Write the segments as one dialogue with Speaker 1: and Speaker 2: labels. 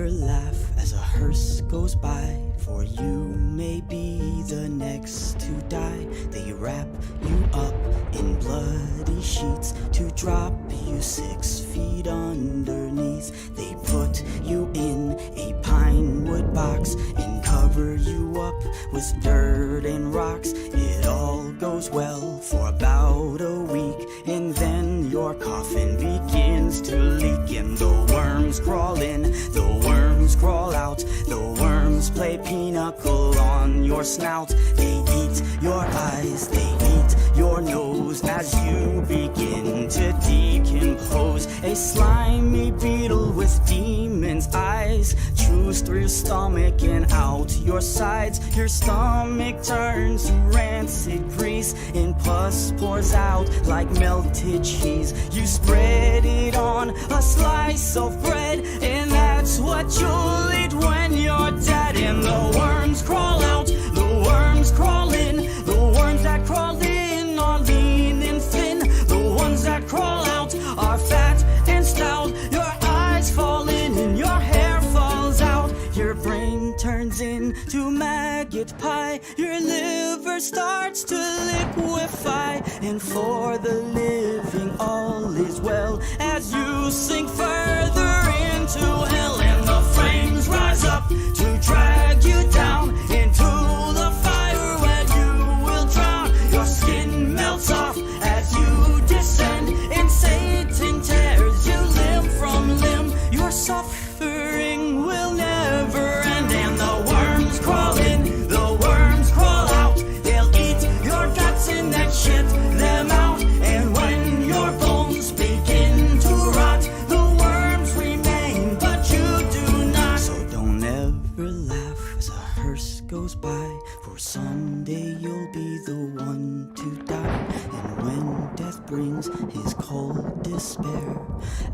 Speaker 1: never laugh as a hearse goes by, for you may be the next to die. They wrap you up in bloody sheets to drop you 6 feet underneath. They put you in a pine wood box and cover you up with dirt and rocks. It all goes well for about a week, and then your coffin begins to leak, and the worms crawl in, the worms crawl out, the worms play pinochle on your snout. They eat your eyes, they eat your nose as you begin to decompose. A slimy beetle with demon's eyes chews through your stomach and out your sides. Your stomach turns to rancid grease, and pus pours out like melted cheese. You spread it on a slice of bread, and that's what you'll eat when you're dead. And the worms crawl out, the worms crawl in, the worms that crawl in are lean and thin, the ones that crawl out are fat and stout. Your eyes fall in and your hair falls out, your brain turns into maggot pie, your liver starts to liquefy, and for the living all is well as you sink further into hell. And the flames rise up to drag you down into the fire where you will drown. Your skin melts off as you descend, and Satan tears you limb from limb. Your suffering will never end, and the worms crawl in, the worms crawl out. They'll eat your guts and then shit them out, and when your bones begin to rot, the worms remain, but you do not. So don't ever laugh as a hearse goes by, for someday you'll be the one to die. And when death brings his cold despair,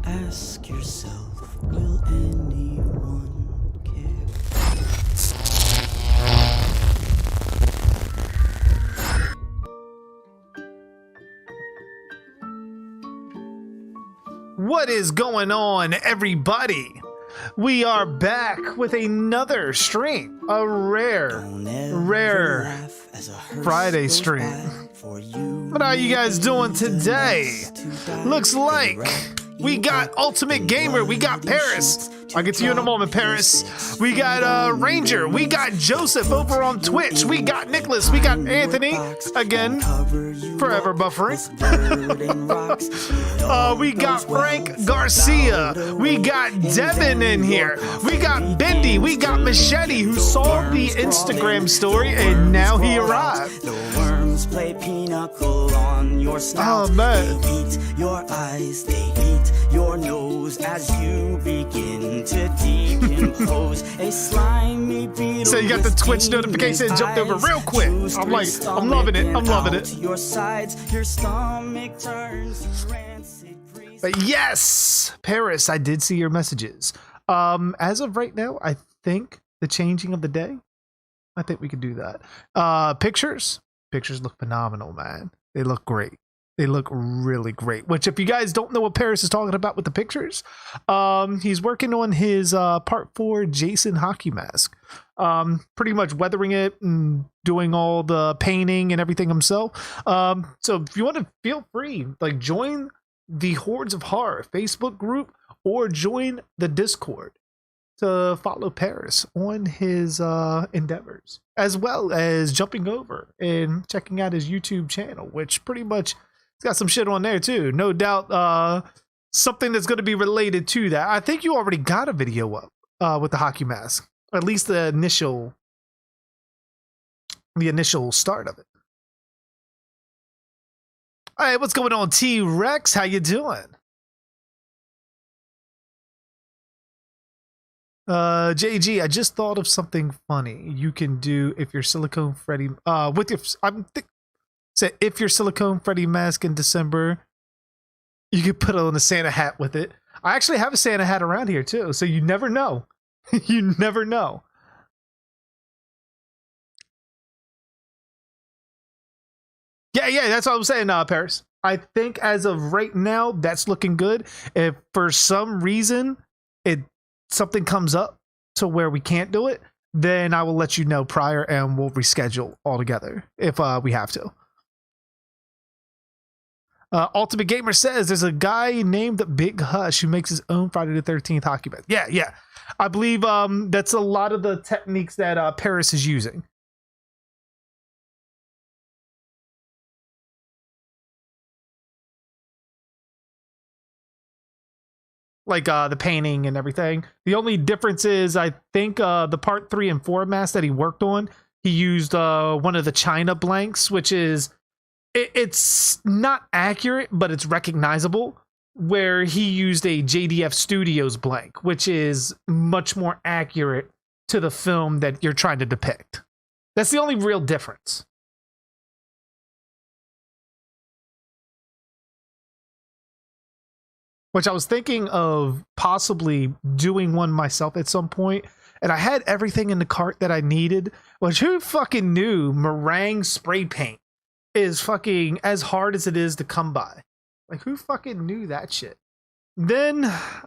Speaker 1: ask yourself, will anyone care?
Speaker 2: What is going on, everybody? We are back with another stream, a rare Friday stream. What are you guys doing today? Looks like we got Ultimate Gamer, we got Paris. I'll get to you in a moment, Paris. We got Ranger, we got Joseph over on Twitch, we got Nicholas, we got Anthony, again, forever buffering. We got Frank Garcia, we got Devin in here, we got Bendy, we got Machete, who saw the Instagram story and now he arrived.
Speaker 1: Play pinochle on your snout.
Speaker 2: Oh man,
Speaker 1: they eat your eyes, they eat your nose as you begin to decompose. A slimy beetle.
Speaker 2: So you got the Twitch notification and jumped over real quick. I'm like, I'm loving it. I'm loving it.
Speaker 1: Your sides, your stomach turns rancid grease.
Speaker 2: But yes, Paris, I did see your messages. As of right now, I think the changing of the day, I think we could do that. Pictures look phenomenal, man. They look great. They look really great. Which, if you guys don't know what Paris is talking about with the pictures, he's working on his part 4 Jason hockey mask. Pretty much weathering it and doing all the painting and everything himself. So if you want to, feel free, like, join the Hordes of Horror Facebook group or join the Discord to follow Paris on his endeavors, as well as jumping over and checking out his YouTube channel, which pretty much it's got some shit on there too. No doubt something that's going to be related to that. I think you already got a video up with the hockey mask, or at least the initial start of it. All right, what's going on, T-Rex? How you doing? JG, I just thought of something funny you can do if you're Silicone Freddy with your if you're Silicone Freddy mask in December, you could put on a Santa hat with it. I actually have a Santa hat around here too, so you never know. You never know. Yeah, that's what I'm saying, Paris. I think as of right now, that's looking good. If for some reason something comes up to where we can't do it, then I will let you know prior and we'll reschedule altogether if we have to. Ultimate Gamer says there's a guy named Big Hush who makes his own Friday the 13th hockey bet. Yeah. I believe that's a lot of the techniques that Paris is using. Like the painting and everything. The only difference is I think the part 3 and 4 mask that he worked on, he used one of the China blanks, which is it's not accurate, but it's recognizable, where he used a JDF Studios blank, which is much more accurate to the film that you're trying to depict. That's the only real difference. Which I was thinking of possibly doing one myself at some point, and I had everything in the cart that I needed, which who fucking knew meringue spray paint is fucking as hard as it is to come by? Like, who fucking knew that shit? Then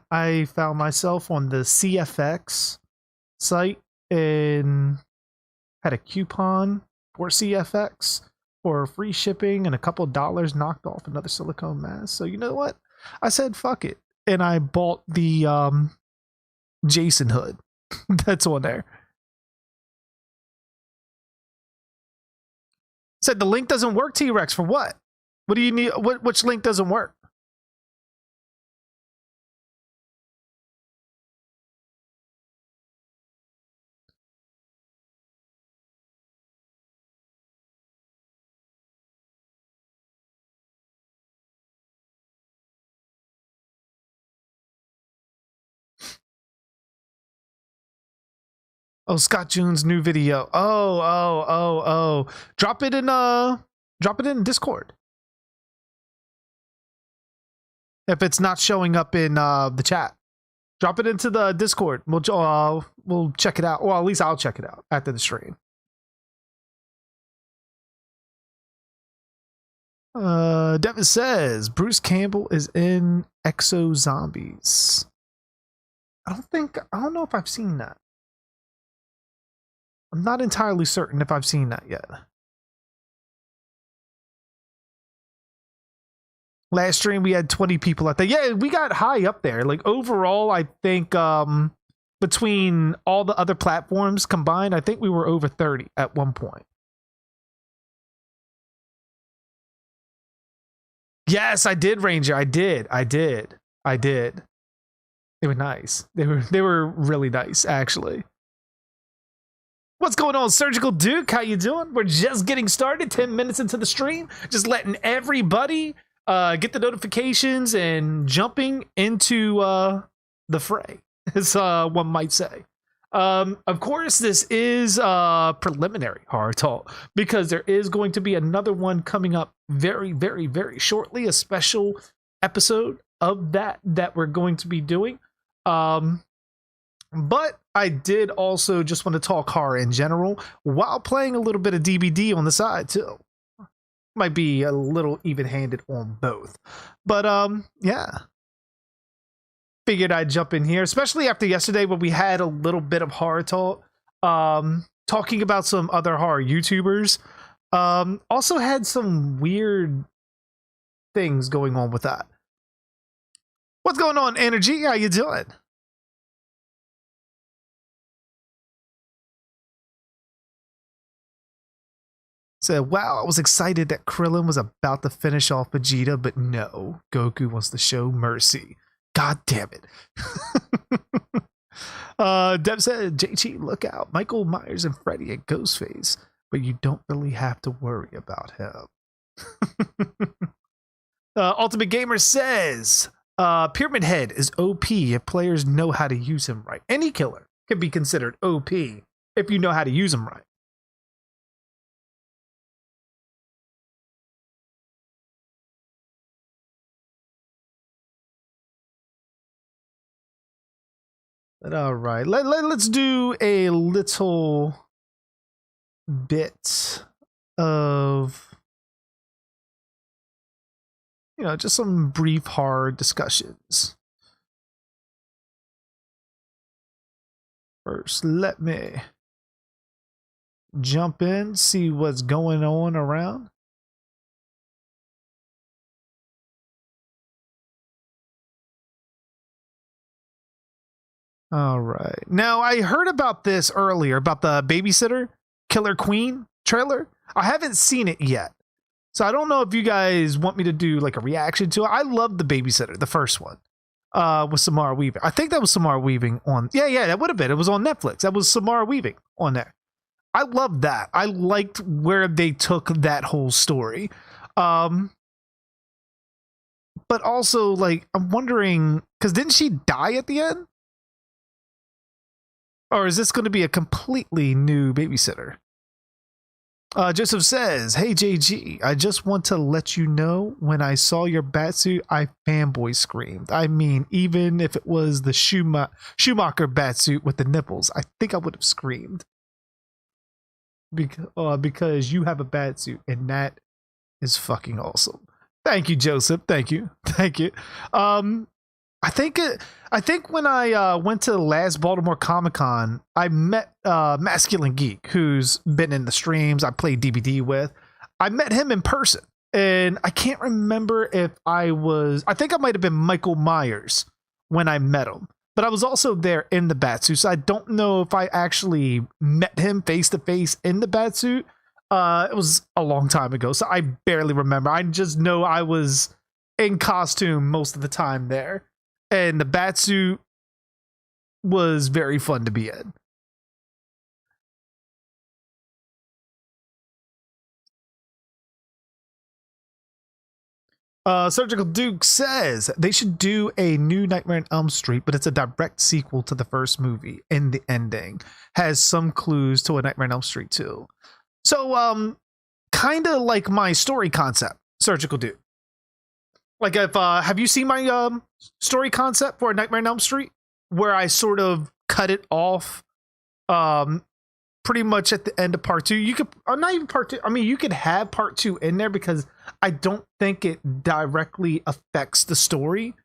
Speaker 2: I found myself on the CFX site and had a coupon for CFX for free shipping and a couple of dollars knocked off another silicone mask. So you know what? I said fuck it, and I bought the Jason hood that's on there. Said the link doesn't work, T-Rex. For what? What do you need? Which link doesn't work? Oh, Scott June's new video. Oh. Drop it in Discord. If it's not showing up in the chat, drop it into the Discord. We'll check it out. Well, at least I'll check it out after the stream. Devin says Bruce Campbell is in Exo Zombies. I don't know if I've seen that. I'm not entirely certain if I've seen that yet. Last stream we had 20 people out there. Yeah, we got high up there. Like overall, I think between all the other platforms combined, I think we were over 30 at one point. Yes, I did, Ranger. I did. They were nice. They were really nice, actually. What's going on, Surgical Duke? How you doing? We're just getting started, 10 minutes into the stream. Just letting everybody get the notifications and jumping into the fray, as one might say. Of course, this is preliminary Horror Talk, because there is going to be another one coming up very, very, very shortly, a special episode of that we're going to be doing. But I did also just want to talk horror in general while playing a little bit of DBD on the side too. Might be a little even-handed on both. But yeah. Figured I'd jump in here, especially after yesterday when we had a little bit of horror talk. Talking about some other horror YouTubers. Also had some weird things going on with that. What's going on, Energy? How you doing? Said, wow, I was excited that Krillin was about to finish off Vegeta, but no, Goku wants to show mercy. God damn it. Deb said, JT, look out. Michael Myers and Freddy and Ghostface, but you don't really have to worry about him. Ultimate Gamer says, Pyramid Head is OP if players know how to use him right. Any killer can be considered OP if you know how to use him right. But all right, let's do a little bit of, just some brief horror discussions. First, let me jump in, see what's going on around. All right. Now, I heard about this earlier, about the Babysitter Killer Queen trailer. I haven't seen it yet. So I don't know if you guys want me to do like a reaction to it. I love the Babysitter, the first one, with Samara Weaving. I think that was Samara Weaving on. Yeah, that would have been. It was on Netflix. That was Samara Weaving on there. I loved that. I liked where they took that whole story. But also, like, I'm wondering, because didn't she die at the end? Or is this going to be a completely new Babysitter? Joseph says, hey JG, I just want to let you know when I saw your batsuit, I fanboy screamed. I mean, even if it was the Schumacher batsuit with the nipples, I think I would have screamed. Because you have a batsuit and that is fucking awesome. Thank you, Joseph. Thank you. I think when I went to the last Baltimore Comic-Con, I met Masculine Geek, who's been in the streams I played DBD with. I met him in person, and I can't remember if I think I might have been Michael Myers when I met him, but I was also there in the batsuit, so I don't know if I actually met him face to face in the batsuit. It was a long time ago, so I barely remember. I just know I was in costume most of the time there. And the batsuit was very fun to be in. Surgical Duke says they should do a new Nightmare on Elm Street, but it's a direct sequel to the first movie, and the ending has some clues to a Nightmare on Elm Street 2. So, kind of like my story concept, Surgical Duke. Like, if have you seen my story concept for a Nightmare on Elm Street, where I sort of cut it off pretty much at the end of part 2? You could, or not even part 2. I mean, you could have part 2 in there because I don't think it directly affects the story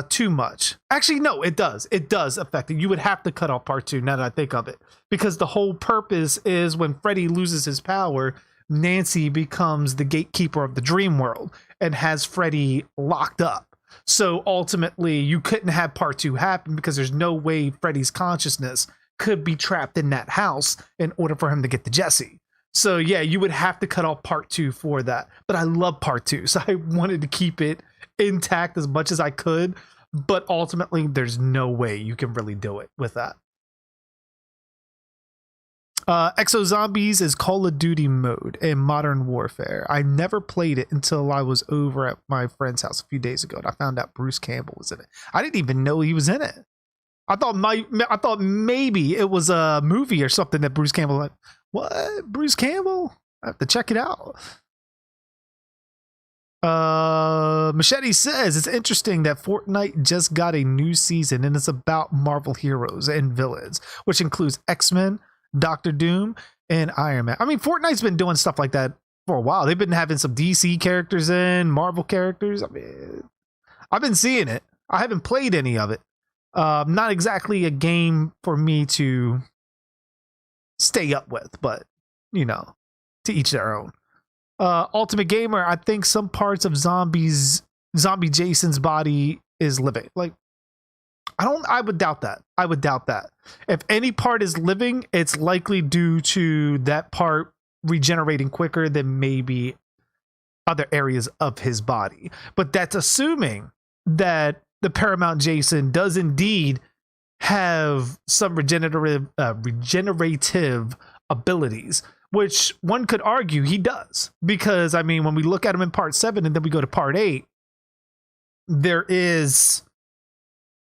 Speaker 2: too much. Actually, no, it does. It does affect it. You would have to cut off part 2 now that I think of it, because the whole purpose is when Freddy loses his power, Nancy becomes the gatekeeper of the dream world and has Freddy locked up. So ultimately, you couldn't have part 2 happen because there's no way Freddy's consciousness could be trapped in that house in order for him to get to Jesse. So yeah, you would have to cut off part 2 for that. But I love part 2, so I wanted to keep it intact as much as I could. But ultimately, there's no way you can really do it with that. Exo Zombies is Call of Duty mode in Modern Warfare. I never played it until I was over at my friend's house a few days ago, and I found out Bruce Campbell was in it. I didn't even know he was in it. I thought maybe it was a movie or something that Bruce Campbell. Like, what? Bruce Campbell? I have to check it out. Machete says it's interesting that Fortnite just got a new season and it's about Marvel heroes and villains, which includes X-Men, Doctor Doom, and Iron Man. I mean, Fortnite's been doing stuff like that for a while. They've been having some DC characters in, Marvel characters. I mean, I've been seeing it. I haven't played any of it. Not exactly a game for me to stay up with, but you know, to each their own. Ultimate Gamer, I think some parts of Zombie Jason's body is living. Like, I would doubt that. I would doubt that. If any part is living, it's likely due to that part regenerating quicker than maybe other areas of his body. But that's assuming that the Paramount Jason does indeed have some regenerative abilities, which one could argue he does. Because, I mean, when we look at him in part 7 and then we go to part 8, there is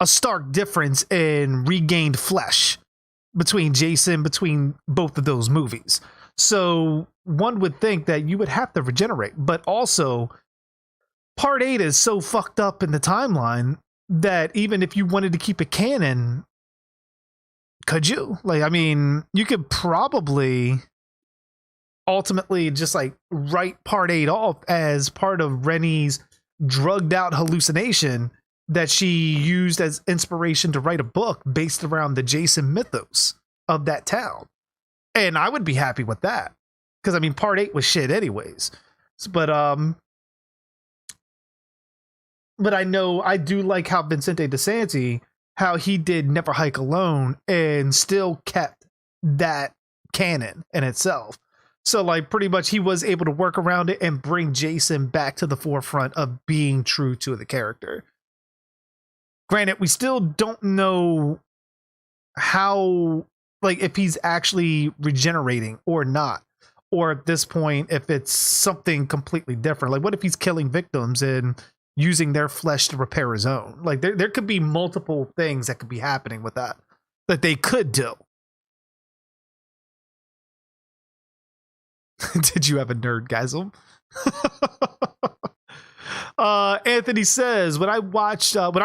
Speaker 2: a stark difference in regained flesh between both of those movies. So one would think that you would have to regenerate, but also part 8 is so fucked up in the timeline that even if you wanted to keep it canon, could you? Like, I mean, you could probably ultimately just like write part 8 off as part of Rennie's drugged out hallucination that she used as inspiration to write a book based around the Jason mythos of that town. And I would be happy with that. Because I mean, part 8 was shit anyways. But I know I do like how Vincente DeSanti, how he did Never Hike Alone and still kept that canon in itself. So like pretty much he was able to work around it and bring Jason back to the forefront of being true to the character. Granted, we still don't know how, like, if he's actually regenerating or not, or at this point, if it's something completely different. Like, what if he's killing victims and using their flesh to repair his own? Like, there could be multiple things that could be happening with that they could do. Did you have a nerdgasm? Anthony says, when I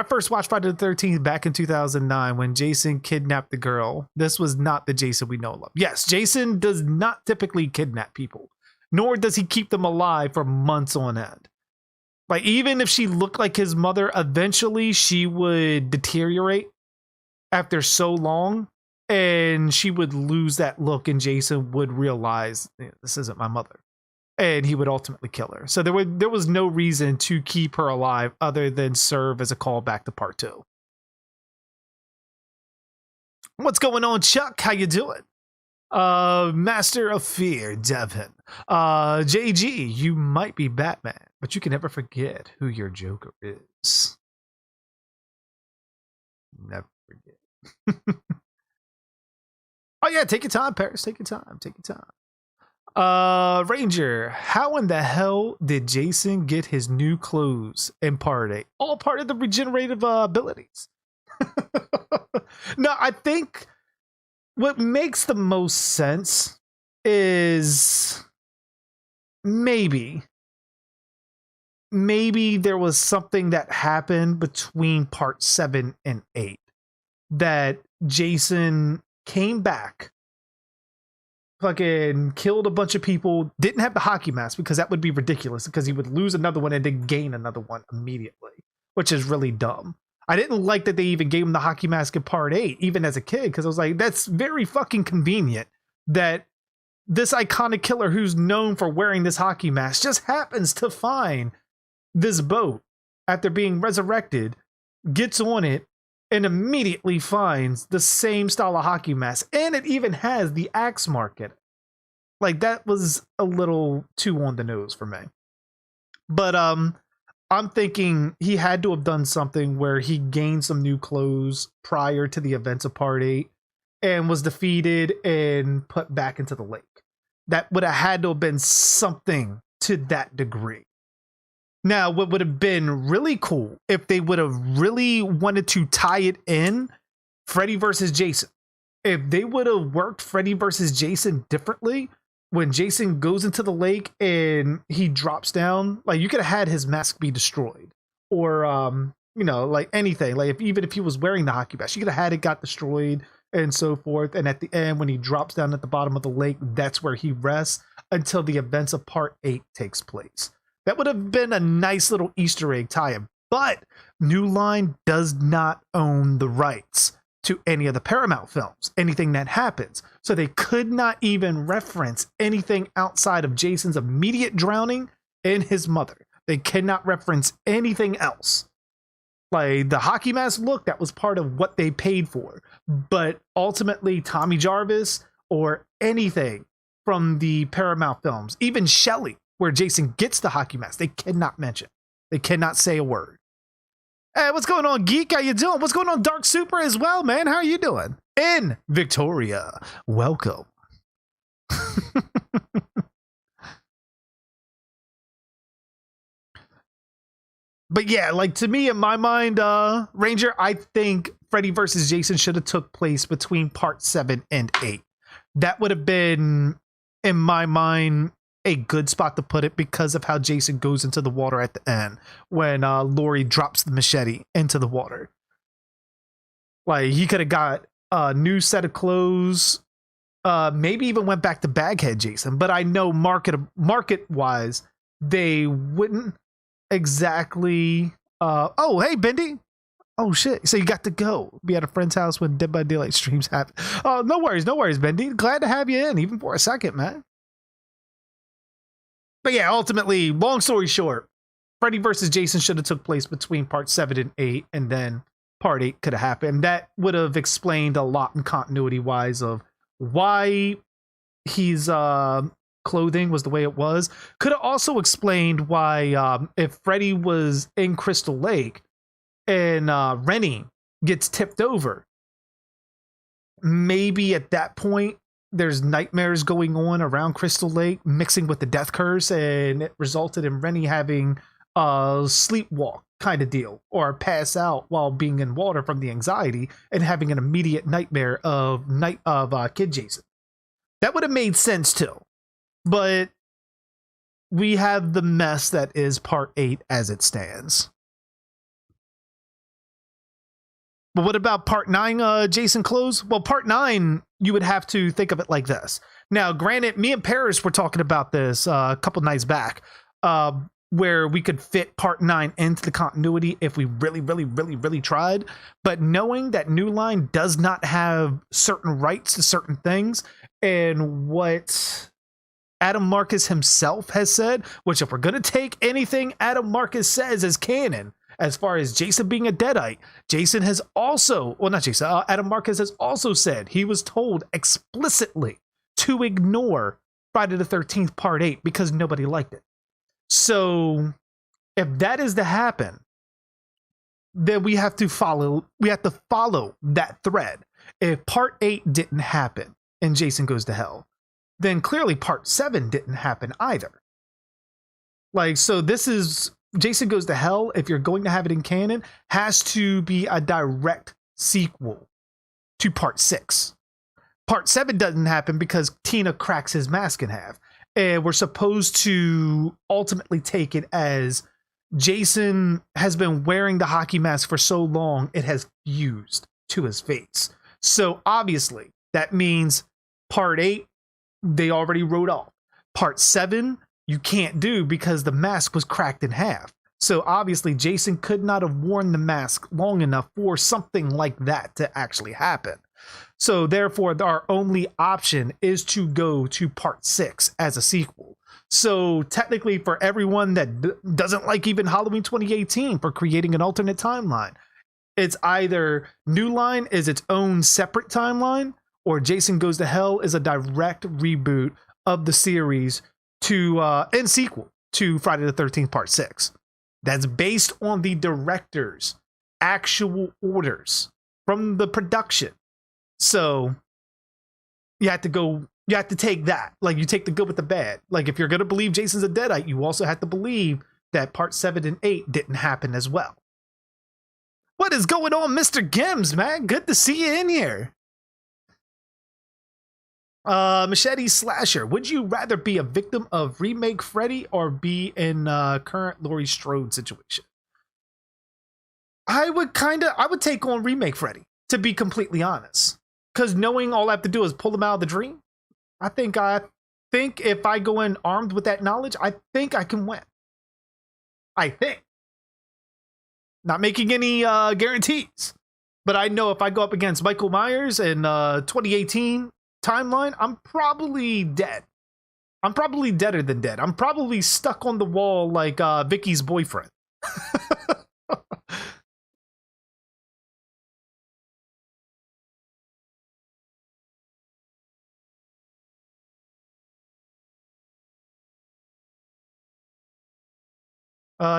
Speaker 2: first watched Friday the 13th back in 2009, when Jason kidnapped the girl, this was not the Jason we know and love. Yes, Jason does not typically kidnap people, nor does he keep them alive for months on end. Like, even if she looked like his mother, eventually she would deteriorate after so long, and she would lose that look, and Jason would realize, this isn't my mother. And he would ultimately kill her. So there was no reason to keep her alive other than serve as a callback to part 2. What's going on, Chuck? How you doing? Master of Fear, Devin. JG, you might be Batman, but you can never forget who your Joker is. Never forget. Oh yeah, take your time, Paris. Take your time. Take your time. Ranger, how in the hell did Jason get his new clothes in part 8? All part of the regenerative abilities. No, I think what makes the most sense is maybe there was something that happened between part 7 and 8 that Jason came back, fucking killed a bunch of people, didn't have the hockey mask because that would be ridiculous because he would lose another one and then gain another one immediately, which is really dumb. I didn't like that they even gave him the hockey mask in part 8, even as a kid, because I was like, that's very fucking convenient that this iconic killer who's known for wearing this hockey mask just happens to find this boat after being resurrected, gets on it, and immediately finds the same style of hockey mask, and it even has the axe mark in it. Like, that was a little too on the nose for me. But I'm thinking he had to have done something where he gained some new clothes prior to the events of part 8 and was defeated and put back into the lake. That would have had to have been something to that degree. Now, what would have been really cool if they would have really wanted to tie it in, Freddy versus Jason. If they would have worked Freddy versus Jason differently, when Jason goes into the lake and he drops down, like, you could have had his mask be destroyed, or you know, like anything. Like, even if he was wearing the hockey mask, you could have had it got destroyed and so forth. And at the end, when he drops down at the bottom of the lake, that's where he rests until the events of part 8 takes place. That would have been a nice little Easter egg tie-in. But New Line does not own the rights to any of the Paramount films, anything that happens. So they could not even reference anything outside of Jason's immediate drowning and his mother. They cannot reference anything else. Like, the hockey mask look, that was part of what they paid for. But ultimately, Tommy Jarvis or anything from the Paramount films, even Shelley, where Jason gets the hockey mask, they cannot mention. They cannot say a word. Hey, what's going on, Geek? How you doing? What's going on, Dark Super as well, man? How are you doing? In Victoria, welcome. But yeah, like, to me, in my mind, Ranger, I think Freddy versus Jason should have took place between part 7 and 8. That would have been, in my mind, a good spot to put it because of how Jason goes into the water at the end when Laurie drops the machete into the water. Like, he could have got a new set of clothes, maybe even went back to Baghead Jason, but I know market wise, they wouldn't exactly. Oh, hey, Bendy, Oh shit! So you got to go be at a friend's house when Dead by Daylight streams happen. Oh, no worries, Bendy. Glad to have you in, even for a second, man. But yeah, ultimately, long story short, Freddy versus Jason should have took place between part 7 and 8, and then part 8 could have happened. That would have explained a lot in continuity wise of why his clothing was the way it was. Could have also explained why if Freddy was in Crystal Lake and Rennie gets tipped over, maybe at that point there's nightmares going on around Crystal Lake mixing with the death curse, and it resulted in Rennie having a sleepwalk kind of deal, or pass out while being in water from the anxiety and having an immediate nightmare of Kid Jason. That would have made sense too, but we have the mess that is part 8 as it stands. But what about part 9, Jason clothes? Well, part 9, you would have to think of it like this. Now, granted, me and Paris were talking about this a couple nights back, where we could fit part 9 into the continuity if we really tried. But knowing that New Line does not have certain rights to certain things, and what Adam Marcus himself has said, which if we're going to take anything Adam Marcus says as canon, as far as Jason being a Deadite, Jason has also, well, not Jason, Adam Marcus has also said he was told explicitly to ignore Friday the 13th Part 8 because nobody liked it. So if that is to happen, then we have to follow that thread. If Part 8 didn't happen and Jason Goes to Hell, then clearly Part 7 didn't happen either. Like, so this is Jason Goes to Hell, if you're going to have it in canon, has to be a direct sequel to Part 6. Part 7 doesn't happen because Tina cracks his mask in half. And we're supposed to ultimately take it as Jason has been wearing the hockey mask for so long, it has fused to his face. So obviously, that means Part 8, they already wrote off. Part 7, you can't do because the mask was cracked in half. So obviously Jason could not have worn the mask long enough for something like that to actually happen. So therefore our only option is to go to Part 6 as a sequel. So technically for everyone that doesn't like even Halloween 2018 for creating an alternate timeline, it's either New Line is its own separate timeline, or Jason Goes to Hell is a direct reboot of the series to and sequel to Friday the 13th Part 6. That's based on the director's actual orders from the production. So you have to take that. Like, you take the good with the bad. Like, if you're going to believe Jason's a Deadite, you also have to believe that Part 7 and 8 didn't happen as well. What is going on, Mr. Gims, man? Good to see you in here. Machete Slasher, would you rather be a victim of remake Freddy or be in current Laurie Strode situation? I would take on remake Freddy, to be completely honest. Because knowing all I have to do is pull him out of the dream, I think if I go in armed with that knowledge, I think I can win. I think. Not making any guarantees. But I know if I go up against Michael Myers in 2018 timeline, I'm probably dead. I'm probably deader than dead. I'm probably stuck on the wall like Vicky's boyfriend.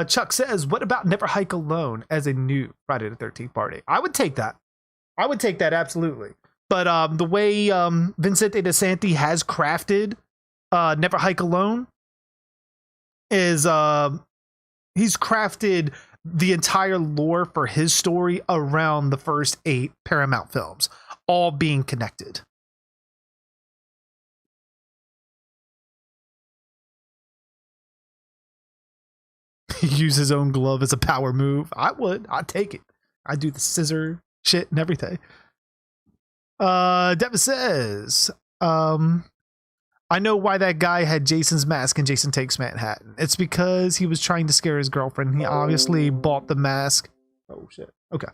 Speaker 2: Chuck says, what about Never Hike Alone as a new Friday the 13th party? I would take that. I would take that, absolutely. But the way Vincente DeSanti has crafted Never Hike Alone is he's crafted the entire lore for his story around the first 8 Paramount films, all being connected. Use his own glove as a power move. I'd take it. I'd do the scissor shit and everything. Devin says, I know why that guy had Jason's mask in Jason Takes Manhattan. It's because he was trying to scare his girlfriend. He obviously bought the mask Oh shit. Okay.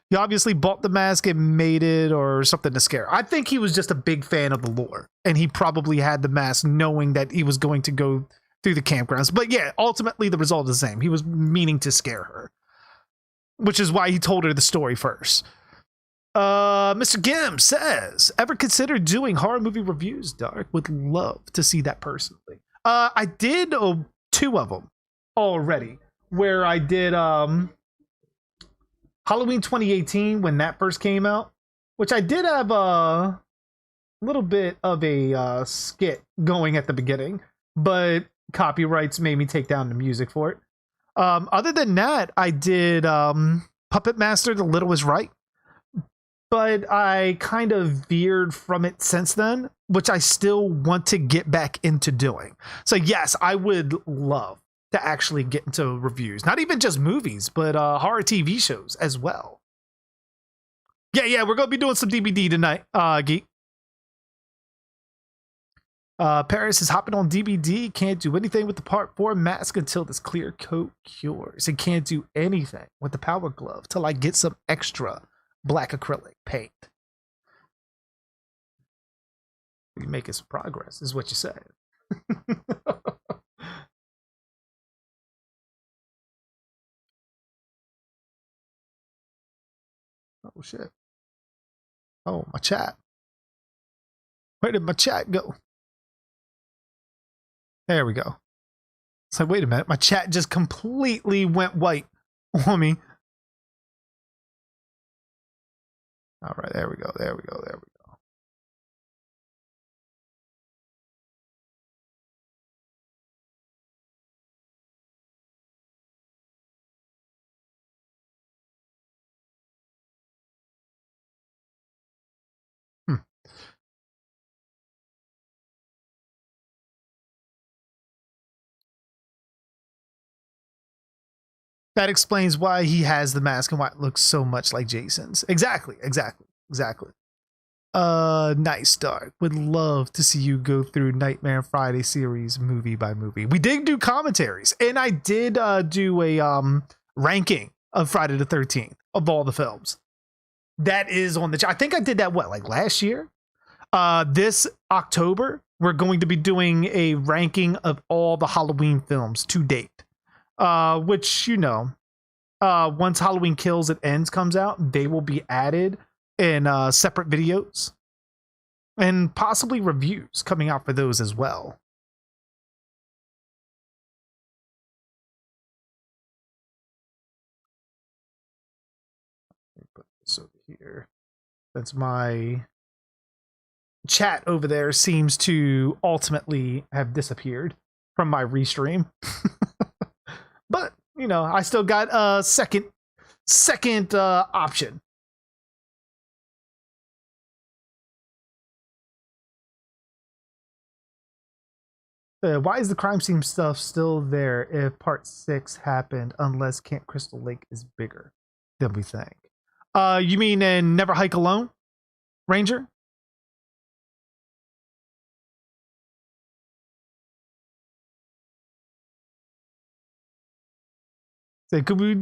Speaker 2: He obviously bought the mask and made it or something to scare. I think he was just a big fan of the lore, and he probably had the mask knowing that he was going to go through the campgrounds. But yeah, ultimately the result is the same. He was meaning to scare her, which is why he told her the story first. Mr. Gim says, ever consider doing horror movie reviews, Dark? Would love to see that personally. I did 2 of them already, where I did Halloween 2018 when that first came out, which I did have a little bit of a skit going at the beginning, but copyrights made me take down the music for it. Other than that, I did Puppet Master, The Little Is Right, but I kind of veered from it since then, which I still want to get back into doing. So yes, I would love to actually get into reviews, not even just movies, but horror TV shows as well. Yeah, we're gonna be doing some DBD tonight, Geek. Paris is hopping on DBD. Can't do anything with the Part 4 mask until this clear coat cures. And can't do anything with the Power Glove till I get some extra black acrylic paint. You're making some progress, is what you said. Oh shit. Oh, my chat. Where did my chat go? There we go. It's like, wait a minute, my chat just completely went white on me. All right, there we go. That explains why he has the mask and why it looks so much like Jason's. Exactly. Nice, Dark. Would love to see you go through Nightmare Friday series movie by movie. We did do commentaries, and I did do a ranking of Friday the 13th of all the films. That is on the I think I did that like last year. This October, we're going to be doing a ranking of all the Halloween films to date. Which, once Halloween Kills It Ends comes out, they will be added in separate videos and possibly reviews coming out for those as well. Let me put this over here. That's my chat over there seems to ultimately have disappeared from my restream. But, I still got a second option. Why is the crime scene stuff still there if part 6 happened unless Camp Crystal Lake is bigger than we think? You mean in Never Hike Alone, Ranger? So could we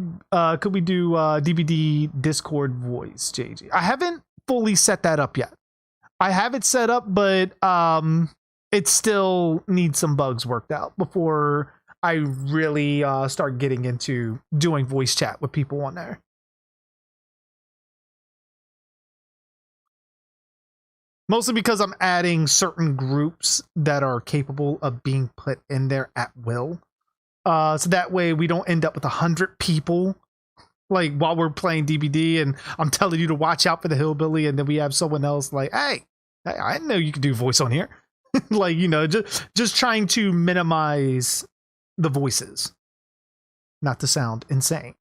Speaker 2: do DVD Discord voice, JG? I haven't fully set that up yet. I have it set up, but it still needs some bugs worked out before I really start getting into doing voice chat with people on there. Mostly because I'm adding certain groups that are capable of being put in there at will. So that way we don't end up with 100 people like while we're playing DBD and I'm telling you to watch out for the hillbilly, and then we have someone else like, hey, I didn't know you could do voice on here. Like, just trying to minimize the voices, not to sound insane.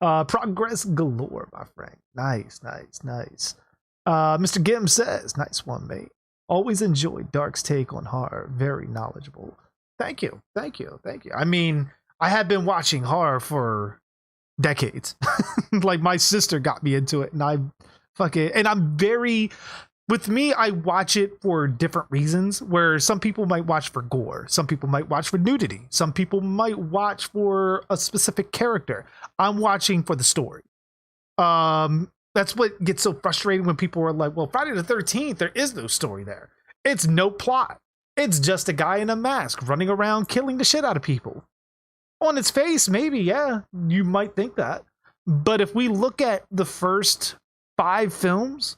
Speaker 2: Progress galore, my friend. Nice. Mr. Gim says, nice one, mate. Always enjoyed Dark's take on horror. Very knowledgeable. Thank you. I mean, I have been watching horror for decades. Like, my sister got me into it, and I'm very with me, I watch it for different reasons, where some people might watch for gore, some people might watch for nudity, some people might watch for a specific character. I'm watching for the story. That's what gets so frustrating when people are like, well, Friday the 13th, there is no story there. It's no plot. It's just a guy in a mask running around killing the shit out of people. On its face, maybe, yeah, you might think that. But if we look at the first 5 films,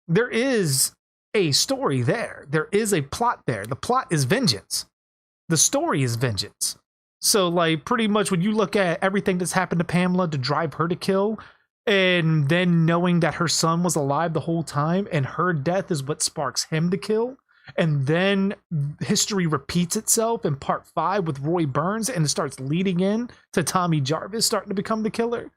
Speaker 2: there is a story there. There is a plot there. The plot is vengeance. The story is vengeance. So, like, pretty much when you look at everything that's happened to Pamela to drive her to kill, and then knowing that her son was alive the whole time, and her death is what sparks him to kill, and then history repeats itself in part 5 with Roy Burns, and it starts leading in to Tommy Jarvis starting to become the killer.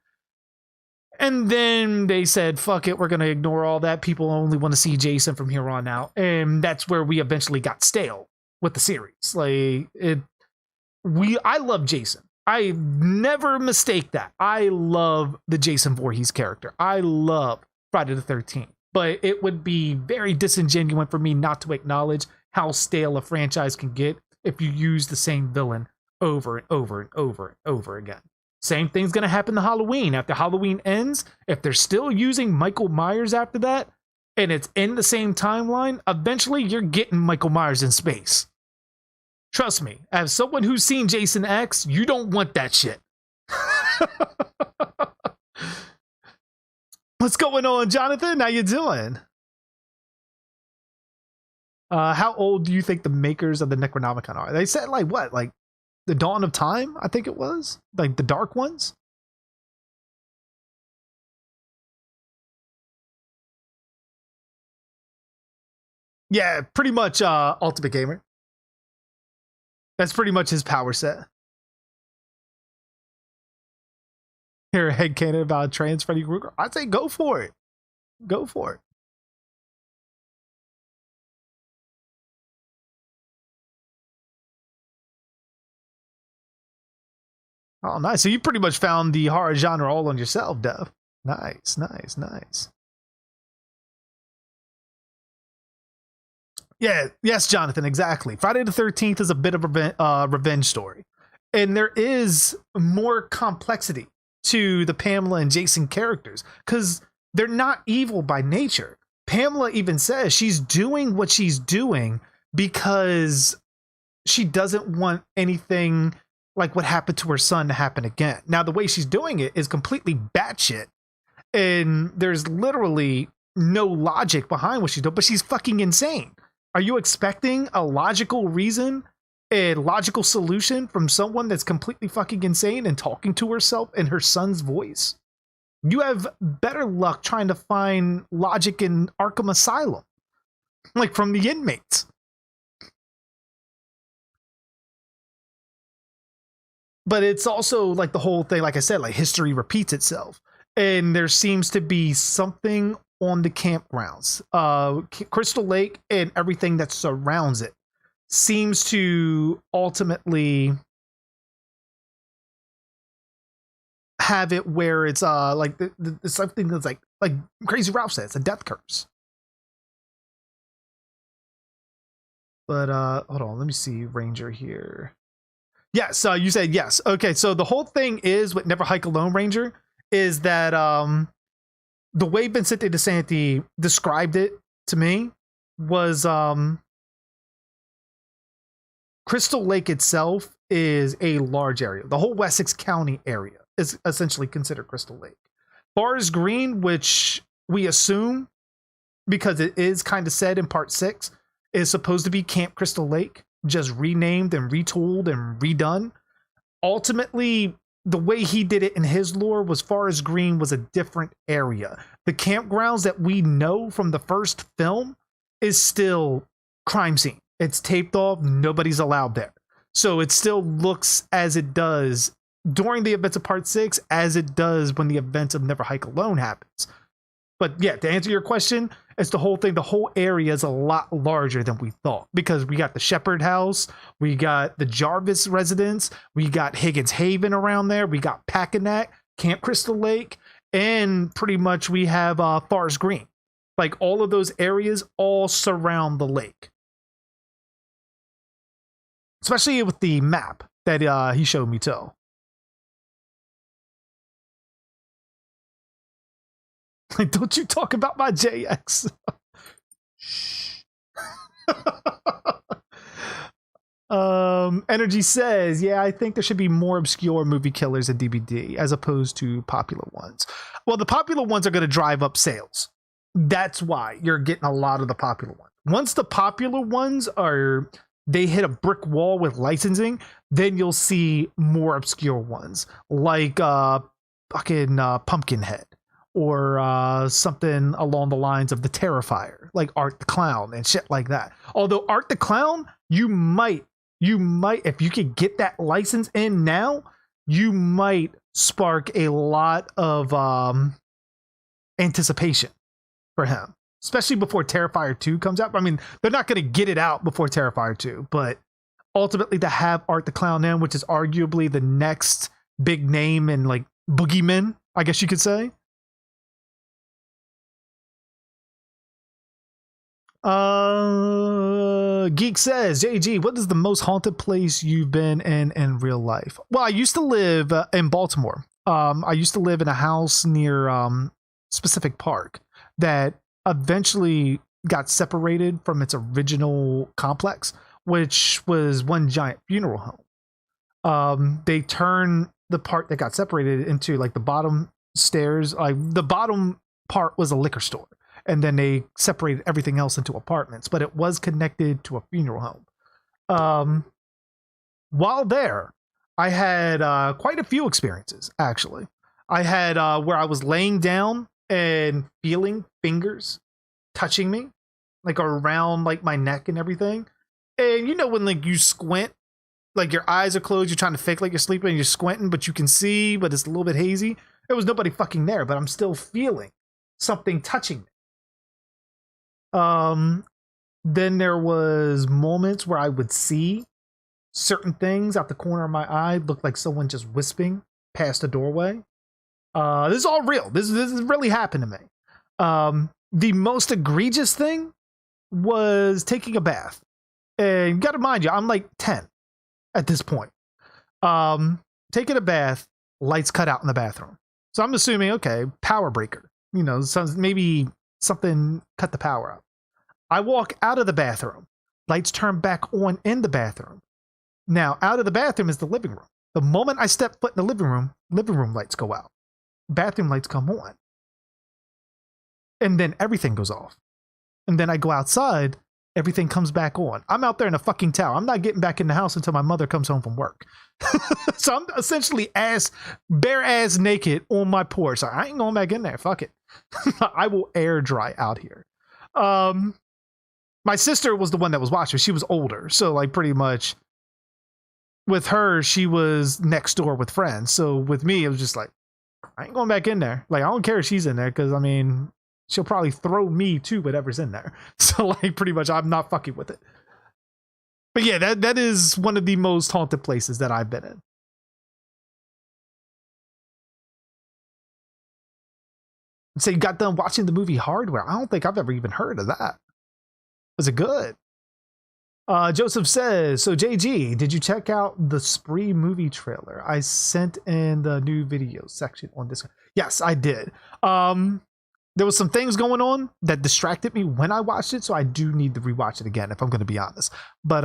Speaker 2: And then they said, fuck it, we're going to ignore all that. People only want to see Jason from here on out. And that's where we eventually got stale with the series. Like, I love Jason. I never mistake that. I love the Jason Voorhees character. I love Friday the 13th. But it would be very disingenuous for me not to acknowledge how stale a franchise can get if you use the same villain over and over and over and over again. Same thing's going to happen to Halloween. After Halloween ends, if they're still using Michael Myers after that, and it's in the same timeline, eventually you're getting Michael Myers in space. Trust me, as someone who's seen Jason X, you don't want that shit. What's going on, Jonathan? How you doing? How old do you think the makers of the Necronomicon are? They said like what? Like the dawn of time, I think it was. Like the dark ones. Yeah, pretty much Ultimate Gamer. That's pretty much his power set. Here, headcanon about trans Freddy Krueger. I'd say go for it. Go for it. Oh, nice. So you pretty much found the horror genre all on yourself, Dev. Nice, nice, nice. Yeah, yes, Jonathan, exactly. Friday the 13th is a bit of a revenge story. And there is more complexity to the Pamela and Jason characters because they're not evil by nature. Pamela even says she's doing what she's doing because she doesn't want anything like what happened to her son to happen again. Now, the way she's doing it is completely batshit. And there's literally no logic behind what she's doing, but she's fucking insane. Are you expecting a logical reason, a logical solution from someone that's completely fucking insane and talking to herself in her son's voice? You have better luck trying to find logic in Arkham Asylum, like from the inmates. But it's also like the whole thing, like I said, like history repeats itself. And there seems to be something on the campgrounds. Crystal Lake and everything that surrounds it seems to ultimately have it where it's like the something that's like Crazy Ralph says, a death curse. But hold on, let me see Ranger here. Yes, you said yes. Okay, so the whole thing is with Never Hike Alone, Ranger, is that the way Vincente DeSanti described it to me was Crystal Lake itself is a large area. The whole Wessex County area is essentially considered Crystal Lake. Forest Green, which we assume, because it is kind of said in part 6, is supposed to be Camp Crystal Lake, just renamed and retooled and redone. Ultimately, the way he did it in his lore was Forest Green was a different area. The campgrounds that we know from the first film is still crime scene. It's taped off. Nobody's allowed there. So it still looks as it does during the events of part 6 as it does when the events of Never Hike Alone happens. But yeah, to answer your question, it's the whole thing. The whole area is a lot larger than we thought because we got the Shepherd House, we got the Jarvis residence, we got Higgins Haven around there, we got Packanack, Camp Crystal Lake, and pretty much we have Forest Green. Like all of those areas all surround the lake. Especially with the map that he showed me too. Like, don't you talk about my JX. Shh. Energy says, yeah, I think there should be more obscure movie killers in DBD as opposed to popular ones. Well, the popular ones are going to drive up sales. That's why you're getting a lot of the popular ones. Once the popular ones they hit a brick wall with licensing, then you'll see more obscure ones like fucking Pumpkinhead or something along the lines of the Terrifier, like Art the Clown and shit like that. Although Art the Clown, you might, if you could get that license in now, you might spark a lot of anticipation for him, especially before Terrifier 2 comes out. I mean, they're not going to get it out before Terrifier 2, but ultimately to have Art the Clown in, which is arguably the next big name in like boogeymen, I guess you could say. Geek says, JG, what is the most haunted place you've been in real life? Well, I used to live in Baltimore. I used to live in a house near specific park that eventually got separated from its original complex, which was one giant funeral home. They turned the part that got separated into like the bottom stairs. Like the bottom part was a liquor store. And then they separated everything else into apartments, but it was connected to a funeral home. While there, I had quite a few experiences, actually. I had where I was laying down and feeling fingers touching me, like around like my neck and everything. And you know when like you squint, like your eyes are closed, you're trying to fake like you're sleeping and you're squinting, but you can see, but it's a little bit hazy. There was nobody fucking there, but I'm still feeling something touching me. Then there was moments where I would see certain things out the corner of my eye, look like someone just wisping past the doorway. This is all real. This really happened to me. The most egregious thing was taking a bath. And you gotta mind you, I'm like 10 at this point. Taking a bath, lights cut out in the bathroom. So I'm assuming, okay, power breaker. You know, maybe something cut the power out. I walk out of the bathroom. Lights turn back on in the bathroom. Now, out of the bathroom is the living room. The moment I step foot in the living room lights go out. Bathroom lights come on. And then everything goes off. And then I go outside, everything comes back on. I'm out there in a fucking towel. I'm not getting back in the house until my mother comes home from work. So I'm essentially bare ass naked on my porch. So I ain't going back in there. Fuck it. I will air dry out here. My sister was the one that was watching. She was older. So like pretty much with her, she was next door with friends. So with me, it was just like, I ain't going back in there. Like, I don't care if she's in there. Cause I mean, she'll probably throw me to whatever's in there. So like pretty much I'm not fucking with it. But yeah, that is one of the most haunted places that I've been in. So you got done watching the movie Hardware. I don't think I've ever even heard of that. Was it good? Joseph says, so JG, did you check out the Spree movie trailer? I sent in the new video section on this. Yes, I did. There was some things going on that distracted me when I watched it, so I do need to rewatch it again if I'm going to be honest. But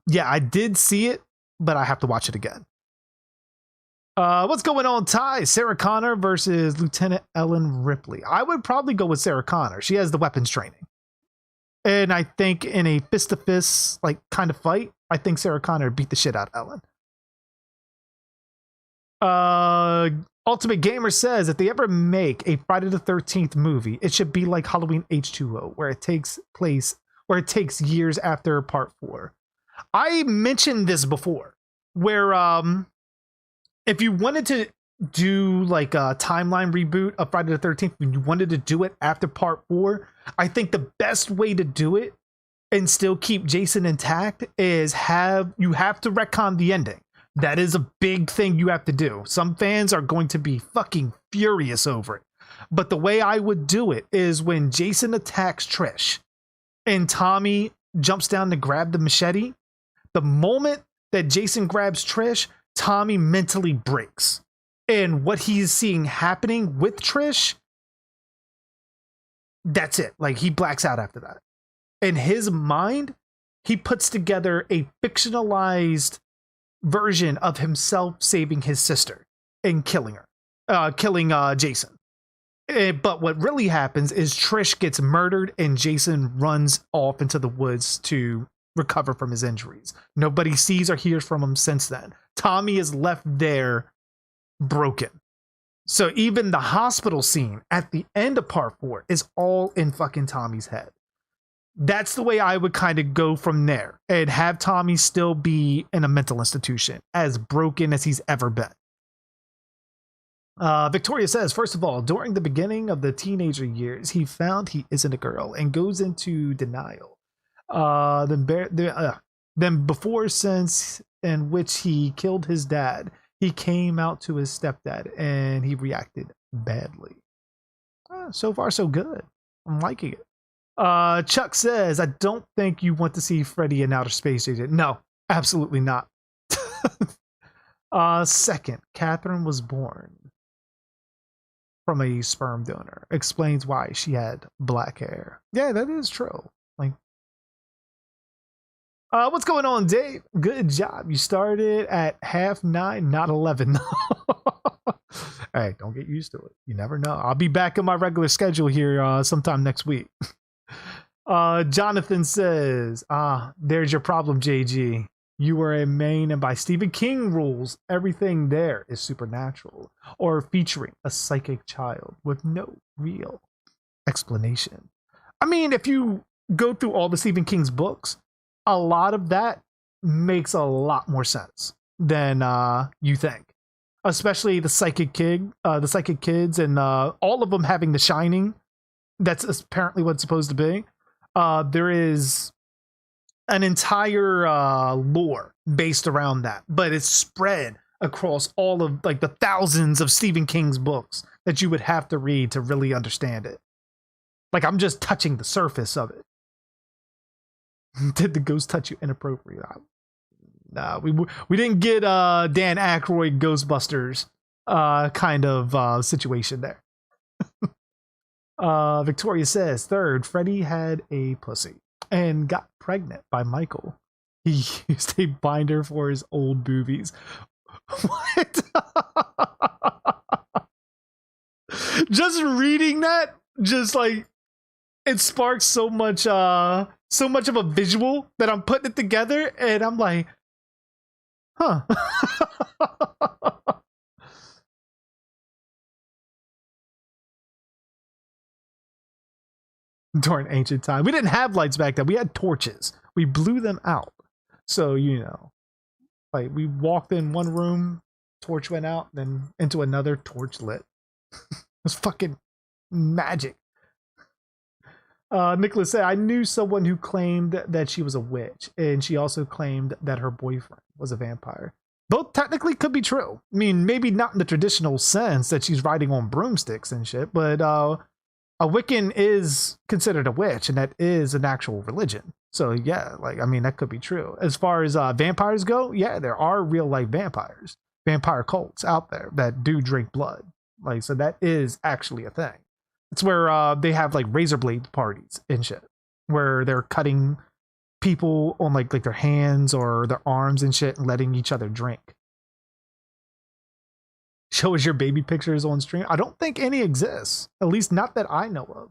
Speaker 2: yeah, I did see it, but I have to watch it again. What's going on, Ty? Sarah Connor versus Lieutenant Ellen Ripley. I would probably go with Sarah Connor. She has the weapons training. And I think in a fist-to-fist like kind of fight, I think Sarah Connor beat the shit out of Ellen. Ultimate Gamer says if they ever make a Friday the 13th movie, it should be like Halloween H2O, where it takes years after part 4. I mentioned this before, where if you wanted to do like a timeline reboot of Friday the 13th, when you wanted to do it after part 4, I think the best way to do it and still keep Jason intact is you have to retcon the ending. That is a big thing you have to do. Some fans are going to be fucking furious over it. But the way I would do it is when Jason attacks Trish and Tommy jumps down to grab the machete, the moment that Jason grabs Trish, Tommy mentally breaks. And what he's seeing happening with Trish, that's it. Like, he blacks out after that. In his mind, he puts together a fictionalized version of himself saving his sister and killing her, killing Jason. But what really happens is Trish gets murdered and Jason runs off into the woods to recover from his injuries. Nobody sees or hears from him since then. Tommy is left there broken. So even the hospital scene at the end of part 4 is all in fucking Tommy's head. That's the way I would kind of go from there and have Tommy still be in a mental institution, as broken as he's ever been. Victoria says, first of all, during the beginning of the teenager years, he found he isn't a girl and goes into denial. Then before, since in which he killed his dad, he came out to his stepdad and he reacted badly. So far, so good. I'm liking it. Chuck says, I don't think you want to see Freddy in outer space, agent. No, absolutely not. Second, Catherine was born from a sperm donor. Explains why she had black hair. Yeah, that is true. Like, what's going on, Dave? Good job. You started at 9:30, not 11. Hey, don't get used to it. You never know. I'll be back in my regular schedule here sometime next week. Jonathan says, there's your problem, JG. You are a main, and by Stephen King rules, everything there is supernatural or featuring a psychic child with no real explanation. I mean, if you go through all the Stephen King's books, a lot of that makes a lot more sense than you think. Especially the psychic kids, and all of them having The Shining. That's apparently what it's supposed to be. There is an entire lore based around that, but it's spread across all of like the thousands of Stephen King's books that you would have to read to really understand it. Like, I'm just touching the surface of it. Did the ghost touch you inappropriate? Nah, we didn't get Dan Aykroyd Ghostbusters kind of situation there. Victoria says, third, Freddy had a pussy and got pregnant by Michael. He used a binder for his old boobies. What? Just reading that, just like, it sparks so much of a visual that I'm putting it together, and I'm like, huh. During ancient time, we didn't have lights back then. We had torches. We blew them out. So, you know, like, we walked in one room, torch went out, then into another, torch lit. It was fucking magic. Nicholas said, I knew someone who claimed that she was a witch, and she also claimed that her boyfriend was a vampire. Both technically could be true. I mean, maybe not in the traditional sense that she's riding on broomsticks and shit, but a Wiccan is considered a witch, and that is an actual religion. So yeah, like, I mean, that could be true. As far as vampires go, yeah, there are real life vampires, vampire cults out there that do drink blood. Like, so that is actually a thing. It's where they have like razor blade parties and shit, where they're cutting people on like their hands or their arms and shit, and letting each other drink. Show us your baby pictures on stream. I don't think any exists, at least not that I know of.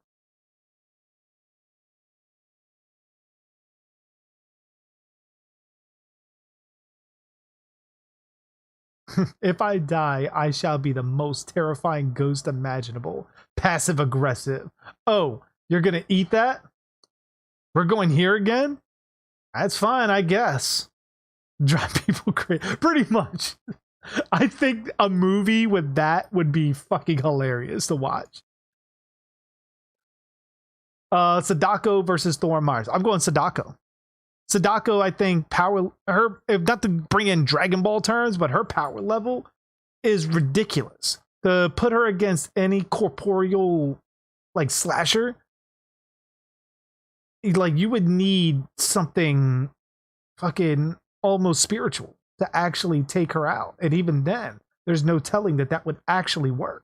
Speaker 2: If I die, I shall be the most terrifying ghost imaginable. Passive aggressive. Oh, you're gonna eat that? We're going here again? That's fine, I guess. Drive people crazy. Pretty much. I think a movie with that would be fucking hilarious to watch. Sadako versus Thor Myers. I'm going Sadako. Sadako, I think not to bring in Dragon Ball terms, but her power level is ridiculous. To put her against any corporeal like slasher, like you would need something fucking almost spiritual to actually take her out. And even then, there's no telling that that would actually work.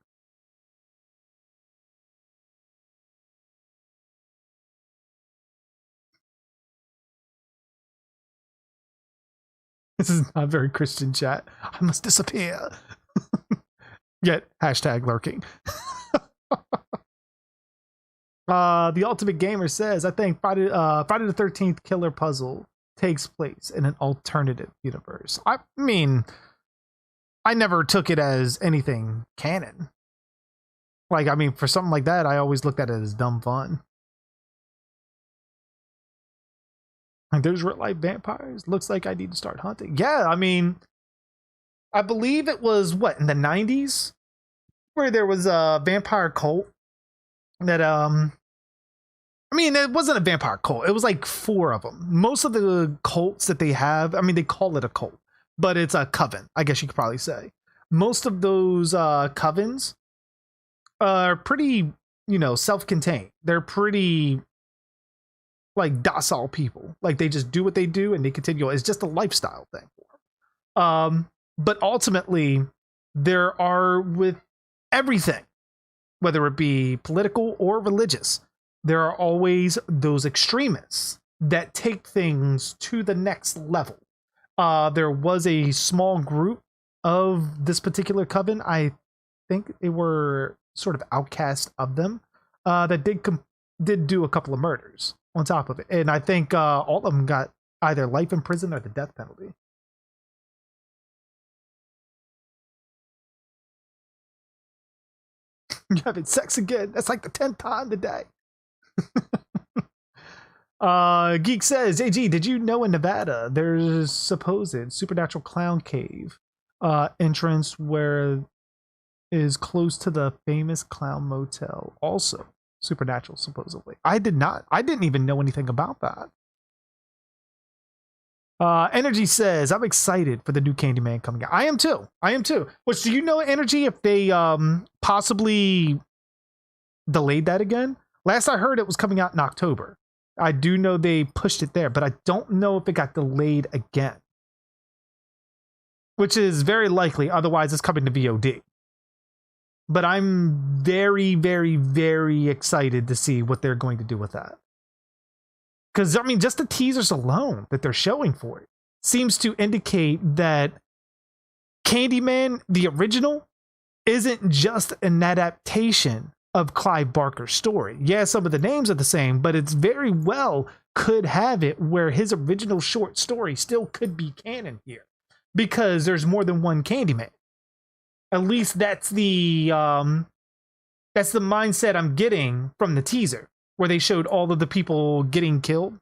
Speaker 2: This is not very Christian chat. I must disappear. Yet, hashtag lurking. The Ultimate Gamer says, I think Friday the 13th killer puzzle takes place in an alternative universe. I mean, I never took it as anything canon. Like, I mean, for something like that, I always looked at it as dumb fun. Like, there's real life vampires. Looks like I need to start hunting. Yeah, I mean, I believe it was what, in the 90s, where there was a vampire cult that I mean, it wasn't a vampire cult. It was like 4 of them. Most of the cults that they have, I mean, they call it a cult, but it's a coven, I guess you could probably say. Most of those covens are pretty, you know, self-contained. They're pretty like docile people. Like they just do what they do and they continue. It's just a lifestyle thing. But ultimately, there are with everything, whether it be political or religious, there are always those extremists that take things to the next level. There was a small group of this particular coven. I think they were sort of outcast of them that did do a couple of murders on top of it. And I think all of them got either life in prison or the death penalty. You're having sex again. That's like the 10th time today. Geek says, AG, did you know in Nevada there's supposed supernatural clown cave entrance where is close to the famous clown motel? Also supernatural, supposedly. I did not. I didn't even know anything about that. Energy says, I'm excited for the new Candyman coming out. I am too. I am too. Which, do you know, Energy, if they possibly delayed that again? Last I heard, it was coming out in October. I do know they pushed it there, but I don't know if it got delayed again. Which is very likely, otherwise it's coming to VOD. But I'm very, very, very excited to see what they're going to do with that. Because, I mean, just the teasers alone that they're showing for it seems to indicate that Candyman, the original, isn't just an adaptation of Clive Barker's story. Yeah, some of the names are the same, but it's very well could have it where his original short story still could be canon here. Because there's more than one Candyman. At least that's the mindset I'm getting from the teaser, where they showed all of the people getting killed.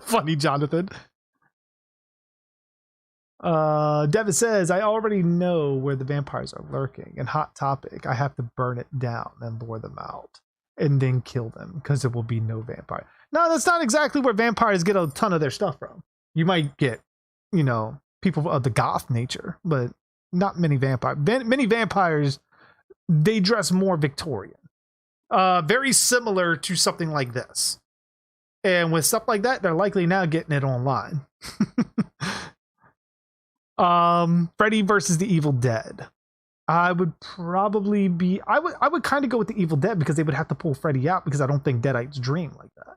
Speaker 2: Funny, Jonathan. Devin says, I already know where the vampires are lurking. And Hot Topic, I have to burn it down and lure them out. And then kill them, because there will be no vampire. No, that's not exactly where vampires get a ton of their stuff from. You might get, you know, people of the goth nature, but not many vampires. Many vampires, they dress more Victorian. Very similar to something like this. And with stuff like that, they're likely now getting it online. Freddy versus the Evil Dead. I would probably be, I would kind of go with the Evil Dead, because they would have to pull Freddy out, because I don't think Deadites dream like that.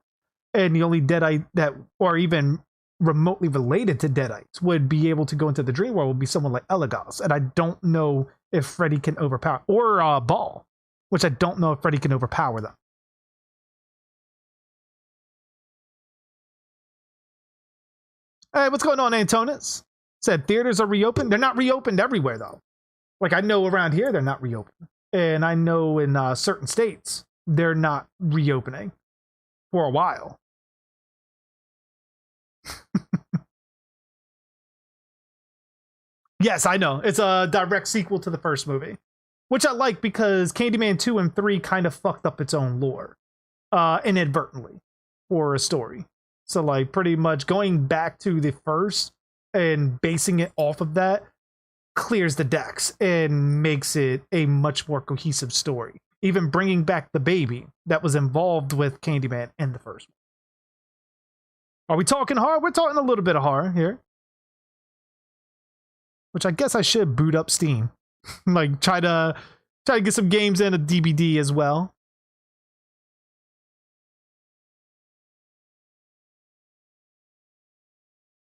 Speaker 2: And the only Deadite that, or even remotely related to Deadites, would be able to go into the dream world would be someone like Elagos. And I don't know if Freddy can overpower, or Ball, which I don't know if Freddy can overpower them. Hey, what's going on, Antonis? Said theaters are reopened. They're not reopened everywhere, though. Like, I know around here they're not reopened. And I know in certain states they're not reopening for a while. Yes, I know. It's a direct sequel to the first movie, which I like, because Candyman 2 and 3 kind of fucked up its own lore inadvertently for a story. So like pretty much going back to the first and basing it off of that clears the decks and makes it a much more cohesive story. Even bringing back the baby that was involved with Candyman in the first one. Are we talking horror? We're talking a little bit of horror here. Which I guess I should boot up Steam. Like try to get some games in a DVD as well.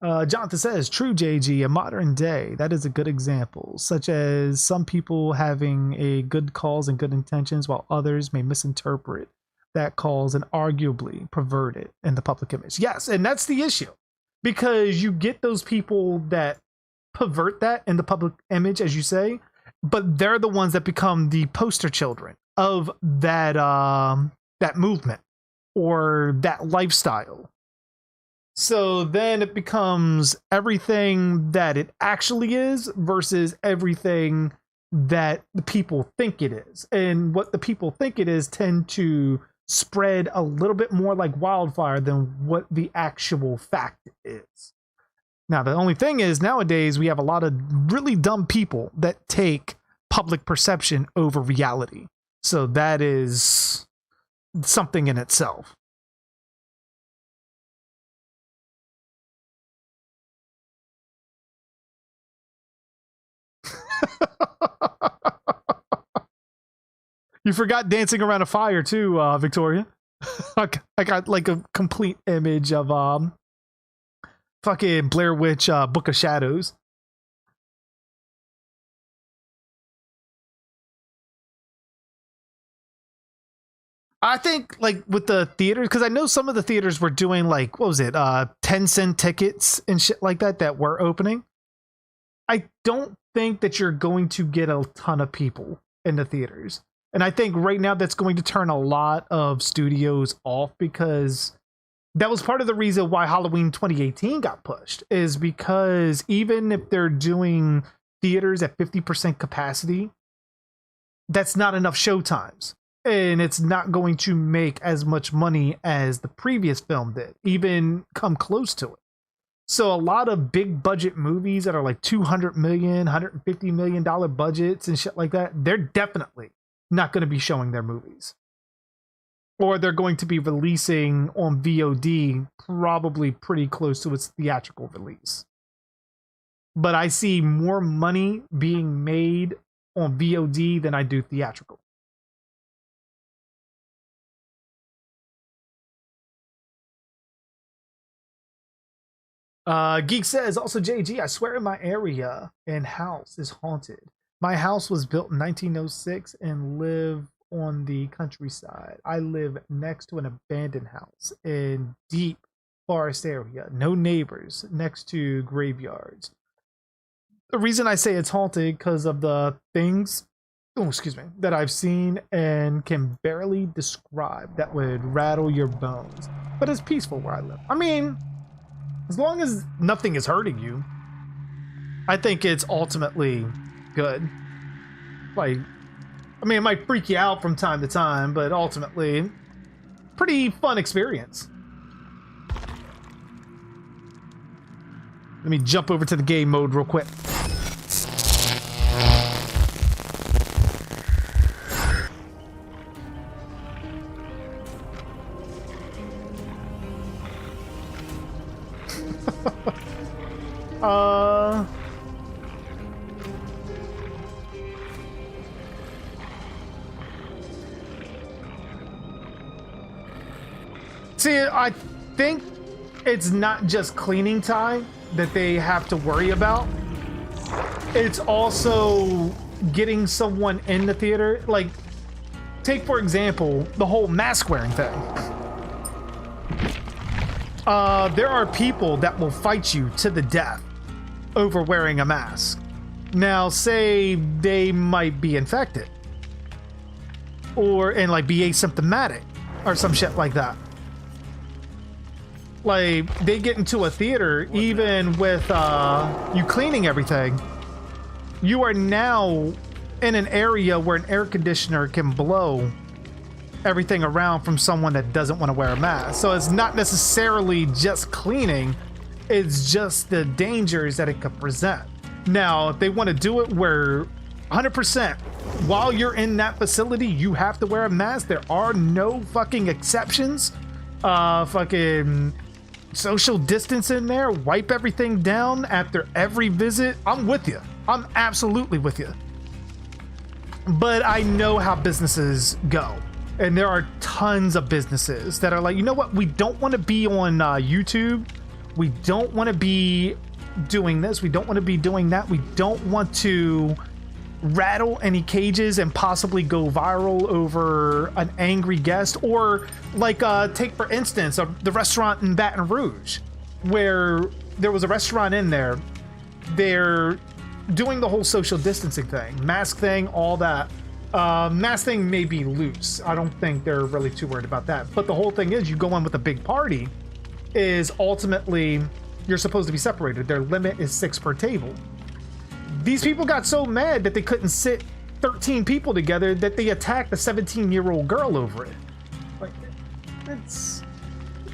Speaker 2: Jonathan says, true JG, a modern day, that is a good example, such as some people having a good cause and good intentions while others may misinterpret that cause and arguably pervert it in the public image. Yes, and that's the issue. Because you get those people that pervert that in the public image, as you say, but they're the ones that become the poster children of that that movement or that lifestyle. So then it becomes everything that it actually is versus everything that the people think it is. And what the people think it is tend to spread a little bit more like wildfire than what the actual fact is. Now, the only thing is nowadays we have a lot of really dumb people that take public perception over reality. So that is something in itself. You forgot dancing around a fire too, Victoria. I got like a complete image of fucking Blair Witch Book of Shadows. I think like with the theaters, because I know some of the theaters were doing like, what was it, 10-cent tickets and shit like that were opening. I don't think that you're going to get a ton of people in the theaters. And I think right now that's going to turn a lot of studios off, because that was part of the reason why Halloween 2018 got pushed, is because even if they're doing theaters at 50% capacity, that's not enough showtimes. And it's not going to make as much money as the previous film did, even come close to it. So a lot of big budget movies that are like $200 million, $150 million budgets and shit like that, they're definitely not going to be showing their movies. Or they're going to be releasing on VOD probably pretty close to its theatrical release. But I see more money being made on VOD than I do theatrical. Geek says, also JG, I swear in my area and house is haunted. My house was built in 1906 and live on the countryside. I live next to an abandoned house in deep forest area. No neighbors, next to graveyards. The reason I say it's haunted because of the things, that I've seen and can barely describe that would rattle your bones. But it's peaceful where I live. I mean, as long as nothing is hurting you, I think it's ultimately good. Like, I mean, it might freak you out from time to time, but ultimately, pretty fun experience. Let me jump over to the game mode real quick. See, I think it's not just cleaning time that they have to worry about. It's also getting someone in the theater. Like, take for example, the whole mask wearing thing. There are people that will fight you to the death over wearing a mask. Now, say they might be infected and like be asymptomatic or some shit like that. Like, they get into a theater, even with you cleaning everything, you are now in an area where an air conditioner can blow everything around from someone that doesn't want to wear a mask. So it's not necessarily just cleaning, it's just the dangers that it could present. Now, if they want to do it where 100% while you're in that facility, you have to wear a mask, there are no fucking exceptions. Fucking social distance in there, wipe everything down after every visit. I'm with you. I'm absolutely with you. But I know how businesses go. And there are tons of businesses that are like, you know what? We don't want to be on YouTube. We don't want to be doing this. We don't want to be doing that. We don't want to rattle any cages and possibly go viral over an angry guest. Or like take for instance the restaurant in Baton Rouge, where there was a restaurant in there. They're doing the whole social distancing thing, mask thing, all that. Mask thing may be loose. I don't think they're really too worried about that. But the whole thing is, you go in with a big party, is ultimately you're supposed to be separated. Their limit is 6 per table. These people got so mad that they couldn't sit 13 people together that they attacked a 17-year-old girl over it.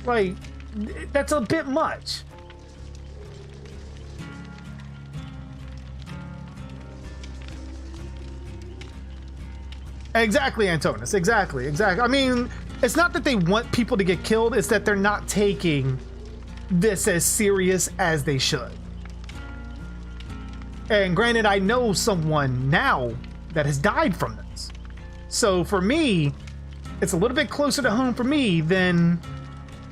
Speaker 2: Like, that's a bit much. Exactly, Antonis. Exactly. I mean, it's not that they want people to get killed, it's that they're not taking this as serious as they should. And granted, I know someone now that has died from this. So for me, it's a little bit closer to home for me than,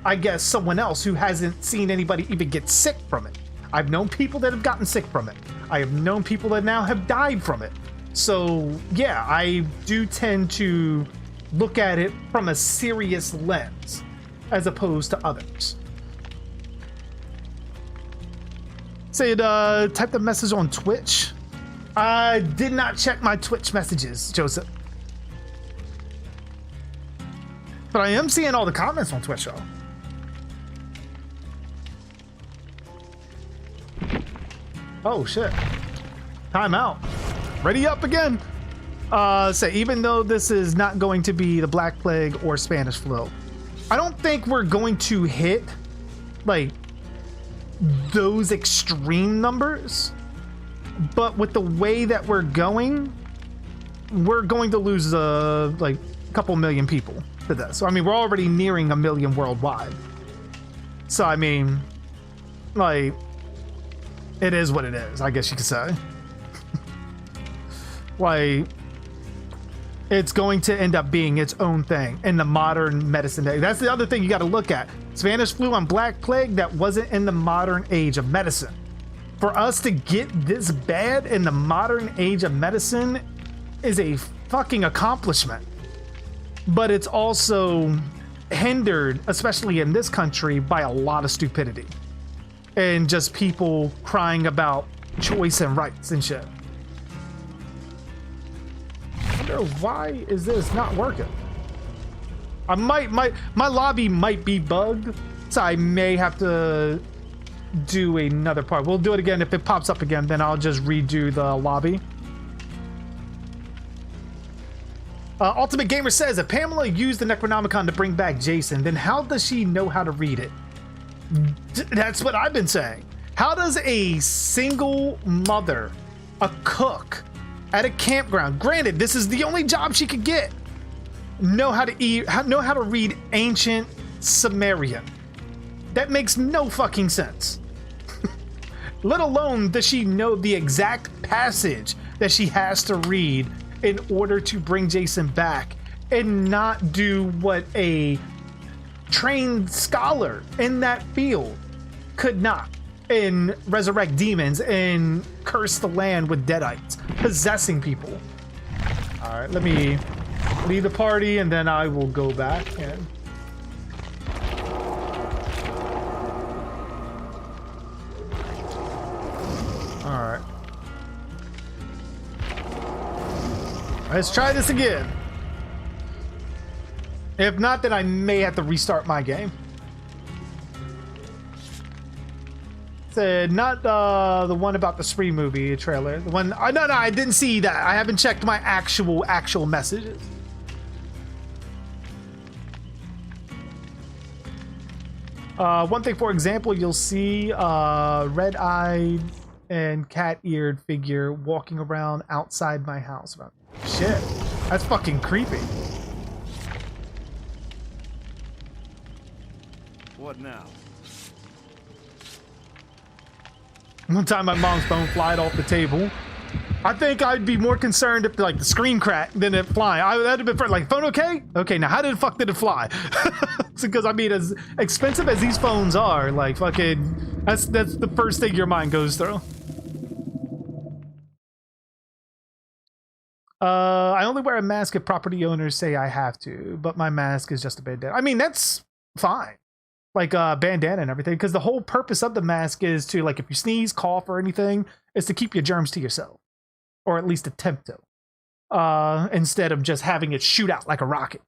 Speaker 2: I guess, someone else who hasn't seen anybody even get sick from it. I've known people that have gotten sick from it. I have known people that now have died from it. So yeah, I do tend to look at it from a serious lens as opposed to others. Say, type the message on Twitch. I did not check my Twitch messages, Joseph. But I am seeing all the comments on Twitch, though. Oh, shit. Time out. Ready up again. Say, even though this is not going to be the Black Plague or Spanish flu, I don't think we're going to hit, like, those extreme numbers. But with the way that we're going to lose, like, a couple million people to this. So, I mean, we're already nearing 1 million worldwide. So, I mean, like, it is what it is, I guess you could say. Like, it's going to end up being its own thing in the modern medicine day. That's the other thing you got to look at. Spanish flu and Black Plague, that wasn't in the modern age of medicine. For us to get this bad in the modern age of medicine is a fucking accomplishment. But it's also hindered, especially in this country, by a lot of stupidity. And just people crying about choice and rights and shit. Why is this not working? My lobby might be bugged, so I may have to do another part. We'll do it again. If it pops up again, then I'll just redo the lobby. Ultimate Gamer says, if Pamela used the Necronomicon to bring back Jason, then how does she know how to read it? That's what I've been saying. How does a single mother, a cook, at a campground, granted, this is the only job she could get, know how to read ancient Sumerian? That makes no fucking sense. Let alone does she know the exact passage that she has to read in order to bring Jason back and not do what a trained scholar in that field could not, and resurrect demons and curse the land with deadites, possessing people. All right, let me leave the party and then I will go back and... All right. Let's try this again. If not, then I may have to restart my game. Said not the one about the Spree movie trailer. The one no, I didn't see that. I haven't checked my actual messages. One thing, for example, you'll see a red-eyed and cat-eared figure walking around outside my house. Shit, that's fucking creepy.
Speaker 3: What now?
Speaker 2: One time my mom's phone flied off the table. I think I'd be more concerned if like the screen cracked than it flying. That'd have been like, phone okay? Okay, now how the fuck did it fly? Because I mean, as expensive as these phones are, like fucking, that's the first thing your mind goes through. I only wear a mask if property owners say I have to, but my mask is just a bandana. I mean, that's fine. Like bandana and everything, because the whole purpose of the mask is to, like, if you sneeze, cough, or anything, is to keep your germs to yourself, or at least attempt to, instead of just having it shoot out like a rocket.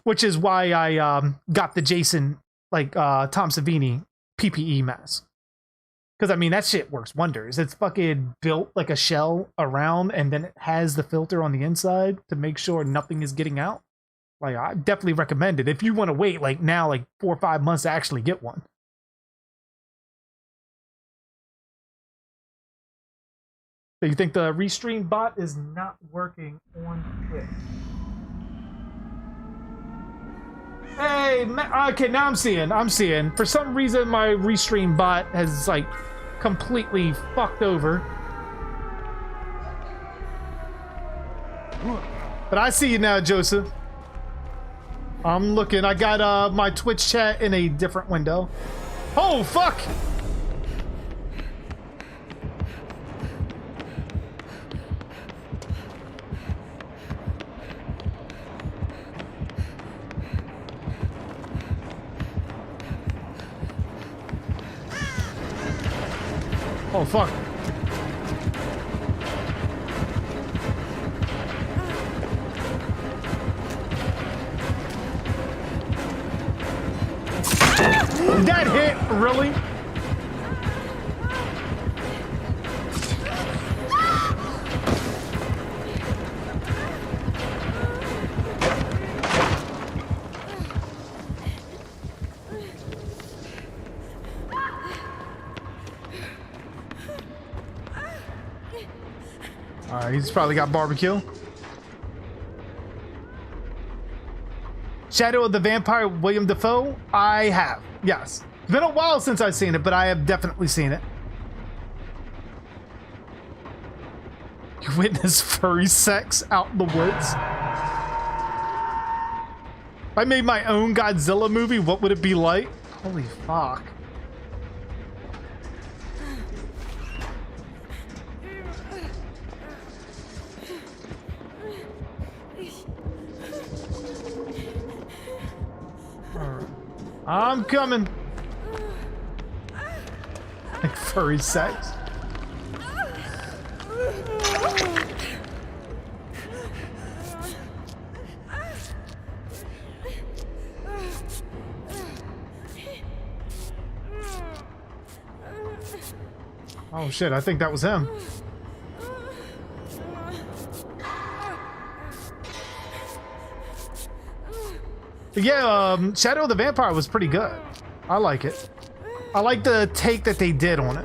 Speaker 2: Which is why I got the Jason, like Tom Savini PPE mask, because I mean that shit works wonders. It's fucking built like a shell around, and then it has the filter on the inside to make sure nothing is getting out. Like, I definitely recommend it if you want to wait like now, like 4 or 5 months to actually get one. So you think the restream bot is not working on Twitch? Hey, okay, now I'm seeing. For some reason, my restream bot has like completely fucked over. But I see you now, Joseph. I'm looking. I got my Twitch chat in a different window. Oh, fuck! Oh, fuck. That hit, really? Alright, he's probably got barbecue. Shadow of the Vampire, William Dafoe? I have, yes. It's been a while since I've seen it, but I have definitely seen it. You witness furry sex out in the woods? If I made my own Godzilla movie, what would it be like? Holy fuck. I'm coming. Like furry sex. Oh shit, I think that was him. Yeah, Shadow of the Vampire was pretty good. I like it. I like the take that they did on it.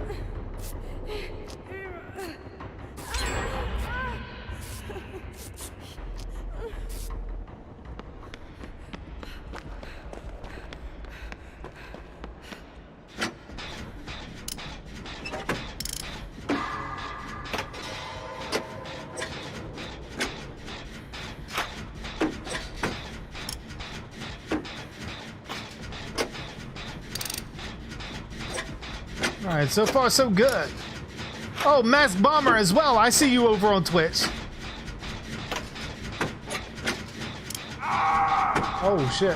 Speaker 2: Alright, so far so good. Oh, Masked Bomber as well. I see you over on Twitch. Oh, shit.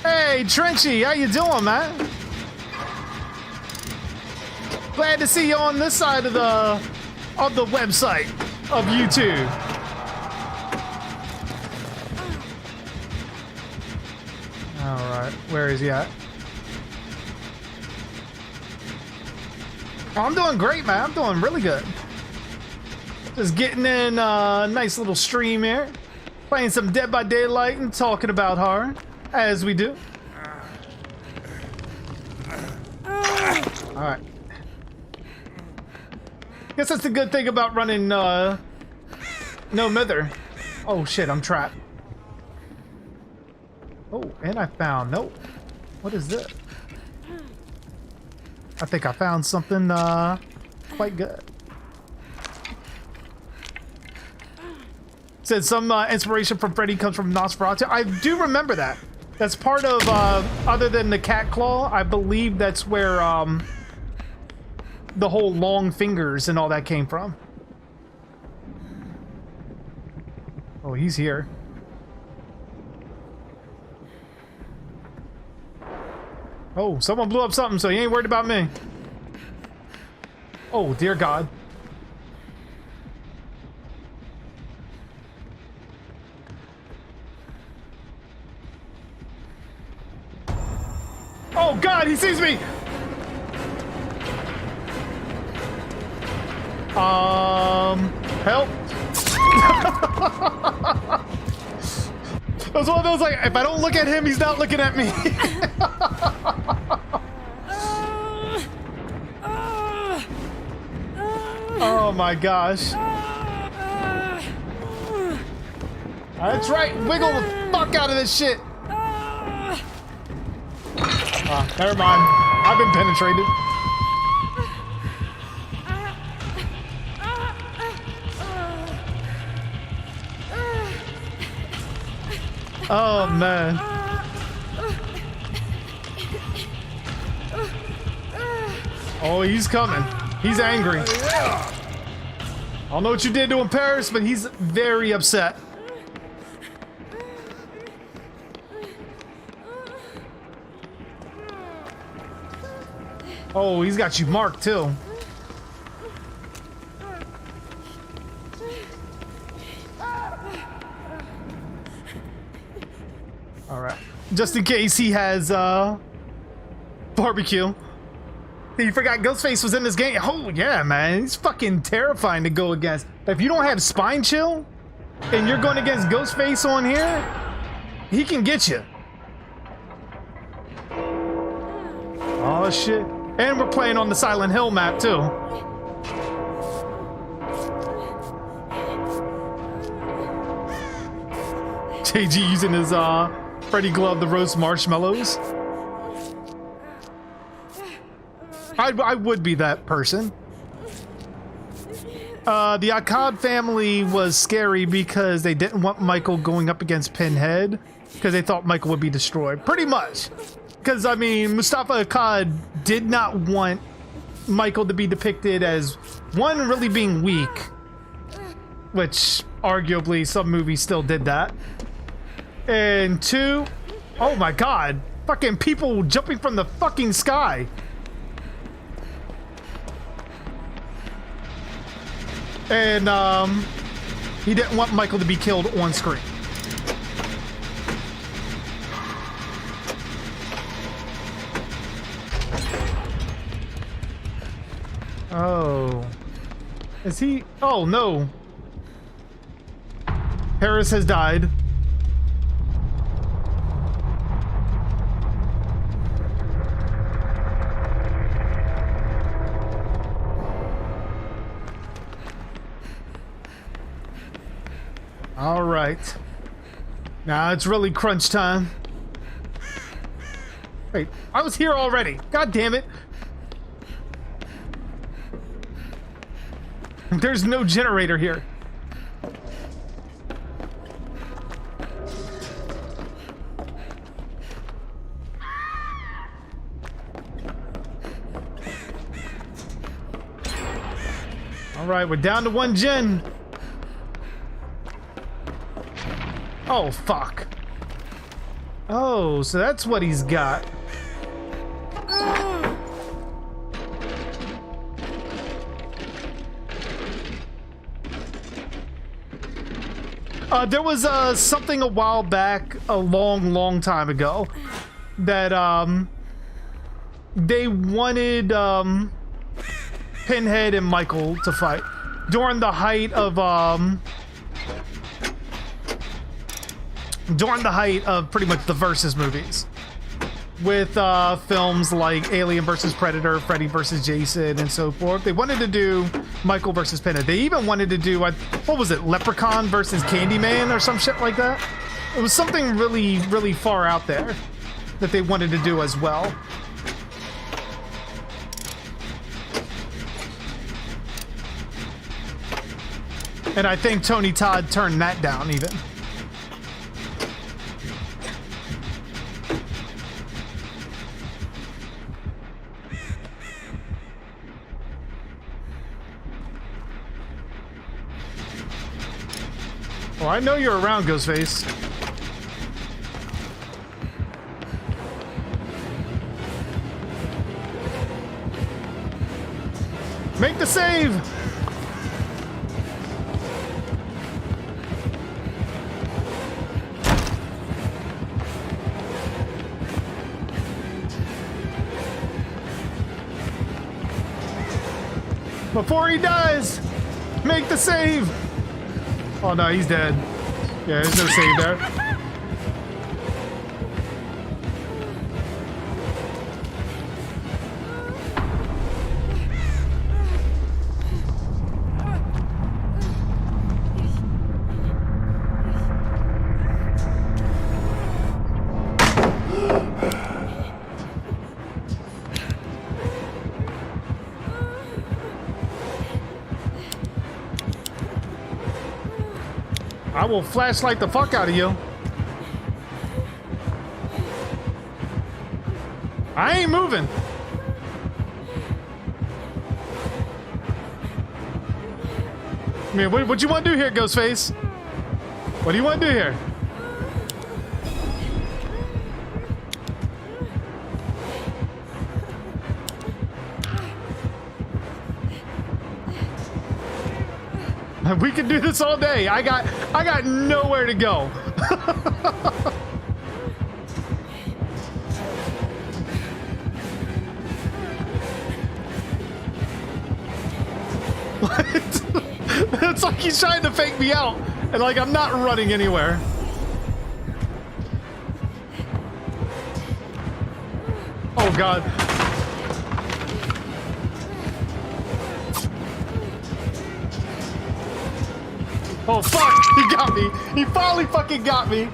Speaker 2: Hey, Trenchy, how you doing, man? Glad to see you on this side of the website of YouTube. Alright, where is he at? Oh, I'm doing great, man. I'm doing really good. Just getting in a nice little stream here. Playing some Dead by Daylight and talking about horror, as we do. Alright. Guess that's the good thing about running no mither. Oh shit, I'm trapped. Oh, and I found, nope. What is this? I think I found something quite good. Said some inspiration from Freddy comes from Nosferatu. I do remember that. That's part of, other than the cat claw, I believe that's where the whole long fingers and all that came from. Oh, he's here. Oh, someone blew up something, so he ain't worried about me. Oh, dear God. Oh, God, he sees me! Help. It was one of those, like, if I don't look at him, he's not looking at me. Oh my gosh. That's right, wiggle the fuck out of this shit. Never mind. I've been penetrated. Oh man. Oh, he's coming. He's angry. I don't know what you did to him, Paris, but he's very upset. Oh, he's got you marked too. All right, just in case he has barbecue. You forgot Ghostface was in this game. Oh yeah, man, he's fucking terrifying to go against. If you don't have spine chill and you're going against Ghostface on here, he can get you. Oh shit. And we're playing on the Silent Hill map too. JG using his Freddy glove to roast marshmallows. I would be that person. The Akkad family was scary because they didn't want Michael going up against Pinhead because they thought Michael would be destroyed. Pretty much. Because, I mean, Mustafa Akkad did not want Michael to be depicted as, one, really being weak, which arguably some movies still did that, and two, oh my god, fucking people jumping from the fucking sky. And, he didn't want Michael to be killed on screen. Oh. Is he? Oh, no. Harris has died. All right. Now it's really crunch time. Wait, I was here already. God damn it. There's no generator here. All right, we're down to one gen. Oh, fuck. Oh, so that's what he's got. There was something a while back, a long time ago, that they wanted Pinhead and Michael to fight during the height of pretty much the Versus movies, with films like Alien versus Predator, Freddy versus Jason, and so forth. They wanted to do Michael versus Pinhead. They even wanted to do, what was it, Leprechaun versus Candyman or some shit like that? It was something really far out there that they wanted to do as well. And I think Tony Todd turned that down even. Oh, I know you're around, Ghostface. Make the save! Before he dies! Make the save! Oh no, he's dead. Yeah, there's no save there. I will flashlight the fuck out of you. I ain't moving. I mean, what you want to do here, Ghostface? What do you want to do here? We can do this all day. I got nowhere to go. What? It's like he's trying to fake me out, and like I'm not running anywhere. Oh God. Oh fuck, he got me. He finally fucking got me.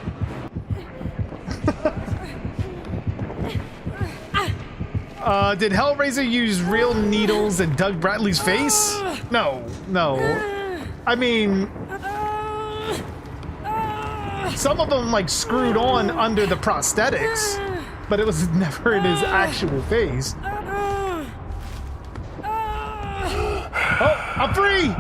Speaker 2: Did Hellraiser use real needles in Doug Bradley's face? No. I mean, some of them like screwed on under the prosthetics, but it was never in his actual face. Oh, I'm free!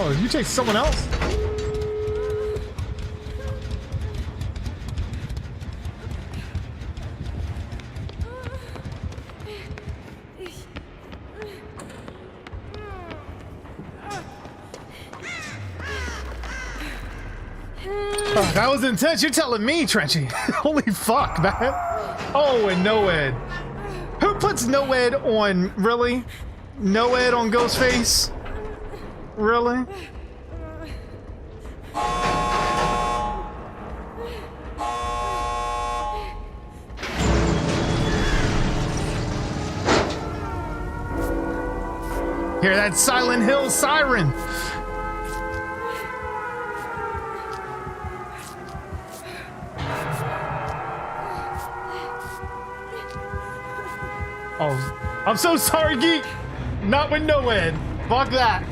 Speaker 2: Oh, you chase someone else? Oh, that was intense. You're telling me, Trenchy. Holy fuck, man. Oh, and Noed. Who puts Noed on? Really? Noed on Ghostface? Really? Hear that Silent Hill siren? Oh, I'm so sorry, Geek. Not with Noed. Fuck that.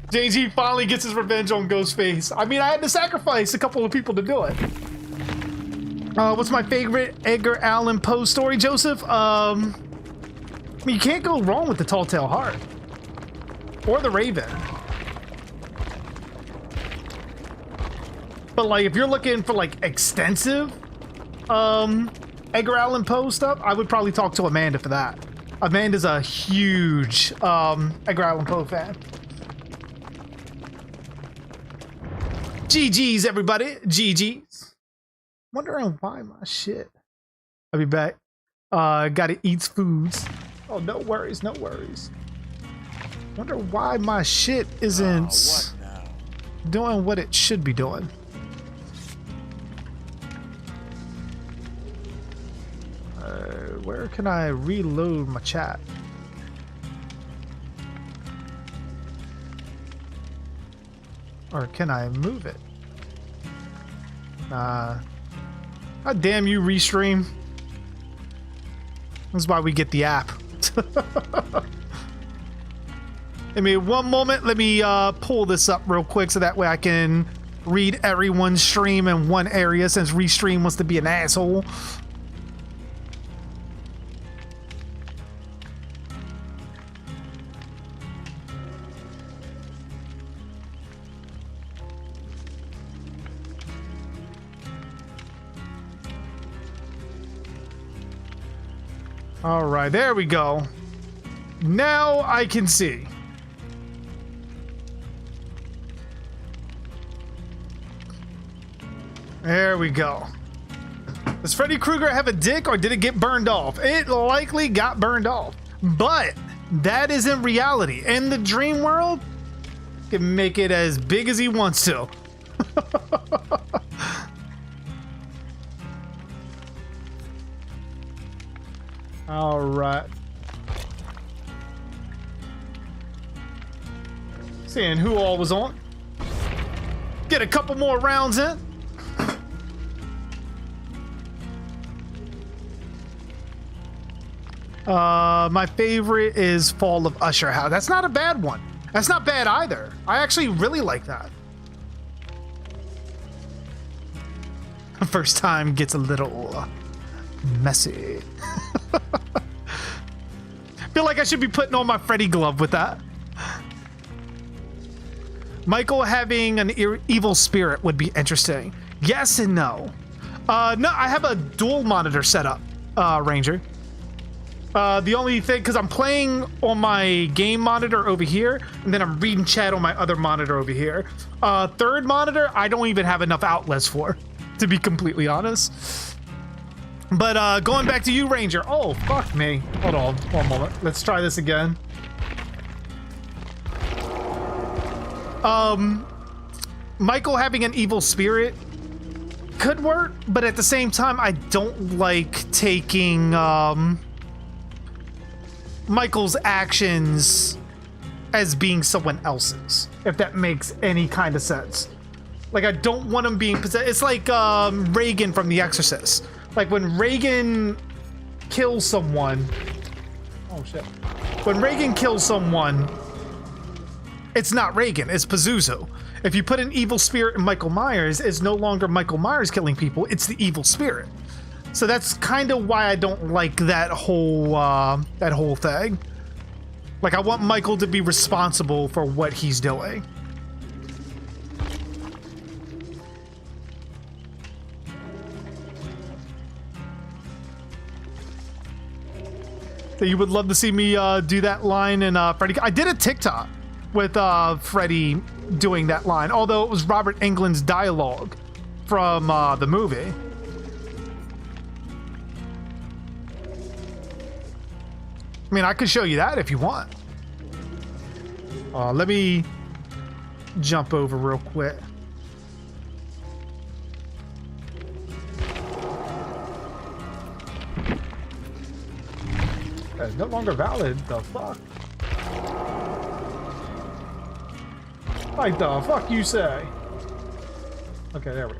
Speaker 2: JG finally gets his revenge on Ghostface. I mean, I had to sacrifice a couple of people to do it. What's my favorite Edgar Allan Poe story, Joseph? I mean, you can't go wrong with The Tall Tale Heart. Or The Raven. But like, if you're looking for like extensive Edgar Allan Poe stuff, I would probably talk to Amanda for that. Amanda's a huge Edgar Allan Poe fan. GG's, everybody. GG's. Wondering why my shit. I'll be back. Gotta eat foods. Oh, no worries, no worries. Wonder why my shit isn't doing what it should be doing. Where can I reload my chat? Or can I move it? God damn you, Restream. That's why we get the app. Give me one moment. Let me pull this up real quick so that way I can read everyone's stream in one area since Restream wants to be an asshole. All right, there we go. Now I can see. There we go. Does Freddy Krueger have a dick or did it get burned off? It likely got burned off. But that isn't reality. In the dream world, he can make it as big as he wants to. All right. Seeing who all was on. Get a couple more rounds in. My favorite is Fall of Usher House. That's not a bad one. That's not bad either. I actually really like that. First time gets a little messy. Feel like I should be putting on my Freddy glove with that. Michael having an evil spirit would be interesting. Yes and no. No, I have a dual monitor setup, Ranger. The only thing, because I'm playing on my game monitor over here, and then I'm reading chat on my other monitor over here. Third monitor, I don't even have enough outlets for, to be completely honest. But going back to you, Ranger. Oh, fuck me. Hold on, one moment. Let's try this again. Michael having an evil spirit could work, but at the same time, I don't like taking Michael's actions as being someone else's, if that makes any kind of sense. Like, I don't want him being possessed. It's like Reagan from The Exorcist. Like, when Reagan kills someone... Oh, shit. When Reagan kills someone, it's not Reagan, it's Pazuzu. If you put an evil spirit in Michael Myers, it's no longer Michael Myers killing people, it's the evil spirit. So that's kind of why I don't like that whole thing. Like, I want Michael to be responsible for what he's doing. So you would love to see me do that line in Freddy. I did a TikTok with Freddy doing that line, although it was Robert Englund's dialogue from the movie. I mean, I could show you that if you want. Let me jump over real quick. That's no longer valid. The fuck? Like the fuck you say? Okay, there we go.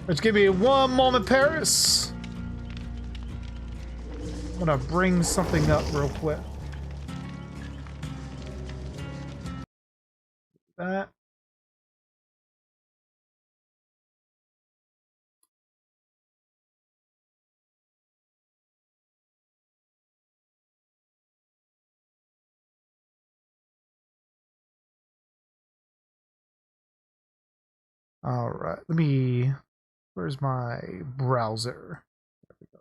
Speaker 2: Let's give me one moment, Paris. I'm gonna bring something up real quick. That. All right, let me. Where's my browser? There we go.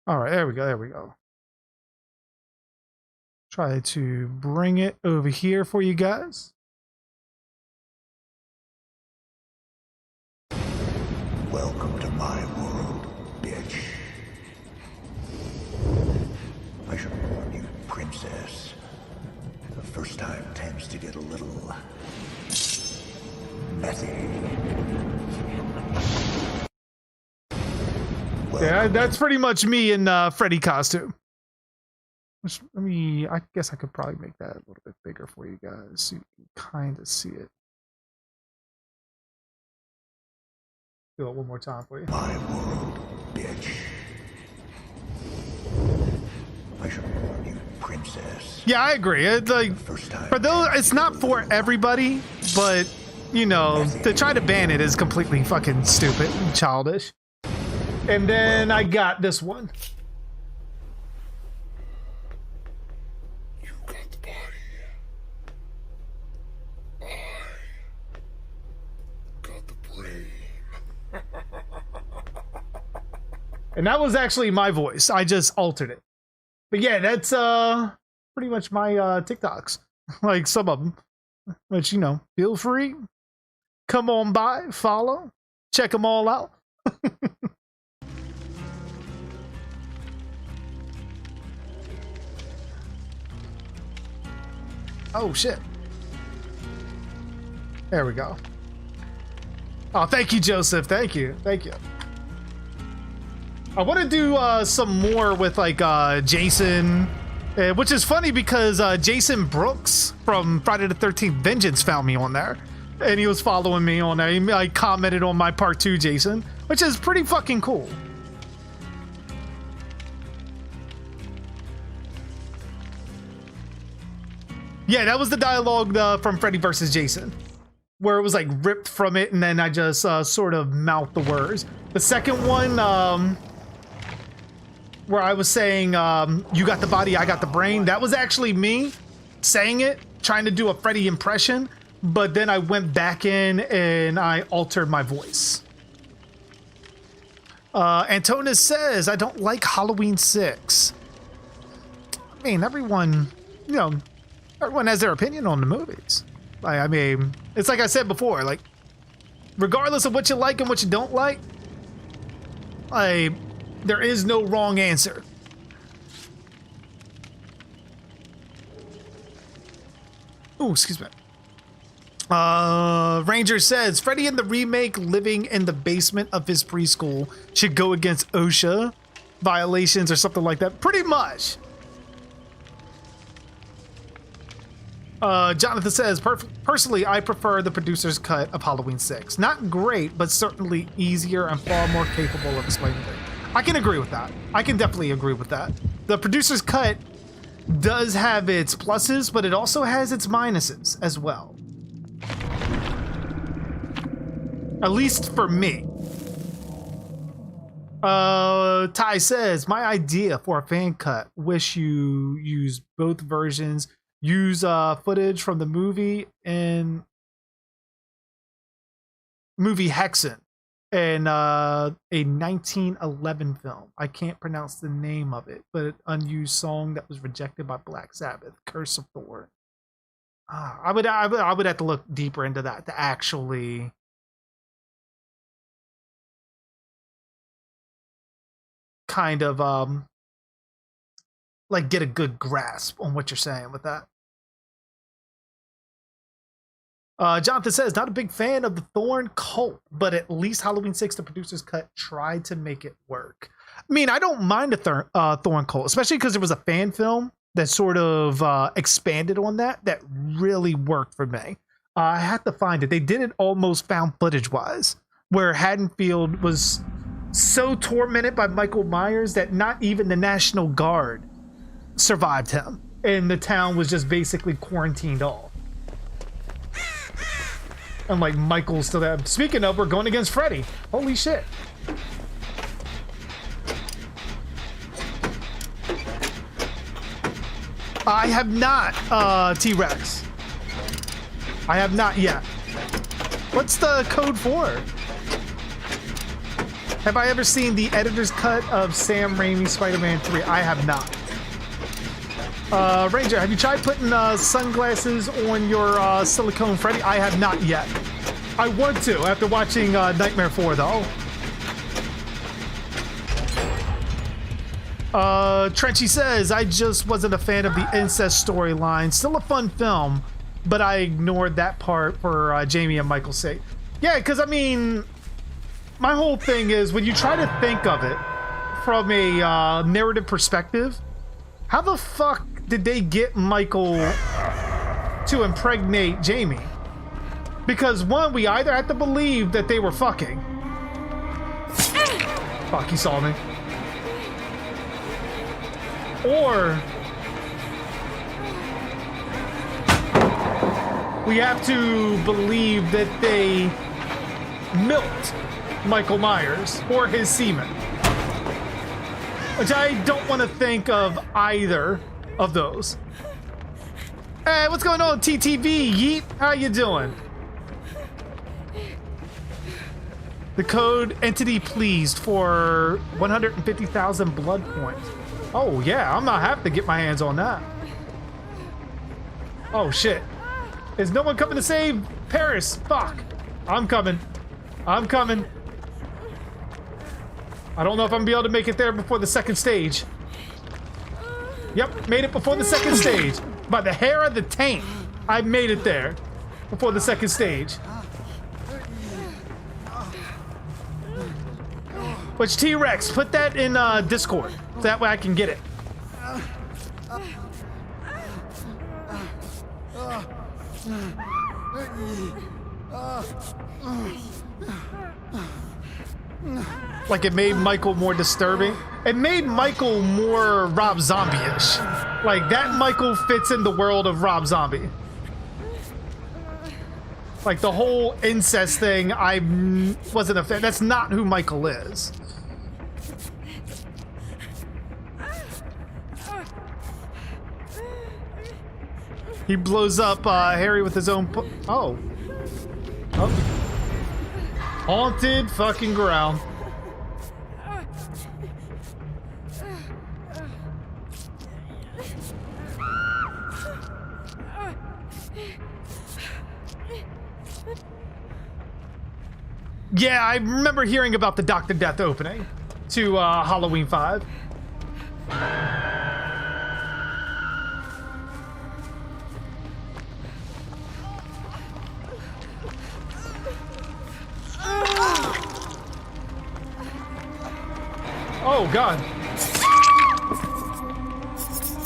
Speaker 2: All right, there we go. There we go. Try to bring it over here for you guys.
Speaker 3: Welcome to my world, bitch. I should warn you, princess. The first time tends to get a little messy.
Speaker 2: Yeah, that's pretty much me in Freddy costume. Which, I guess I could probably make that a little bit bigger for you guys so you can kind of see it. Do it one more time for you.
Speaker 3: My world, bitch. I should warn you, princess.
Speaker 2: Yeah, I agree. It's like, for those, it's not for everybody, but you know, to try to ban it is completely fucking stupid and childish. And then I got this one.
Speaker 4: You got the body. I got the brain.
Speaker 2: And that was actually my voice. I just altered it. But yeah, that's pretty much my TikToks. Like some of them. Which, you know, feel free. Come on by, follow, check them all out. Oh shit. There we go. Oh, thank you, Joseph. Thank you. Thank you. I want to do some more with like Jason, which is funny because Jason Brooks from Friday the 13th Vengeance found me on there, and he was following me on there. He like commented on my part 2 Jason, which is pretty fucking cool. Yeah, that was the dialogue from Freddy vs. Jason, where it was like ripped from it, and then I just sort of mouthed the words. The second one, where I was saying, you got the body, I got the brain, that was actually me saying it, trying to do a Freddy impression, but then I went back in and I altered my voice. Antonis says, I don't like Halloween 6. I mean, everyone, you know, everyone has their opinion on the movies. I mean, it's like I said before, like, regardless of what you like and what you don't like, there is no wrong answer. Oh, excuse me. Ranger says, Freddy in the remake living in the basement of his preschool should go against OSHA violations or something like that. Pretty much. Jonathan says, personally, I prefer the producer's cut of Halloween 6. Not great, but certainly easier and far more capable of explaining it. I can agree with that. I can definitely agree with that. The producer's cut does have its pluses, but it also has its minuses as well. At least for me. Ty says, my idea for a fan cut, wish you use both versions. Use footage from the movie and movie Hexen and a 1911 film. I can't pronounce the name of it, but an unused song that was rejected by Black Sabbath, Curse of Thor. I would have to look deeper into that to actually kind of like get a good grasp on what you're saying with that. Jonathan says, not a big fan of the Thorn cult, but at least Halloween 6, the producer's cut, tried to make it work. I mean, I don't mind the Thorn cult, especially because there was a fan film that sort of expanded on that really worked for me. I had to find it. They did it almost found footage-wise, where Haddonfield was so tormented by Michael Myers that not even the National Guard survived him, and the town was just basically quarantined off. And like Michael's still there. Speaking of, we're going against Freddy. Holy shit. I have not, T-Rex. I have not yet. What's the code for? Have I ever seen the editor's cut of Sam Raimi's Spider-Man 3? I have not. Ranger, have you tried putting sunglasses on your silicone Freddy? I have not yet. I want to after watching Nightmare 4 though. Trenchy says, I just wasn't a fan of the incest storyline. Still a fun film, but I ignored that part for Jamie and Michael's sake. Yeah, because I mean, my whole thing is when you try to think of it from a narrative perspective, how the fuck did they get Michael to impregnate Jamie? Because one, we either have to believe that they were fucking. Fuck, he saw me. Or we have to believe that they milked Michael Myers for his semen. Which I don't want to think of either of those. Hey, what's going on, TTV? Yeet, how you doing? The code entity pleased for 150,000 blood points. Oh yeah, I'm not happy to get my hands on that. Oh shit. Is no one coming to save Paris? Fuck. I'm coming. I'm coming. I don't know if I'm gonna be able to make it there before the second stage. Yep, made it before the second stage. By the hair of the taint, I made it there before the second stage. Which T-Rex, put that in Discord. So that way I can get it. Like it made Michael more disturbing. It made Michael more Rob Zombie-ish. Like that Michael fits in the world of Rob Zombie. Like the whole incest thing, I wasn't a fan. That's not who Michael is. He blows up Harry with his own oh. Haunted fucking ground. Yeah, I remember hearing about the Dr. Death opening to Halloween 5. Oh god.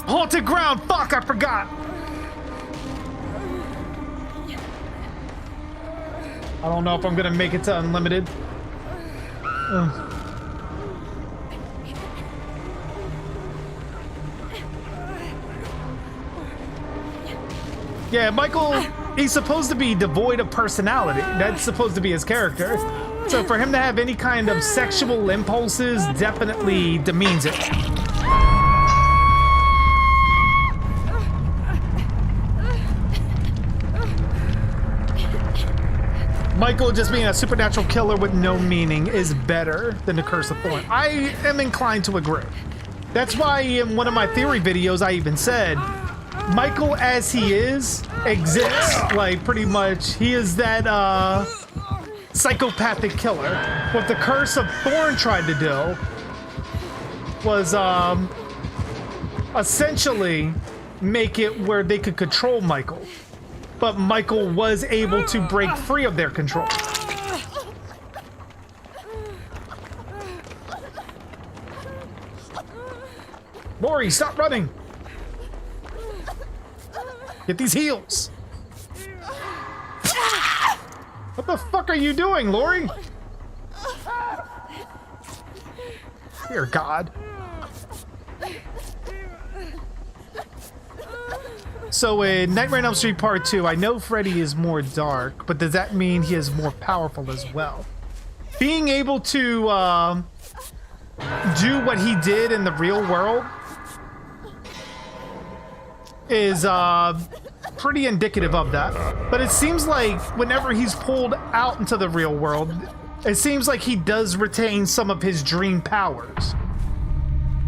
Speaker 2: Haunted ground, fuck, I forgot. I don't know if I'm gonna make it to unlimited. Yeah, Michael, he's supposed to be devoid of personality. That's supposed to be his character. So for him to have any kind of sexual impulses definitely demeans it. Michael just being a supernatural killer with no meaning is better than the Curse of Thorn. I am inclined to agree. That's why in one of my theory videos I even said, Michael as he is exists. Like pretty much he is that psychopathic killer. What the Curse of Thorn tried to do was essentially make it where they could control Michael. But Michael was able to break free of their control. Lori, stop running! Get these heels! What the fuck are you doing, Lori? Dear God. So in Nightmare on Elm Street Part 2, I know Freddy is more dark, but does that mean he is more powerful as well? Being able to do what he did in the real world is pretty indicative of that. But it seems like whenever he's pulled out into the real world, it seems like he does retain some of his dream powers.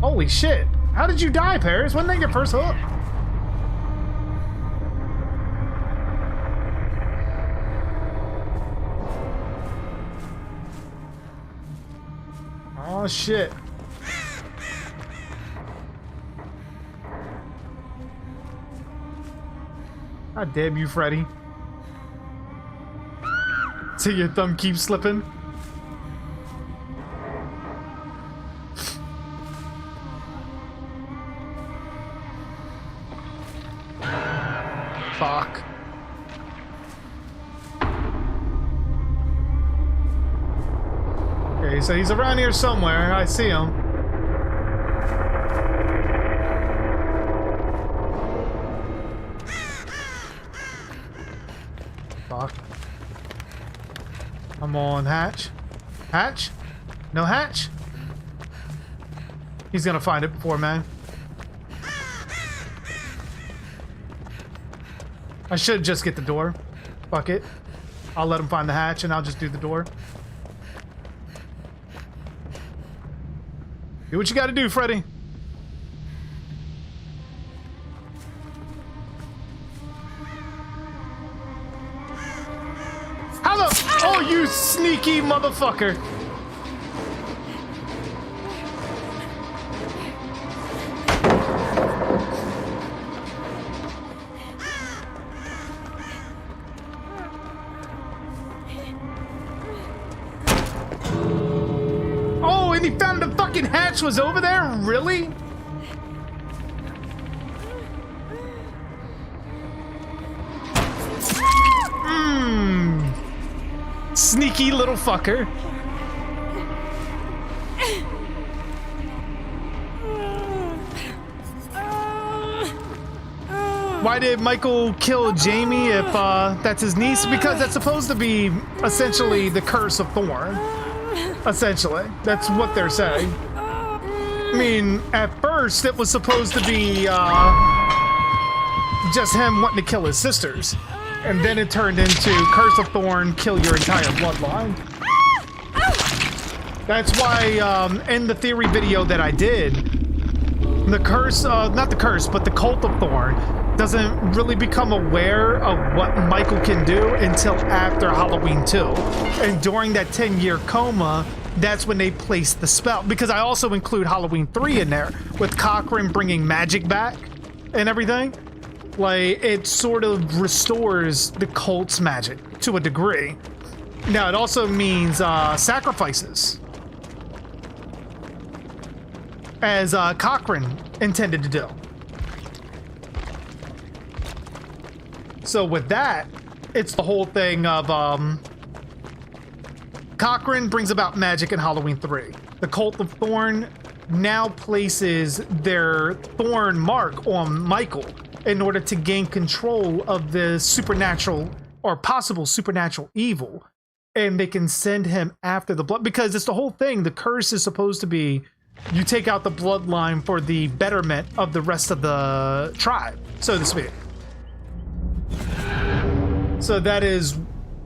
Speaker 2: Holy shit. How did you die, Paris? Wasn't that your first hook? Oh shit. God damn you, Freddy. See your thumb keeps slipping. Fuck. Okay, so he's around here somewhere. I see him. Fuck. Come on, Hatch. Hatch? No Hatch? He's gonna find it before, man. I should just get the door. Fuck it. I'll let him find the hatch and I'll just do the door. Do what you gotta do, Freddy. How the... Oh, you sneaky motherfucker. Oh, and he found the fucking hatch was over there? Really? Sneaky little fucker. Why did Michael kill Jamie if that's his niece? Because that's supposed to be essentially the curse of Thorn. Essentially. That's what they're saying. I mean, at first it was supposed to be just him wanting to kill his sisters. And then it turned into Curse of Thorn, kill your entire bloodline. That's why in the theory video that I did, the curse, not the curse, but the Cult of Thorn doesn't really become aware of what Michael can do until after Halloween 2. And during that 10-year coma, that's when they place the spell. Because I also include Halloween 3 in there, with Cochran bringing magic back and everything. Like, it sort of restores the cult's magic to a degree. Now, it also means sacrifices. As Cochran intended to do. So with that, it's the whole thing of Cochran brings about magic in Halloween 3. The Cult of Thorn now places their Thorn mark on Michael in order to gain control of the supernatural or possible supernatural evil. And they can send him after the blood, because it's the whole thing. The curse is supposed to be you take out the bloodline for the betterment of the rest of the tribe, so to speak. So that is,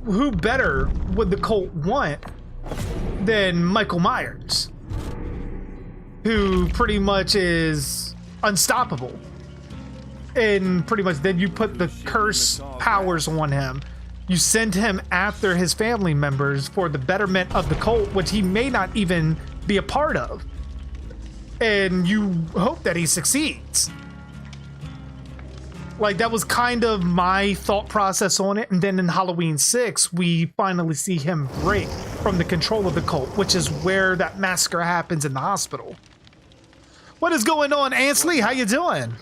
Speaker 2: who better would the cult want than Michael Myers, who pretty much is unstoppable. And pretty much then you put the curse powers on him. You send him after his family members for the betterment of the cult, which he may not even be a part of. And you hope that he succeeds. Like, that was kind of my thought process on it. And then in Halloween 6, we finally see him break from the control of the cult, which is where that massacre happens in the hospital. What is going on, Ansley? How you doing?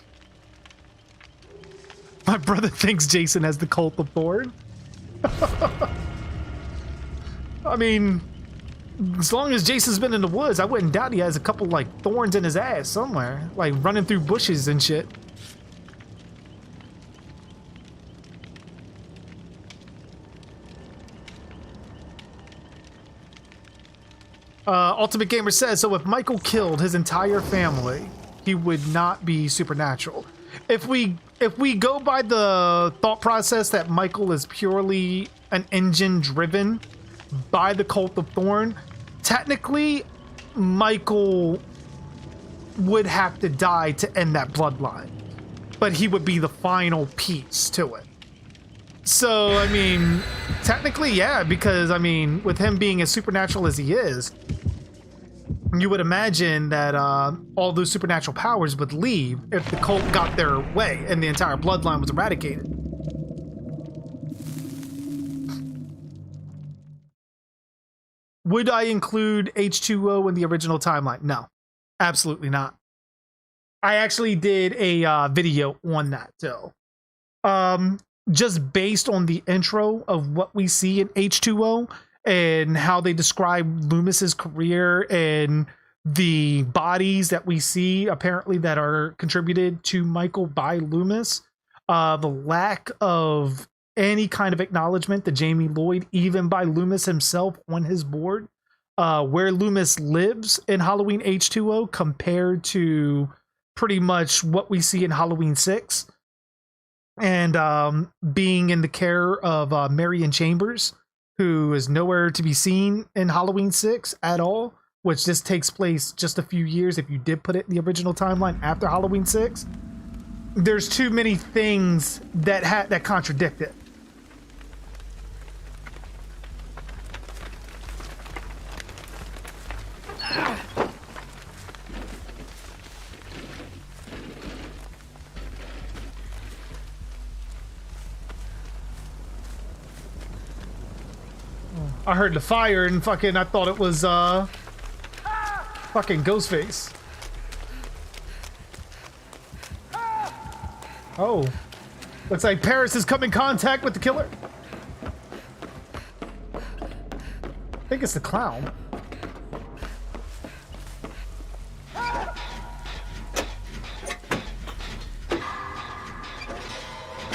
Speaker 2: My brother thinks Jason has the Cult of Thorn. I mean, as long as Jason's been in the woods, I wouldn't doubt he has a couple, like, thorns in his ass somewhere. Like, running through bushes and shit. Ultimate Gamer says, so if Michael killed his entire family, he would not be supernatural. If we go by the thought process that Michael is purely an engine driven by the Cult of Thorn, technically Michael would have to die to end that bloodline, but he would be the final piece to it. So, I mean, technically, yeah, because, I mean, with him being as supernatural as he is, you would imagine that all those supernatural powers would leave if the cult got their way and the entire bloodline was eradicated. Would I include H2O in the original timeline? No, absolutely not. I actually did a video on that, too. Just based on the intro of what we see in H2O and how they describe Loomis's career and the bodies that we see apparently that are contributed to Michael by Loomis, the lack of any kind of acknowledgement to Jamie Lloyd, even by Loomis himself on his board, where Loomis lives in Halloween H2O compared to pretty much what we see in Halloween 6. And being in the care of Marion Chambers, who is nowhere to be seen in Halloween 6 at all, which just takes place just a few years if you did put it in the original timeline after Halloween 6. There's too many things that contradict it. I heard the fire and fucking I thought it was fucking Ghostface. Oh. Looks like Paris has come in contact with the killer. I think it's the clown.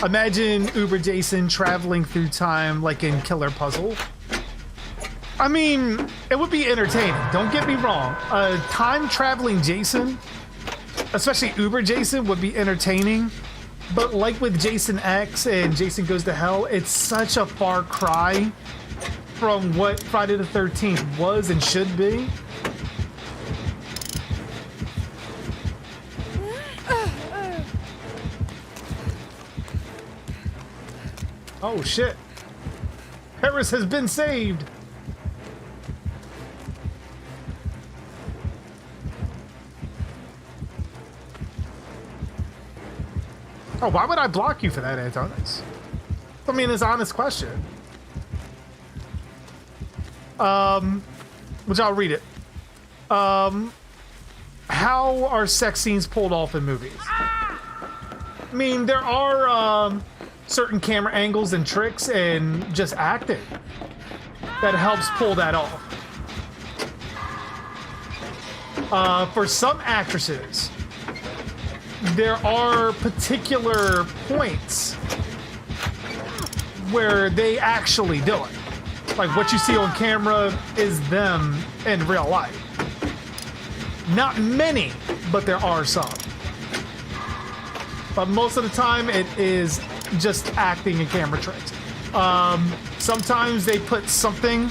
Speaker 2: Imagine Uber Jason traveling through time like in Killer Puzzle. I mean, it would be entertaining, don't get me wrong. Time-traveling Jason, especially Uber Jason, would be entertaining. But like with Jason X and Jason Goes to Hell, it's such a far cry from what Friday the 13th was and should be. Oh shit. Paris has been saved. Oh, why would I block you for that, Antonis? I mean, it's an honest question. Which I'll read it. How are sex scenes pulled off in movies? I mean, there are certain camera angles and tricks and just acting that helps pull that off. For some actresses, there are particular points where they actually do it. Like what you see on camera is them in real life. Not many, but there are some. But most of the time it is just acting and camera tricks. Sometimes they put something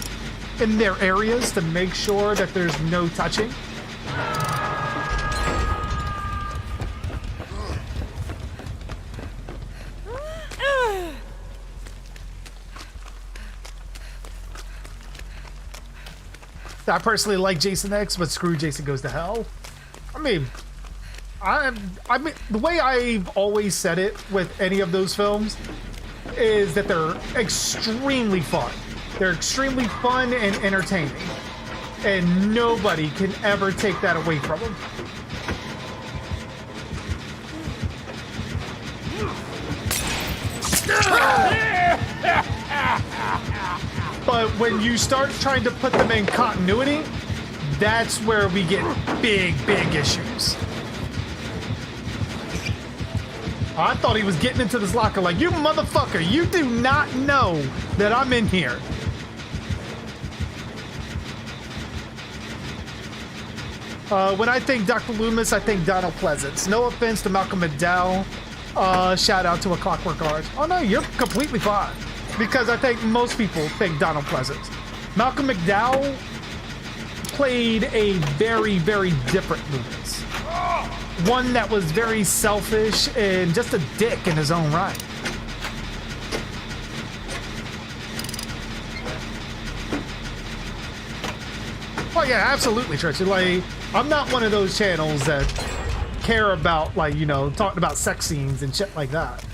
Speaker 2: in their areas to make sure that there's no touching. I personally like Jason X, but screw Jason Goes to Hell. I mean, the way I've always said it with any of those films is that they're extremely fun. They're extremely fun and entertaining, and nobody can ever take that away from them. But when you start trying to put them in continuity, that's where we get big issues. I thought he was getting into this locker like, you motherfucker, you do not know that I'm in here. When I think Dr. Loomis, I think Donald Pleasance. No offense to Malcolm McDowell. Shout out to A Clockwork Orange. Oh no, you're completely fine. Because I think most people think Donald Pleasance. Malcolm McDowell played a very, very different Loomis. One that was very selfish and just a dick in his own right. Oh yeah, absolutely, Trisha. Like, I'm not one of those channels that care about, like, you know, talking about sex scenes and shit like that.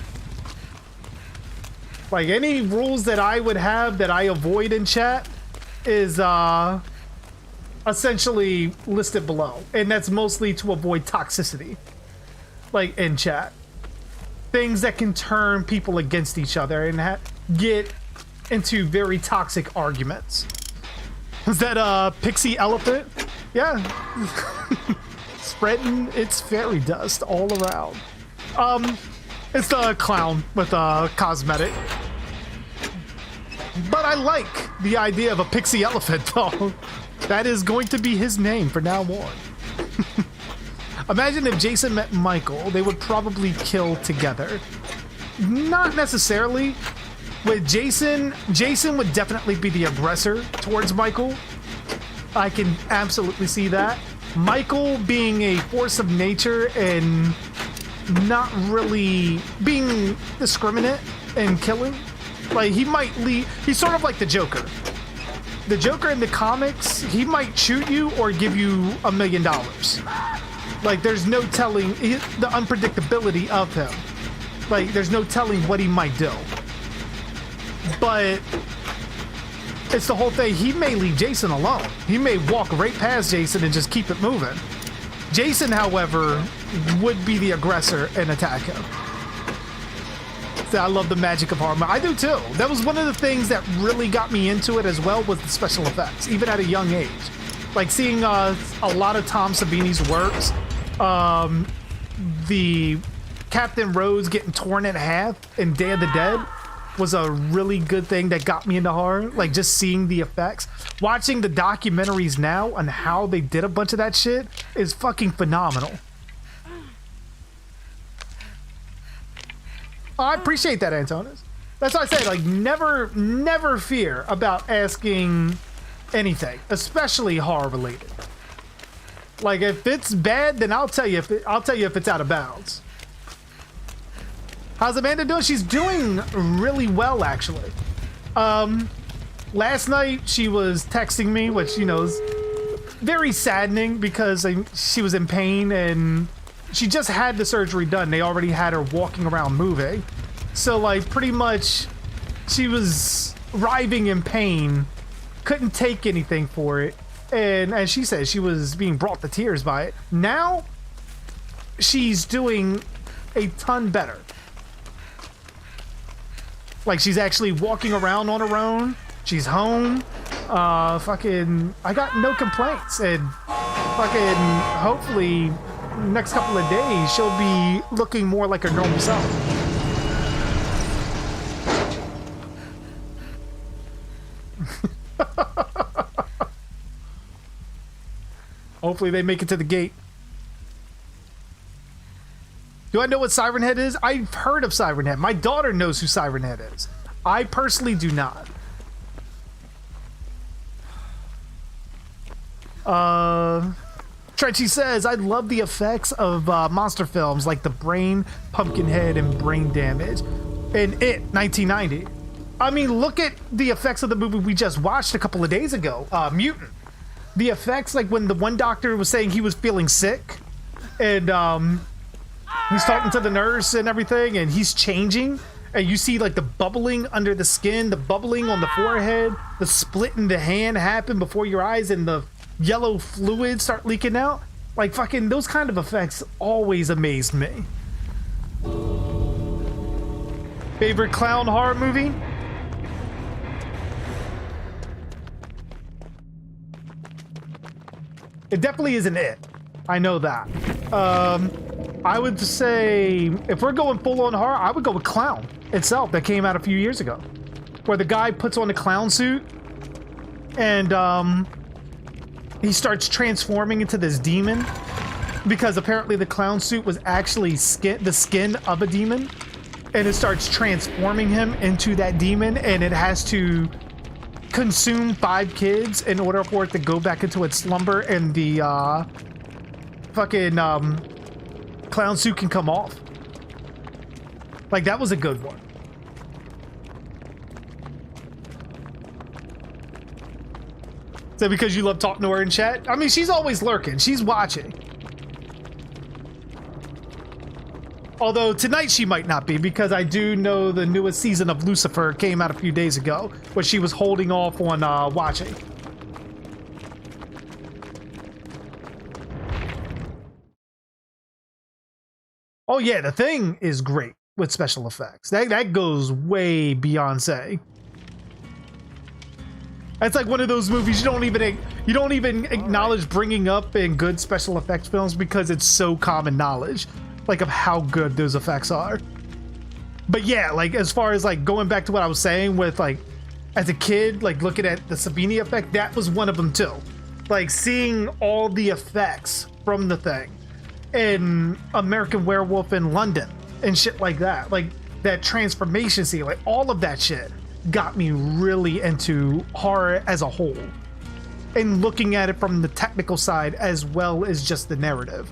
Speaker 2: Like, any rules that I would have that I avoid in chat is essentially listed below, and that's mostly to avoid toxicity, like in chat, things that can turn people against each other and get into very toxic arguments. Is that pixie elephant? Yeah. Spreading its fairy dust all around. It's the clown with cosmetic. But I like the idea of a pixie elephant, though. That is going to be his name from now on. Imagine if Jason met Michael, they would probably kill together. Not necessarily. With Jason would definitely be the aggressor towards Michael. I can absolutely see that. Michael being a force of nature and not really being discriminate and killing. Like, he might leave. He's sort of like the Joker. The Joker in the comics, he might shoot you or give you $1 million. Like, there's no telling the unpredictability of him. Like, there's no telling what he might do. But it's the whole thing. He may leave Jason alone. He may walk right past Jason and just keep it moving. Jason, however, would be the aggressor and attack him. So I love the magic of horror. I do too. That was one of the things that really got me into it as well, was the special effects, even at a young age. Like seeing a lot of Tom Savini's works, the Captain Rhodes getting torn in half in Day of the Dead was a really good thing that got me into horror. Like, just seeing the effects. Watching the documentaries now on how they did a bunch of that shit is fucking phenomenal. Oh, I appreciate that, Antonis. That's why I say, like, never fear about asking anything, especially horror related. Like, if it's bad, then I'll tell you if it's out of bounds. How's Amanda doing? She's doing really well, actually. Last night she was texting me, which, you know, is very saddening because she was in pain and she just had the surgery done. They already had her walking around moving. So, like, pretty much she was writhing in pain, couldn't take anything for it. And as she said, she was being brought to tears by it. Now she's doing a ton better. Like, she's actually walking around on her own. She's home. I got no complaints. And hopefully next couple of days she'll be looking more like her normal self. Hopefully they make it to the gate. Do I know what Siren Head is? I've heard of Siren Head. My daughter knows who Siren Head is. I personally do not. Trenchy says, I love the effects of monster films like The Brain, Pumpkinhead, and Brain Damage. And It, 1990. I mean, look at the effects of the movie we just watched a couple of days ago, Mutant. The effects, like when the one doctor was saying he was feeling sick, and he's talking to the nurse and everything, and he's changing, and you see like the bubbling under the skin, the bubbling on the forehead, the split in the hand happen before your eyes, and the yellow fluid start leaking out. Like, fucking, those kind of effects always amazed me. Favorite clown horror movie? It definitely isn't It. I know that. I would say, if we're going full on horror, I would go with Clown itself, that came out a few years ago, where the guy puts on a clown suit and he starts transforming into this demon, because apparently the clown suit was actually the skin of a demon, and it starts transforming him into that demon, and it has to consume 5 kids in order for it to go back into its slumber, and the fucking clown suit can come off. Like, that was a good one. So because you love talking to her in chat? I mean, she's always lurking. She's watching. Although tonight she might not be, because I do know the newest season of Lucifer came out a few days ago, where she was holding off on watching. Oh yeah, The Thing is great with special effects. That goes way beyond saying. That's like one of those movies you don't even acknowledge bringing up in good special effects films, because it's so common knowledge, like, of how good those effects are. But yeah, like, as far as like going back to what I was saying with, like, as a kid, like, looking at the Savini effect, that was one of them too. Like, seeing all the effects from The Thing in American Werewolf in London and shit like that, like that transformation scene, like all of that shit got me really into horror as a whole, and looking at it from the technical side as well as just the narrative.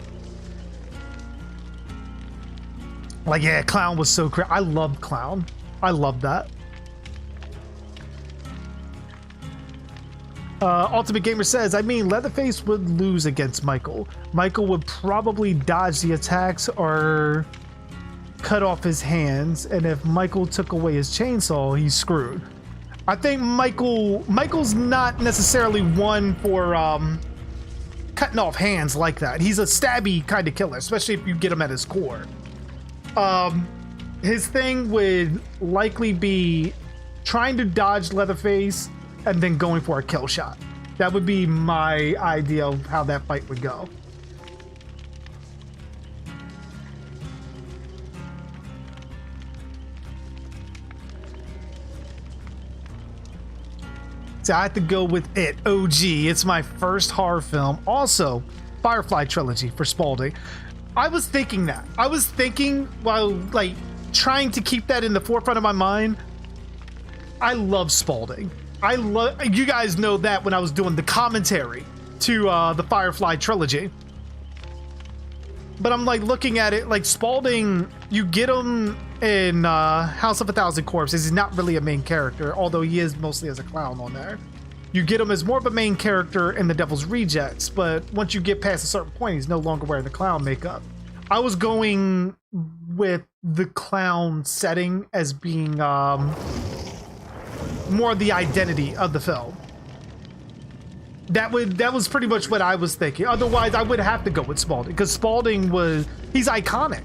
Speaker 2: Like, yeah, Clown was so crazy. I loved Clown. I loved that. Ultimate Gamer says, I mean, Leatherface would lose against Michael. Michael would probably dodge the attacks or cut off his hands, and if Michael took away his chainsaw, he's screwed. I think Michael's not necessarily one for cutting off hands like that. He's a stabby kind of killer, especially if you get him at his core. His thing would likely be trying to dodge Leatherface and then going for a kill shot. That would be my idea of how that fight would go. So I have to go with it. OG. It's my first horror film. Also, Firefly trilogy for Spalding. I was thinking that. I was thinking while, like, trying to keep that in the forefront of my mind. I love Spalding. You guys know that when I was doing the commentary to the Firefly trilogy. But I'm like looking at it like Spalding, you get him in House of a Thousand Corpses. He's not really a main character, although he is mostly as a clown on there. You get him as more of a main character in The Devil's Rejects, but once you get past a certain point, he's no longer wearing the clown makeup. I was going with the clown setting as being more the identity of the film. That was pretty much what I was thinking. Otherwise, I would have to go with Spalding, because Spalding he's iconic.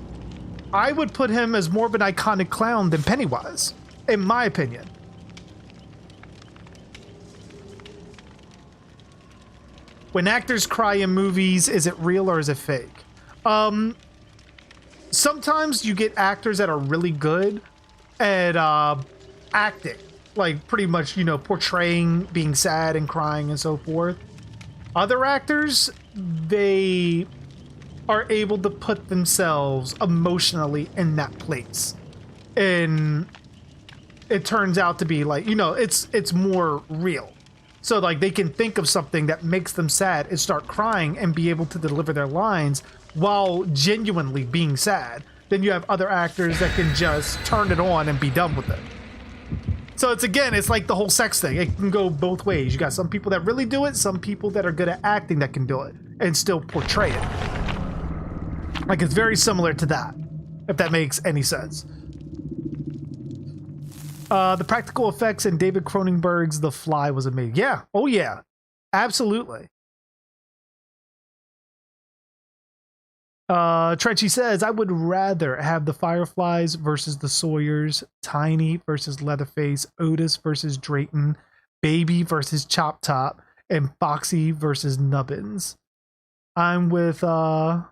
Speaker 2: I would put him as more of an iconic clown than Pennywise, in my opinion. When actors cry in movies, is it real or is it fake? Sometimes you get actors that are really good at acting, like pretty much, you know, portraying being sad and crying and so forth. Other actors, they are able to put themselves emotionally in that place, and it turns out to be like, you know, it's more real. So like they can think of something that makes them sad and start crying and be able to deliver their lines while genuinely being sad. Then you have other actors that can just turn it on and be done with it. So it's like the whole sex thing. It can go both ways. You got some people that really do it, some people that are good at acting that can do it and still portray it. Like, it's very similar to that, if that makes any sense. The practical effects in David Cronenberg's The Fly was amazing. Yeah. Oh, yeah. Absolutely. Trenchy says, I would rather have the Fireflies versus the Sawyers, Tiny versus Leatherface, Otis versus Drayton, Baby versus Chop Top, and Foxy versus Nubbins. I'm withholding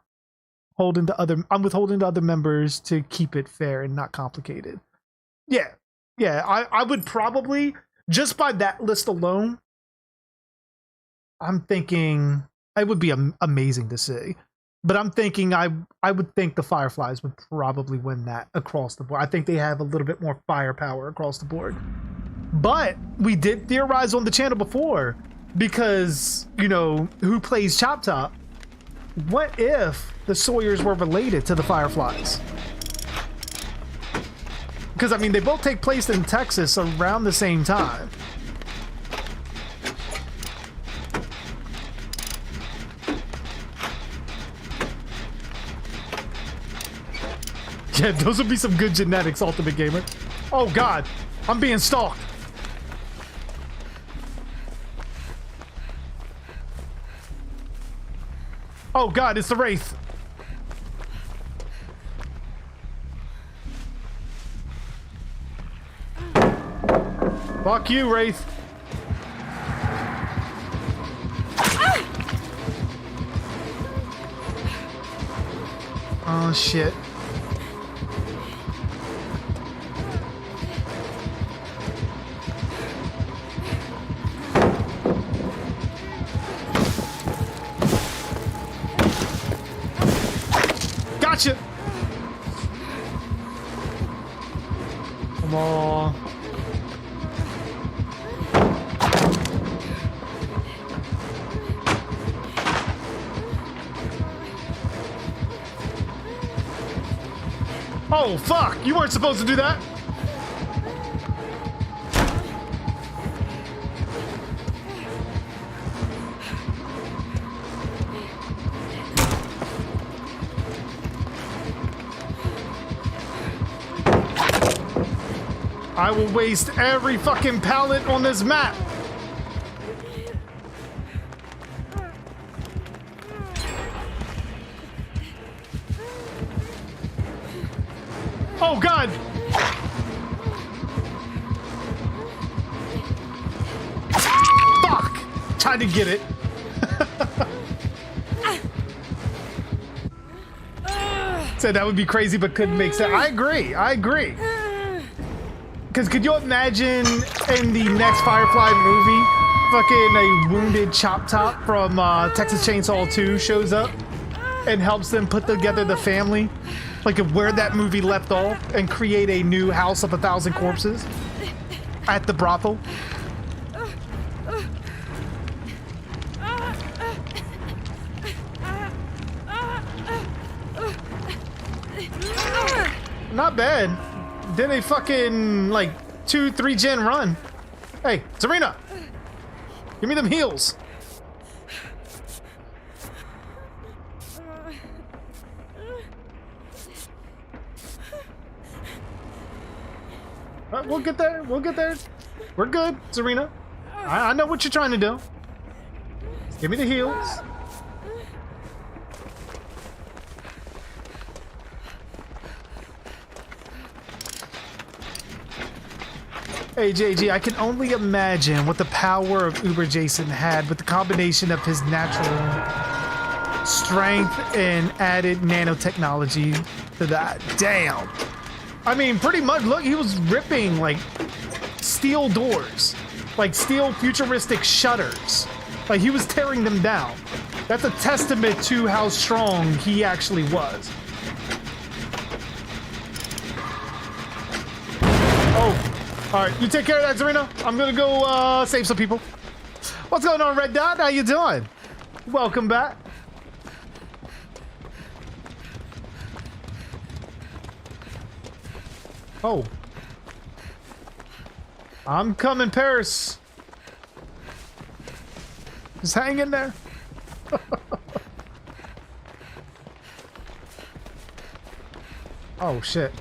Speaker 2: to other members to keep it fair and not complicated. Yeah. Yeah, I would probably, just by that list alone, I'm thinking it would be amazing to see. But I'm thinking I would think the Fireflies would probably win that across the board. I think they have a little bit more firepower across the board. But we did theorize on the channel before because, you know, who plays Chop Top? What if the Sawyers were related to the Fireflies? Because, I mean, they both take place in Texas around the same time. Yeah, those would be some good genetics, Ultimate Gamer. Oh, God. I'm being stalked. Oh, God, it's the Wraith. Fuck you, Wraith. Oh, shit. Gotcha. Come on. Oh, fuck! You weren't supposed to do that! I will waste every fucking pallet on this map! Oh, God! Fuck! Tried to get it. Said that would be crazy, but couldn't make sense. I agree. I agree. Because could you imagine in the next Firefly movie, fucking a wounded Chop Top from Texas Chainsaw 2 shows up and helps them put together the family? Like where that movie left off and create a new House of 1,000 Corpses at the brothel. Not bad. Did a fucking like 2-3 gen run. Hey, Serena, give me them heals. We'll get there. We'll get there. We're good, Serena. I know what you're trying to do. Give me the heals. Hey, JG, I can only imagine what the power of Uber Jason had with the combination of his natural strength and added nanotechnology to that. Damn. I mean, pretty much, look, he was ripping, like, steel doors. Like, steel futuristic shutters. Like, he was tearing them down. That's a testament to how strong he actually was. Oh, all right, you take care of that, Serena. I'm gonna go save some people. What's going on, Red Dot? How you doing? Welcome back. Oh. I'm coming, Paris. Just hang in there. Oh, shit.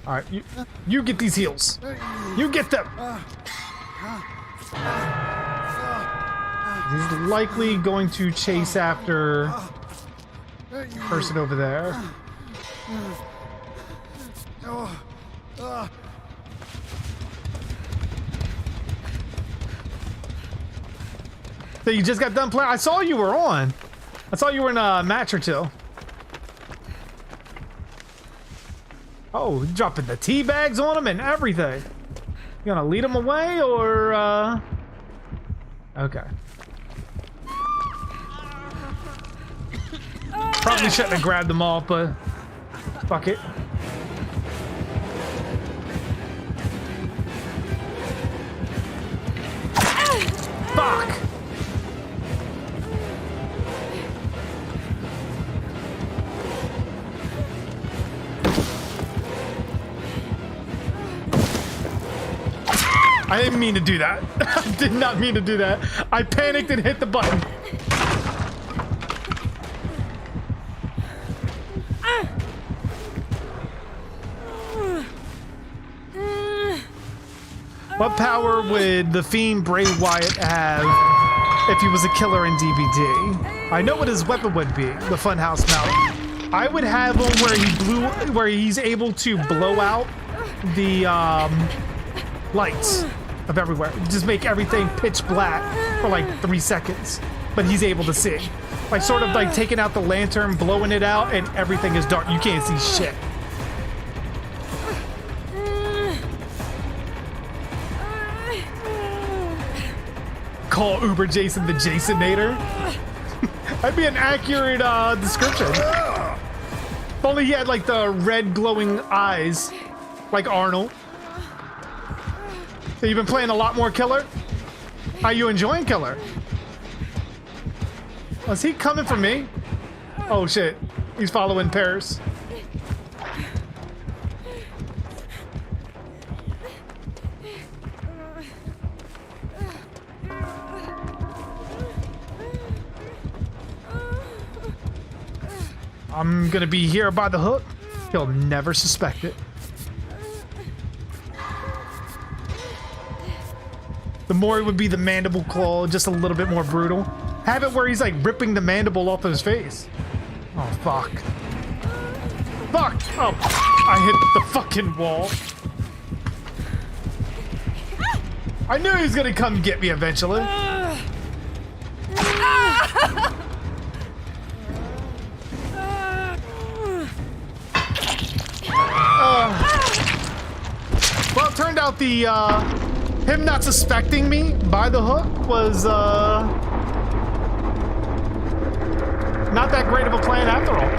Speaker 2: All right, you get these heals. You get them. He's likely going to chase after the person over there. So you just got done playing? I saw you were on. I saw you were in a match or two. Oh, dropping the tea bags on him and everything. You gonna lead him away or okay. Probably shouldn't have grabbed them all, but fuck it. Fuck! I didn't mean to do that. I did not mean to do that. I panicked and hit the button. What power would the fiend Bray Wyatt have if he was a killer in DVD? I know what his weapon would be, the Funhouse Mallet. I would have one where he's able to blow out the lights of everywhere. Just make everything pitch black for like 3 seconds, but he's able to see. Like sort of like taking out the lantern, blowing it out, and everything is dark. You can't see shit. Call Uber Jason the Jasonator. That'd be an accurate description. If only he had like the red glowing eyes, like Arnold. So you've been playing a lot more Killer? Are you enjoying Killer? Was he coming for me? Oh shit, he's following Paris. I'm gonna be here by the hook. He'll never suspect it. The more it would be the mandible claw, just a little bit more brutal. Have it where he's like ripping the mandible off his face. Oh, fuck. Fuck! Oh, I hit the fucking wall. I knew he was gonna come get me eventually. Well, it turned out the, him not suspecting me by the hook was, not that great of a plan after all.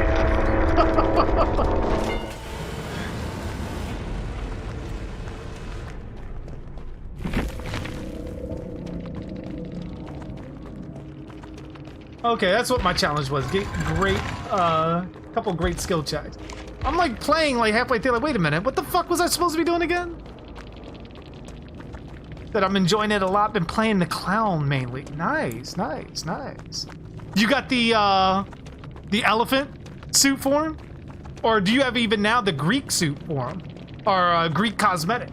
Speaker 2: Okay, that's what my challenge was. Get great, couple great skill checks. I'm like playing like halfway through, like, wait a minute, what the fuck was I supposed to be doing again? That I'm enjoying it a lot, been playing the clown mainly. Nice, nice, nice. You got the elephant suit for him? Or do you have even now the Greek suit for him? Or Greek cosmetic?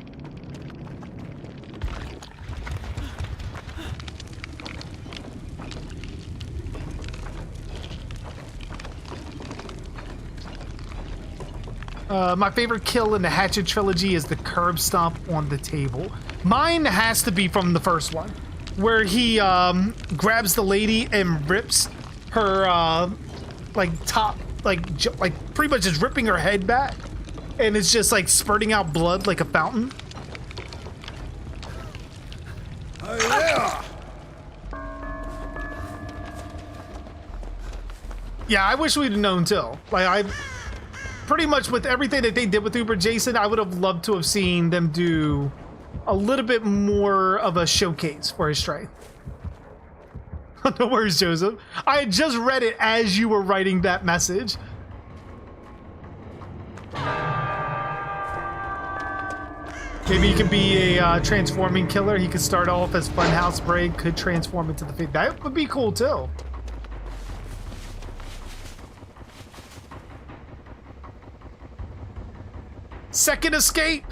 Speaker 2: My favorite kill in the Hatchet trilogy is the curb stomp on the table. Mine has to be from the first one, where he grabs the lady and rips her like top, like pretty much just ripping her head back, and it's just like spurting out blood like a fountain.
Speaker 3: Oh, yeah.
Speaker 2: Yeah, I wish we'd have known too. Like I pretty much with everything that they did with Uber Jason, I would have loved to have seen them do a little bit more of a showcase for his strength. No worries, Joseph. I had just read it as you were writing that message. Maybe he could be a transforming killer. He could start off as Funhouse Braid, could transform into the Fate. That would be cool too. Second escape.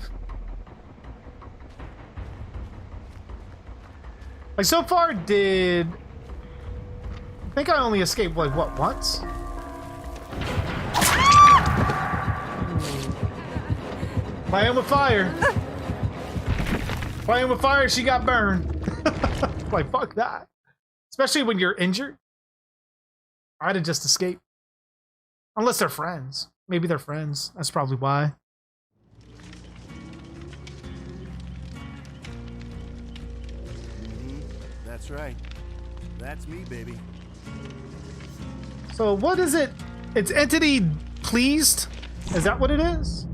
Speaker 2: Like so far, I think I only escaped like what, once? Playing with fire. Playing with fire, she got burned. Like fuck that. Especially when you're injured. I'd have just escaped. Unless they're friends. Maybe they're friends. That's probably why.
Speaker 5: That's right. That's me, baby.
Speaker 2: So what is it? It's entity pleased? Is that what it is?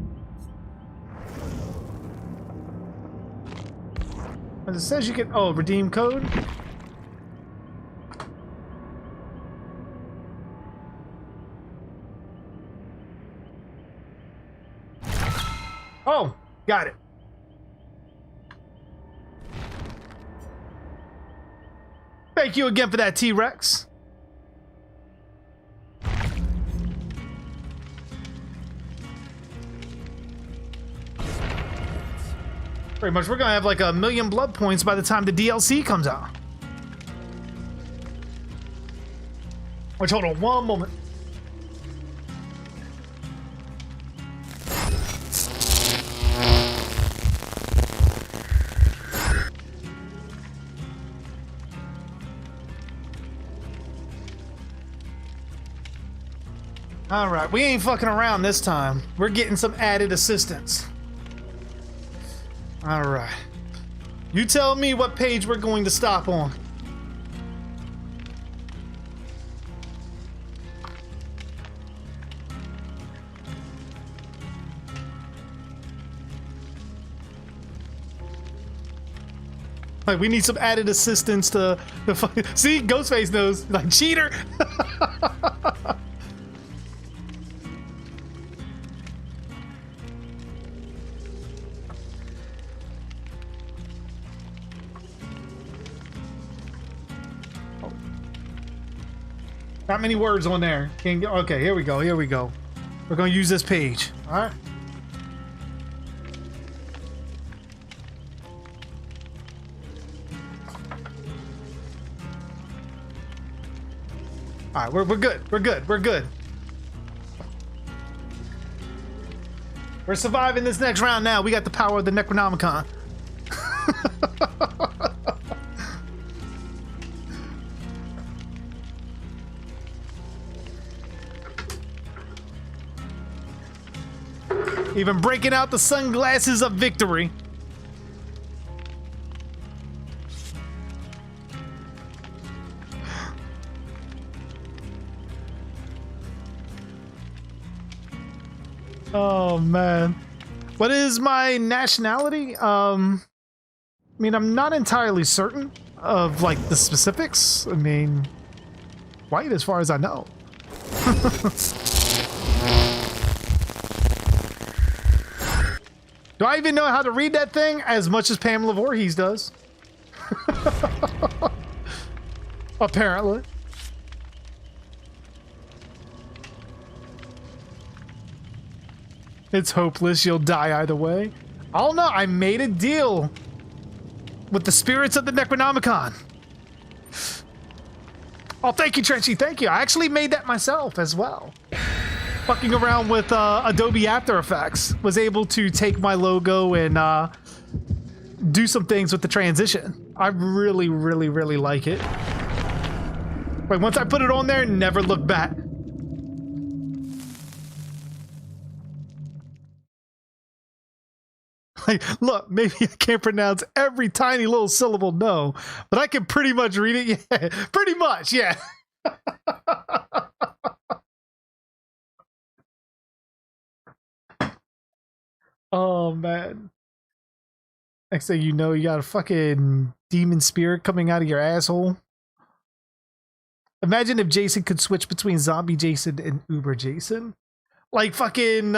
Speaker 2: As it says you can, oh, redeem code. Oh, got it. Thank you again for that, T-Rex. Pretty much, we're gonna have like 1 million blood points by the time the DLC comes out. Which, hold on one moment. All right, we ain't fucking around this time. We're getting some added assistance. All right. You tell me what page we're going to stop on. Like, we need some added assistance to see, Ghostface knows. Like, cheater. Not many words on there. Okay, here we go. Here we go. We're going to use this page. All right. All right, we're good. We're good. We're good. We're surviving this next round now. We got the power of the Necronomicon. Even breaking out the sunglasses of victory. Oh man. What is my nationality? I mean, I'm not entirely certain of like the specifics. I mean, white as far as I know. Do I even know how to read that thing as much as Pamela Voorhees does? Apparently. It's hopeless. You'll die either way. I don't know. I made a deal with the spirits of the Necronomicon. Oh, thank you, Trenchy. Thank you. I actually made that myself as well. Fucking around with Adobe After Effects, was able to take my logo and do some things with the transition. I really, really, really like it. Like, once I put it on there, never look back. Like, look, maybe I can't pronounce every tiny little syllable, no, but I can pretty much read it. Yeah, pretty much, yeah. Oh man. Next thing you know, you got a fucking demon spirit coming out of your asshole. Imagine if Jason could switch between zombie Jason and Uber Jason. Like fucking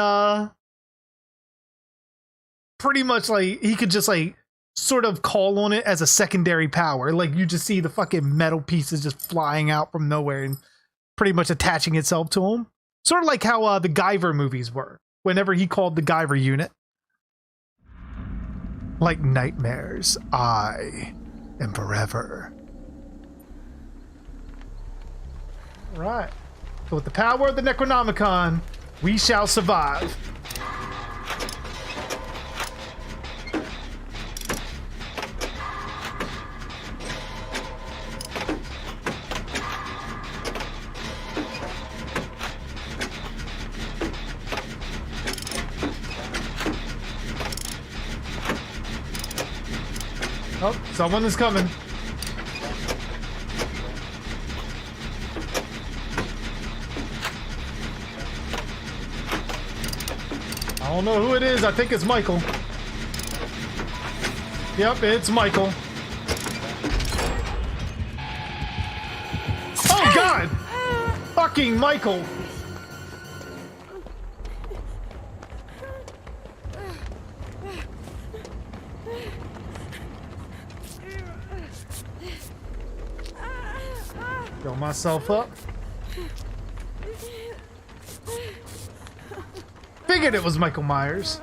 Speaker 2: pretty much like he could just like sort of call on it as a secondary power. Like you just see the fucking metal pieces just flying out from nowhere and pretty much attaching itself to him. Sort of like how the Guyver movies were. Whenever he called the Guyver unit. Like nightmares, I am forever. Right. So with the power of the Necronomicon, we shall survive. Oh, someone is coming. I don't know who it is. I think it's Michael. Yep, it's Michael. Oh, God! Fucking Michael! Fill myself up. Figured it was Michael Myers.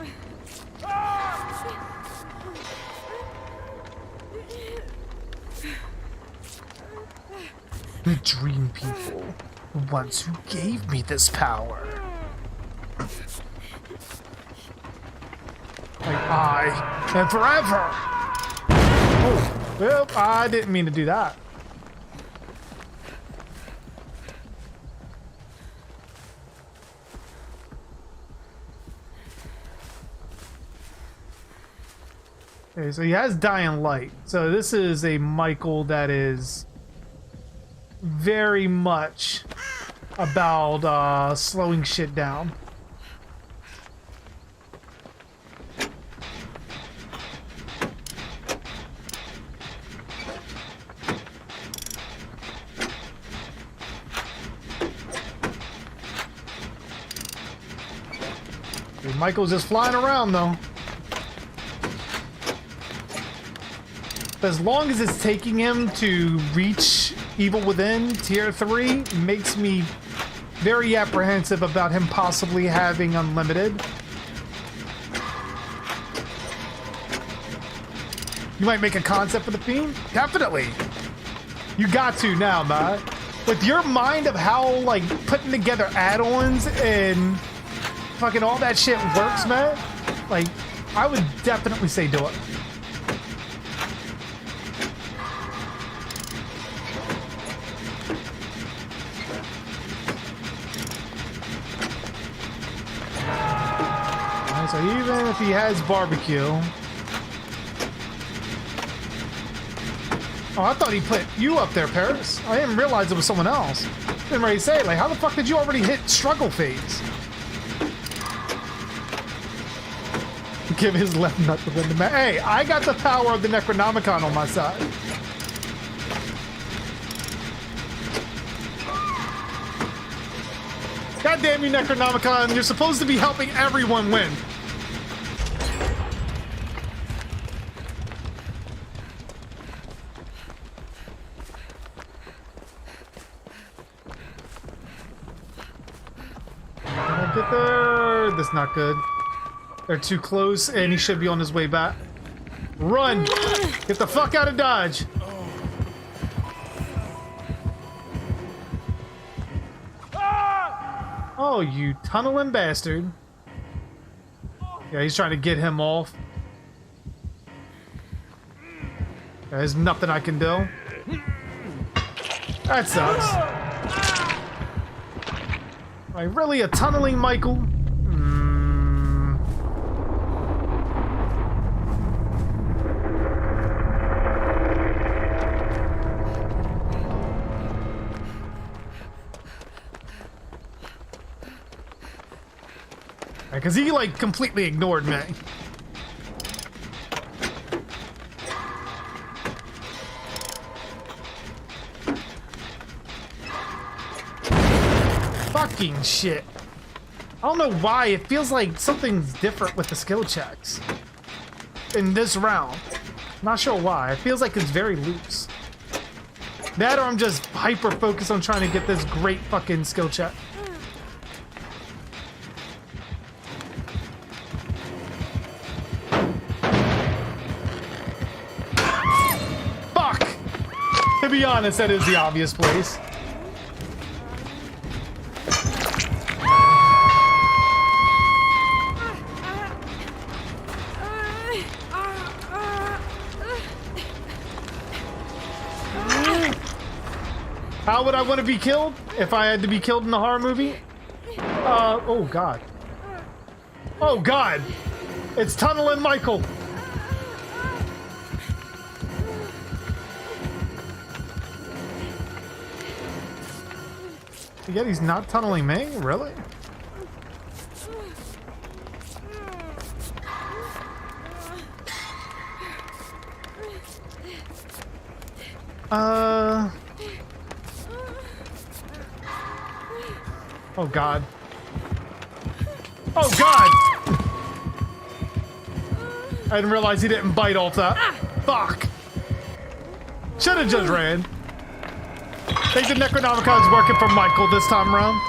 Speaker 2: The dream people, the ones who gave me this power. Like I and forever. Oh, well, I didn't mean to do that. Okay, so he has Dying Light. So this is a Michael that is very much about slowing shit down. Okay, Michael's just flying around though. As long as it's taking him to reach Evil Within Tier 3, makes me very apprehensive about him possibly having unlimited. You might make a concept for the Fiend? Definitely. You got to now, man. With your mind of how, like, putting together add-ons and fucking all that shit works, man, like, I would definitely say do it. So even if he has barbecue... Oh, I thought he put you up there, Paris. I didn't realize it was someone else. I didn't ready to say, like, how the fuck did you already hit struggle phase? Give his left nut to win the match. Hey, I got the power of the Necronomicon on my side. God damn you, Necronomicon. You're supposed to be helping everyone win. Get there. That's not good. They're too close, and he should be on his way back. Run! Get the fuck out of Dodge! Oh, you tunneling bastard. Yeah, he's trying to get him off. There's nothing I can do. That sucks. Like, really, a tunneling Michael? Because he, like, completely ignored me. Fucking shit. I don't know why. It feels like something's different with the skill checks in this round. Not sure why. It feels like it's very loose. That or I'm just hyper focused on trying to get this great fucking skill check. Fuck! To be honest, that is the obvious place. How would I want to be killed if I had to be killed in a horror movie? Oh god. Oh god! It's tunneling Michael! Yet he's not tunneling me? Really? Oh god. Oh god! I didn't realize he didn't bite off that. Fuck! Should've just ran. I think the Necronomicon is working for Michael this time around.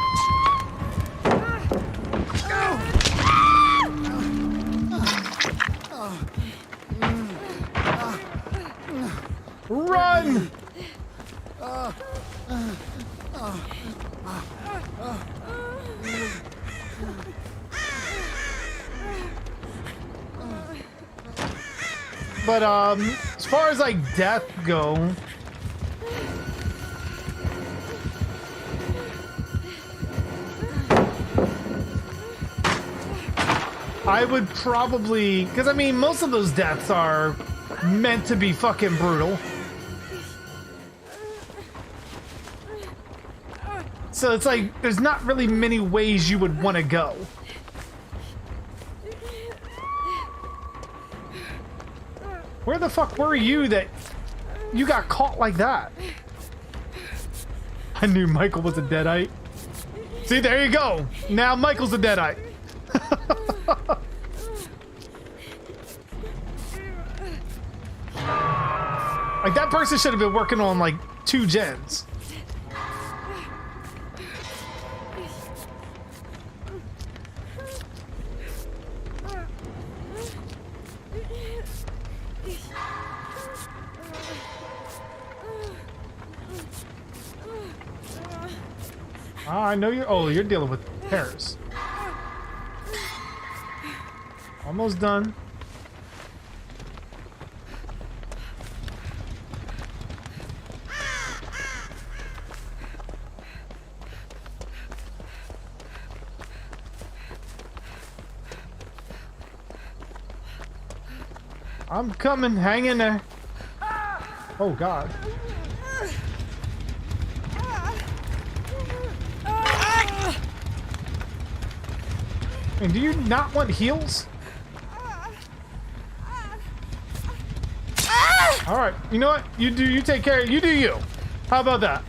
Speaker 2: Run! But as far as like death go, I would probably, because I mean most of those deaths are meant to be fucking brutal. So it's like there's not really many ways you would want to go. Where the fuck were you that you got caught like that? I knew Michael was a deadite. See, there you go. Now Michael's a deadite. Like that person should have been working on like 2 gens. I know you're. Oh, you're dealing with Paris. Almost done. I'm coming. Hang in there. Oh God. And do you not want heals? All right, you know what? You do. You take care. You do you. How about that?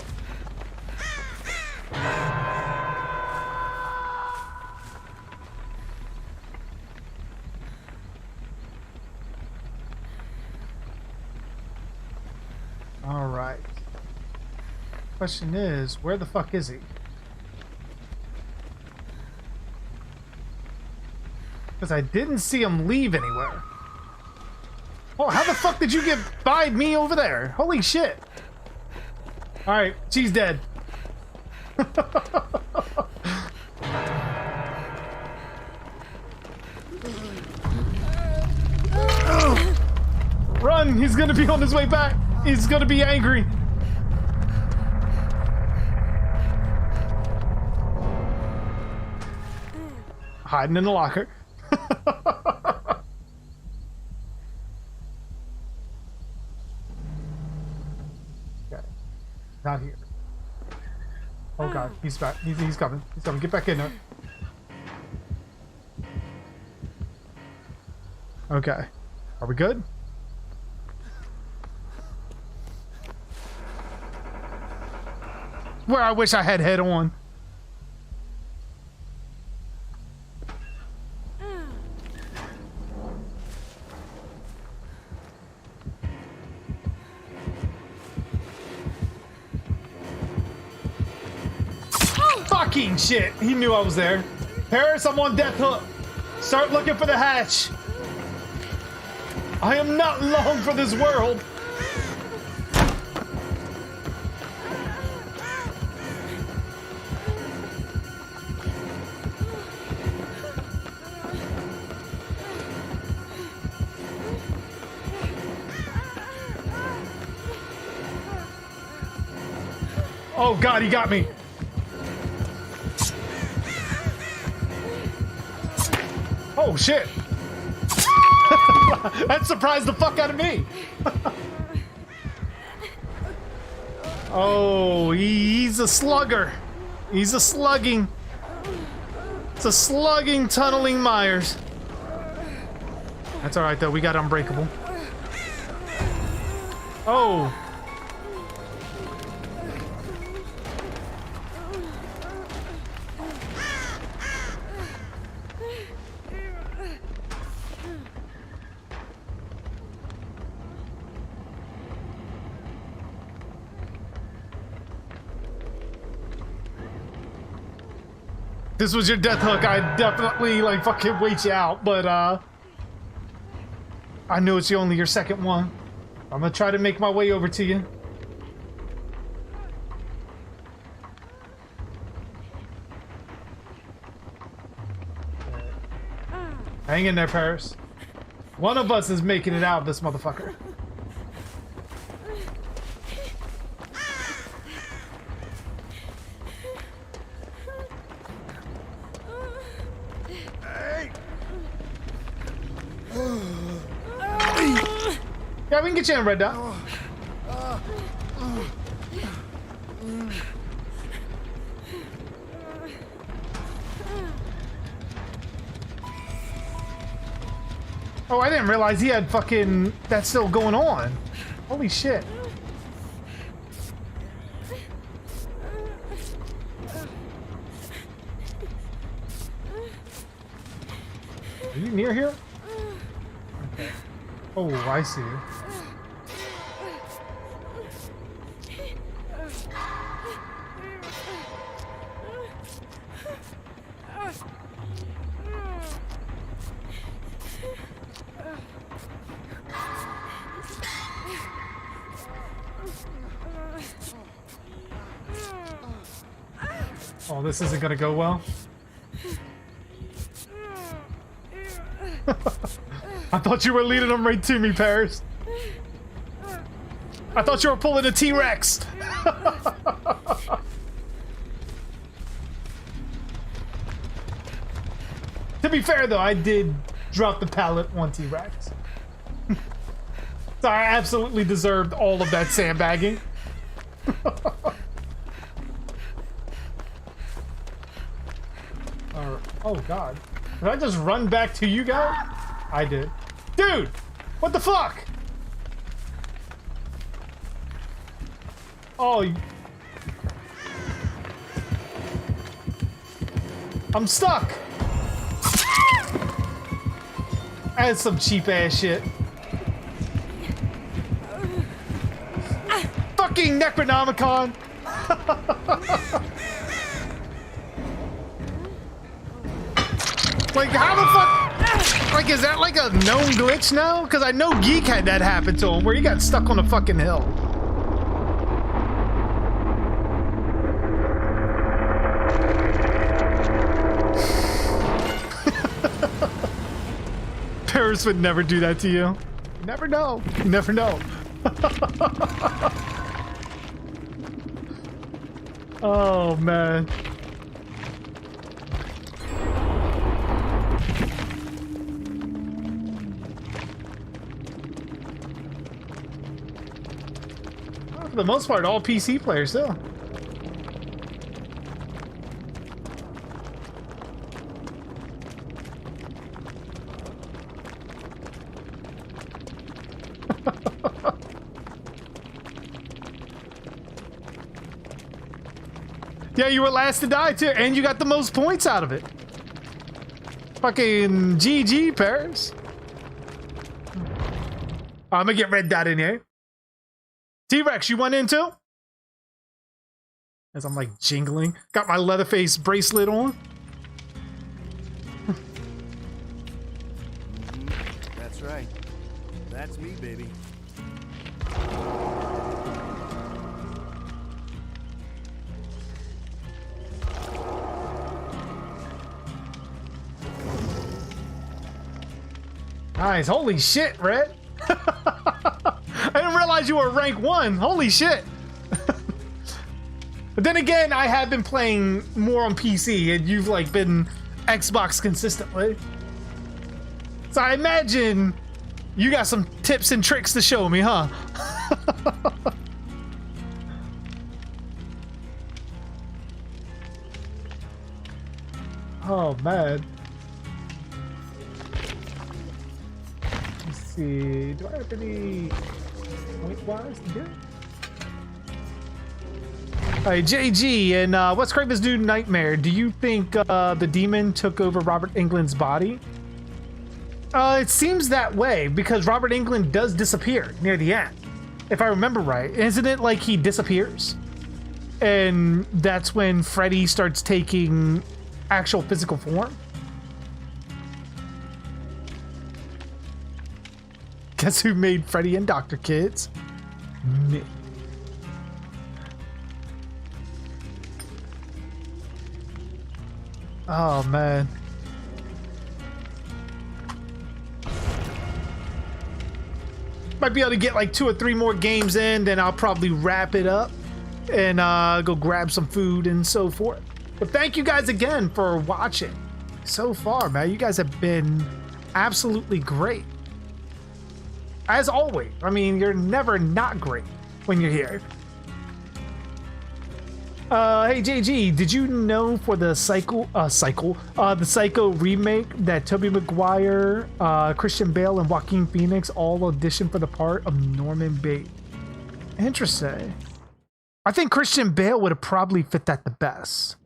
Speaker 2: All right. Question is, where the fuck is he? Because I didn't see him leave anywhere. Oh, how the fuck did you get by me over there? Holy shit. Alright, she's dead. Run! He's gonna be on his way back. He's gonna be angry. Hiding in the locker. Okay. Not here. Oh God, he's back. He's coming. He's coming. Get back in there. Okay. Are we good? Where I wish I had head on. Fucking shit! He knew I was there. Paris, I'm on death hook. Start looking for the hatch. I am not long for this world. Oh God, he got me. Oh shit. That surprised the fuck out of me. Oh, he's a slugger. He's a slugging. It's a slugging, tunneling Myers. That's alright though, we got unbreakable. Oh. this was your death hook, I'd definitely like fucking wait you out, but I know it's only your second one. I'm gonna try to make my way over to you. Hang in there, Paris. One of us is making it out of this motherfucker. Yeah, we can get you in, Red Dot. Oh, I didn't realize he had fucking... That's still going on. Holy shit. Are you near here? Okay. Oh, I see. Oh, this isn't gonna go well. I thought you were leading them right to me, Paris. I thought you were pulling a T-Rex. To be fair, though, I did drop the pallet on T-Rex. So I absolutely deserved all of that sandbagging. Oh god. Did I just run back to you guys? I did. Dude! What the fuck? Oh. I'm stuck! That's some cheap ass shit. Fucking Necronomicon! Like, how the fuck? Like, is that like a known glitch now? Because I know Geek had that happen to him, where he got stuck on a fucking hill. Paris would never do that to you. You never know. You never know. Oh, man. For the most part, all PC players, though. Yeah, you were last to die, too, and you got the most points out of it. Fucking GG, Paris. I'm gonna get Red Dot in here. T-Rex, you went in too? As I'm like jingling. Got my Leatherface bracelet on.
Speaker 5: That's right. That's me, baby.
Speaker 2: Nice. Holy shit, Red. I didn't realize you were rank 1. Holy shit. But then again, I have been playing more on PC and you've like been Xbox consistently. So I imagine you got some tips and tricks to show me, huh? Oh, man. Let's see. Do I have any point-wise to do? Alright, JG, and what's Craven's new nightmare? Do you think the demon took over Robert Englund's body? It seems that way, because Robert Englund does disappear near the end. If I remember right. Isn't it like he disappears? And that's when Freddy starts taking actual physical form. Guess who made Freddy and Dr. Kids? Me. Oh, man. Might be able to get like 2 or 3 more games in, then I'll probably wrap it up and go grab some food and so forth. But thank you guys again for watching so far, man. You guys have been absolutely great. As always, I mean, you're never not great when you're here. Hey JG, did you know for the the Psycho remake that Tobey Maguire, Christian Bale, and Joaquin Phoenix all auditioned for the part of Norman Bates? Interesting. I think Christian Bale would have probably fit that the best.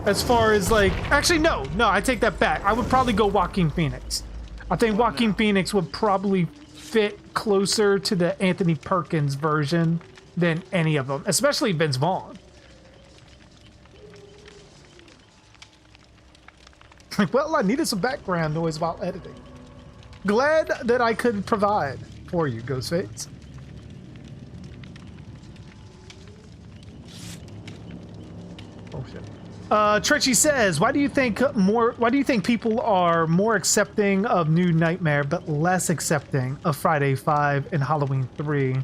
Speaker 2: As far as like, actually no, I take that back. I would probably go Joaquin Phoenix. I think Joaquin Phoenix would probably fit closer to the Anthony Perkins version than any of them, especially Vince Vaughn. Well, I needed some background noise while editing. Glad that I could provide for you, Ghostface. Oh shit. Tretchy says, why do you think people are more accepting of New Nightmare but less accepting of Friday 5 and Halloween 3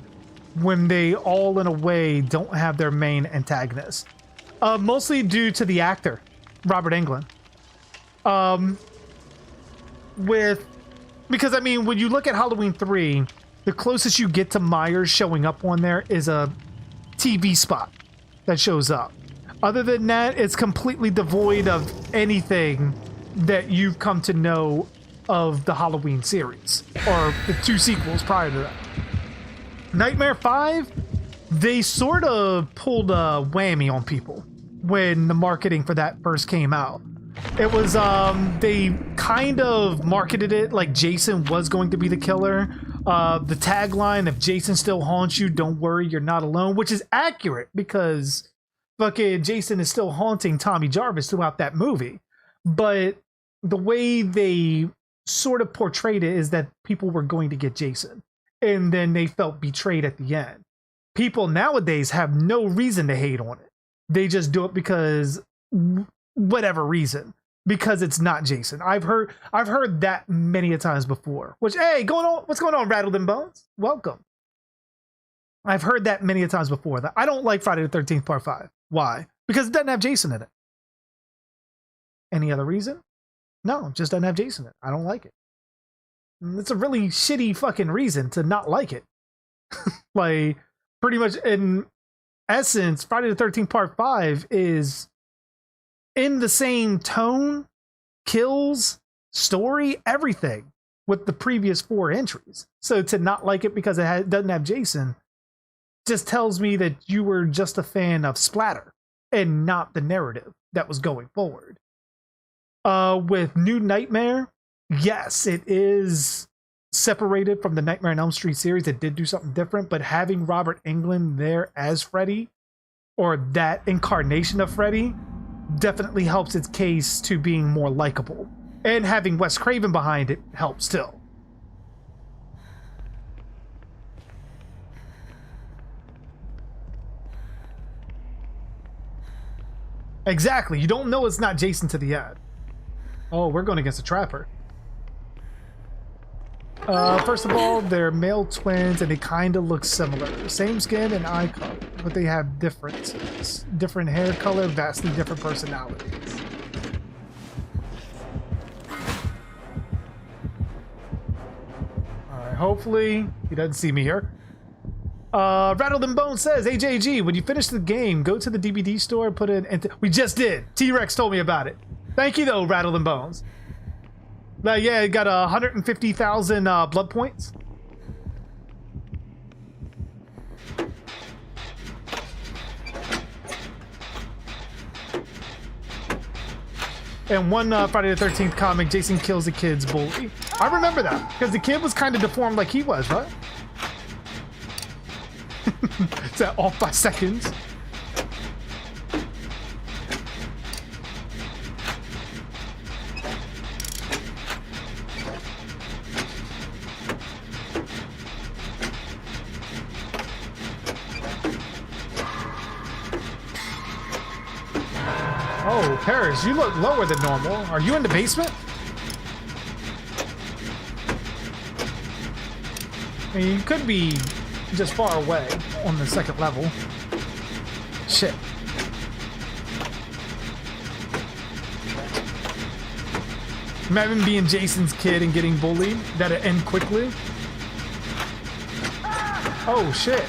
Speaker 2: when they all in a way don't have their main antagonist? Mostly due to the actor, Robert Englund. Because I mean, when you look at Halloween 3, the closest you get to Myers showing up on there is a TV spot that shows up. Other than that, it's completely devoid of anything that you've come to know of the Halloween series or the 2 sequels prior to that. Nightmare 5, they sort of pulled a whammy on people when the marketing for that first came out. It was, they kind of marketed it like Jason was going to be the killer. The tagline, if Jason still haunts you, don't worry, you're not alone, which is accurate because fucking Jason is still haunting Tommy Jarvis throughout that movie. But the way they sort of portrayed it is that people were going to get Jason. And then they felt betrayed at the end. People nowadays have no reason to hate on it. They just do it because whatever reason. Because it's not Jason. I've heard that many a times before. Which, hey, what's going on, Rattled and Bones? Welcome. I've heard that many a times before. That I don't like Friday the 13th Part 5. Why? Because it doesn't have Jason in it. Any other reason? No, it just doesn't have Jason in it. I don't like it. It's a really shitty fucking reason to not like it. Like, pretty much in essence, Friday the 13th Part 5 is in the same tone, kills, story, everything with the previous 4 entries. So to not like it because it doesn't have Jason just tells me that you were just a fan of splatter and not the narrative that was going forward. With New Nightmare, yes, it is separated from the Nightmare on Elm Street series. It did do something different, but having Robert Englund there as Freddy, or that incarnation of Freddy, definitely helps its case to being more likable. And having Wes Craven behind it helps too. Exactly. You don't know it's not Jason to the end. Oh, we're going against a trapper. First of all, they're male twins and they kind of look similar. Same skin and eye color, but they have differences. Different hair color, vastly different personalities. Alright, hopefully he doesn't see me here. Rattled and Bone says, AJG, when you finish the game, go to the DVD store and put in... We just did. T-Rex told me about it. Thank you, though, Rattled and Bones. Yeah, it got 150,000 blood points. And one Friday the 13th comic, Jason kills the kid's bully. I remember that, because the kid was kind of deformed like he was, right? Is that off by seconds? Oh, Paris, you look lower than normal. Are you in the basement? I mean, you could be just far away on the second level. Shit. Imagine being Jason's kid and getting bullied. That'd end quickly. Oh, shit.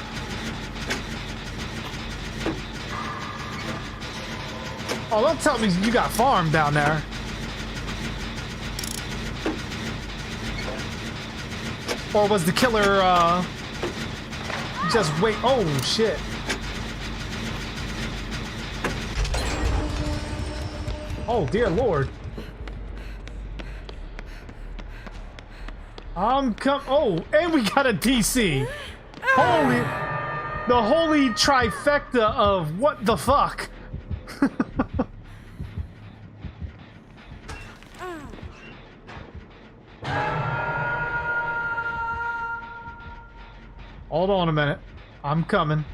Speaker 2: Oh, don't tell me you got farm down there. Or was the killer, just wait? Oh, shit. Oh, dear Lord. Oh, and we got a DC. Holy, the holy trifecta of what the fuck. Hold on a minute. I'm coming.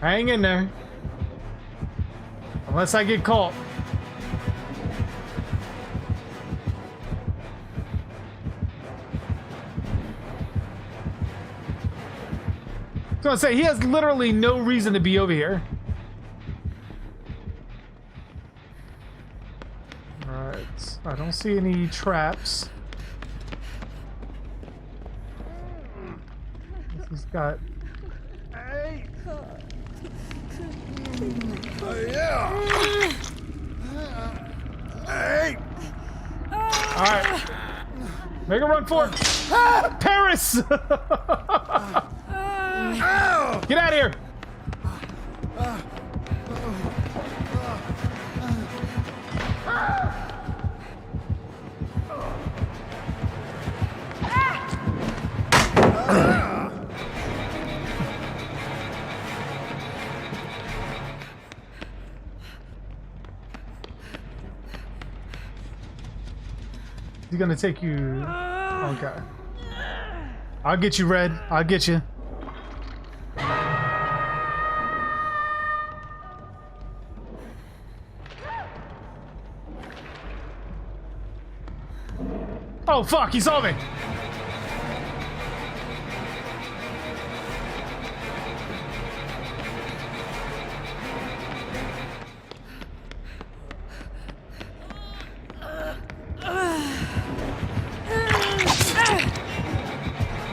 Speaker 2: Hang in there. Unless I get caught. I was gonna say, he has literally no reason to be over here. Alright, I don't see any traps. This has got... Hey!
Speaker 5: Yeah! Hey!
Speaker 2: Alright. Make a run for it. Ah, Paris! Get out of here! He's gonna take you. Okay. I'll get you, Red. I'll get you. Oh fuck, he saw me.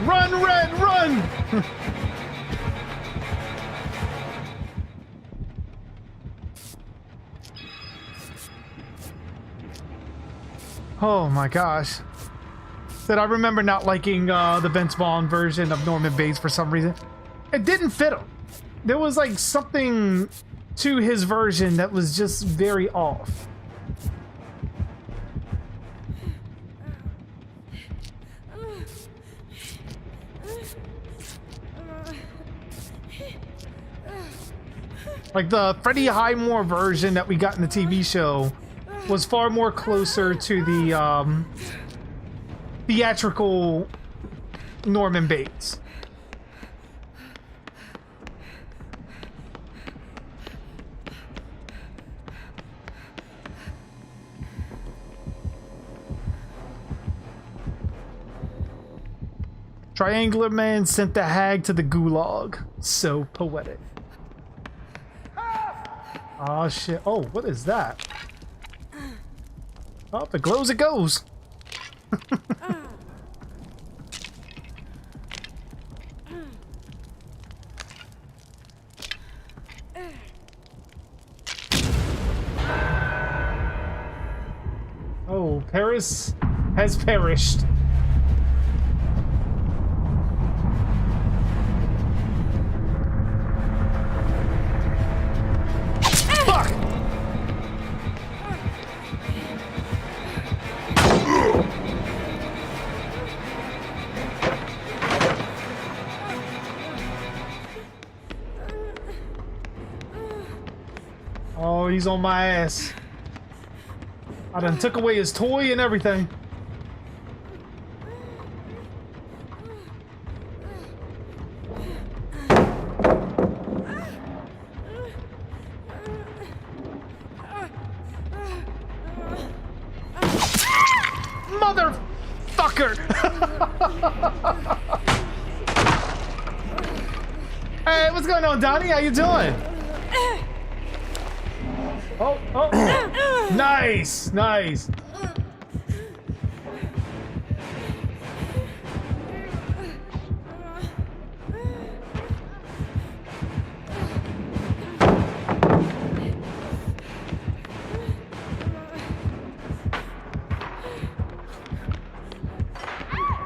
Speaker 2: Run, Red, run! Oh my gosh. That I remember not liking the Vince Vaughn version of Norman Bates for some reason. It didn't fit him. There was like something to his version that was just very off. Like the Freddie Highmore version that we got in the TV show was far more closer to the theatrical Norman Bates. Triangular Man sent the hag to the gulag. So poetic. Oh shit. Oh, what is that? Oh, if it glows, it goes. Oh, Paris has perished. Oh, he's on my ass. I done took away his toy and everything. Hey, what's going on, Donnie? How you doing? Oh, oh. Nice, nice.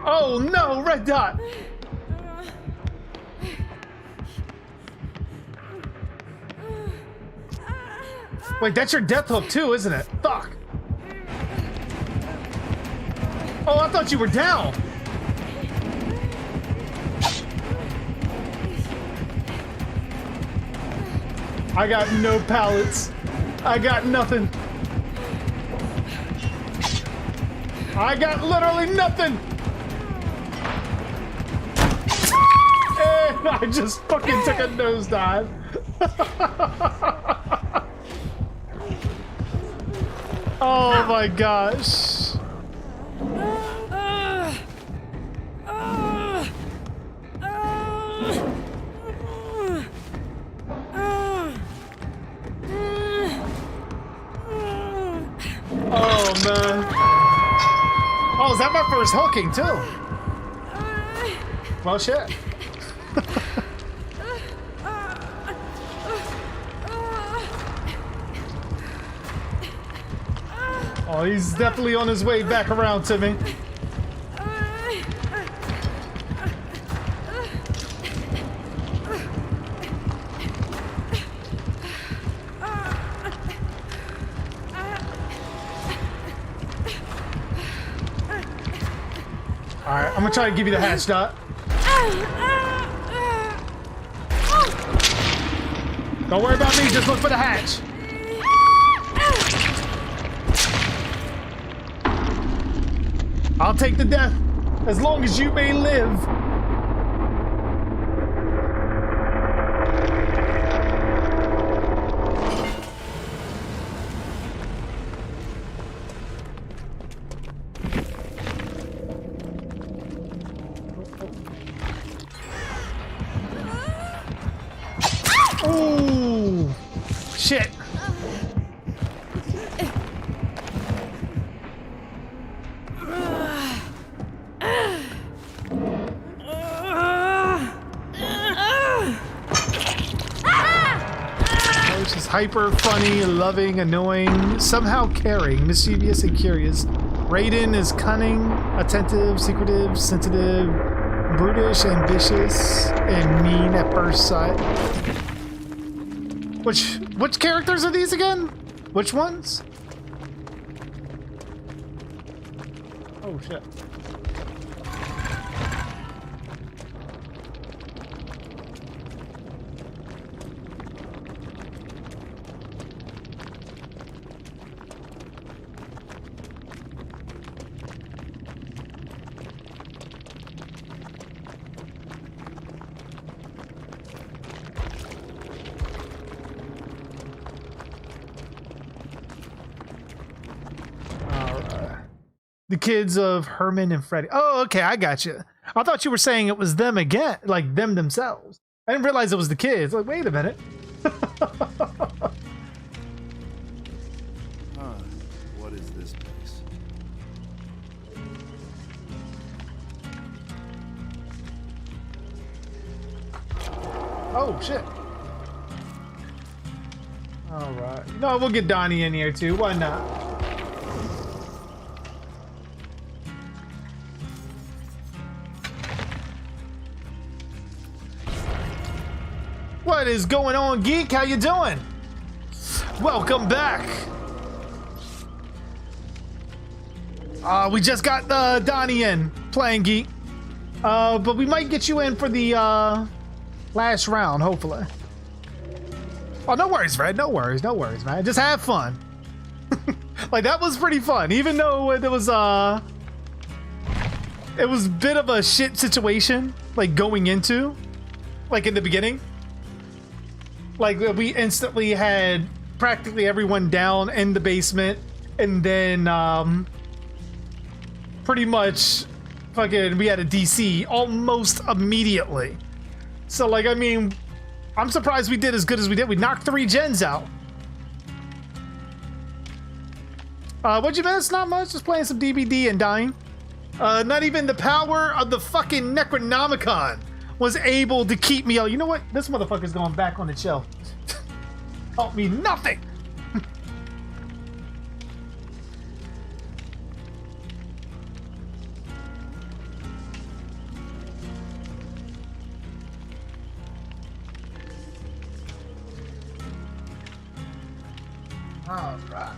Speaker 2: Oh no, red dot. Wait, that's your death hook too, isn't it? Fuck. Oh, I thought you were down. I got no pallets. I got nothing. I got literally nothing. And I just fucking took a nosedive. Oh my gosh. Oh man. Oh, is that my first hulking too? Well, shit. Oh, he's definitely on his way back around to me. Alright, I'm gonna try to give you the hatch, Dot. Don't worry about me, just look for the hatch. I'll take the death as long as you may live. Ooh, shit. Hyper, funny, loving, annoying, somehow caring, mischievous, and curious. Braden is cunning, attentive, secretive, sensitive, brutish, ambitious, and mean at first sight. Which characters are these again? Which ones? Oh shit. The kids of Herman and Freddie. Oh, okay, I got you. I thought you were saying it was them again, like them themselves. I didn't realize it was the kids. Like, wait a minute.
Speaker 6: What is this place?
Speaker 2: Oh, shit. All right. No, we'll get Donnie in here too. Why not? What is going on, Geek? How you doing? Welcome back. We just got Donnie in playing Geek. But we might get you in for the last round, hopefully. Oh, no worries, Fred. No worries, man. Just have fun. Like, that was pretty fun, even though it was a bit of a shit situation, like going into, like in the beginning. Like, we instantly had practically everyone down in the basement, and then pretty much fucking, we had a DC almost immediately. So, like, I mean, I'm surprised we did as good as we did. We knocked 3 gens out. What'd you miss? Not much. Just playing some DBD and dying. Not even the power of the fucking Necronomicon was able to keep me. You know what? This motherfucker's going back on the shelf. Help me nothing. All right.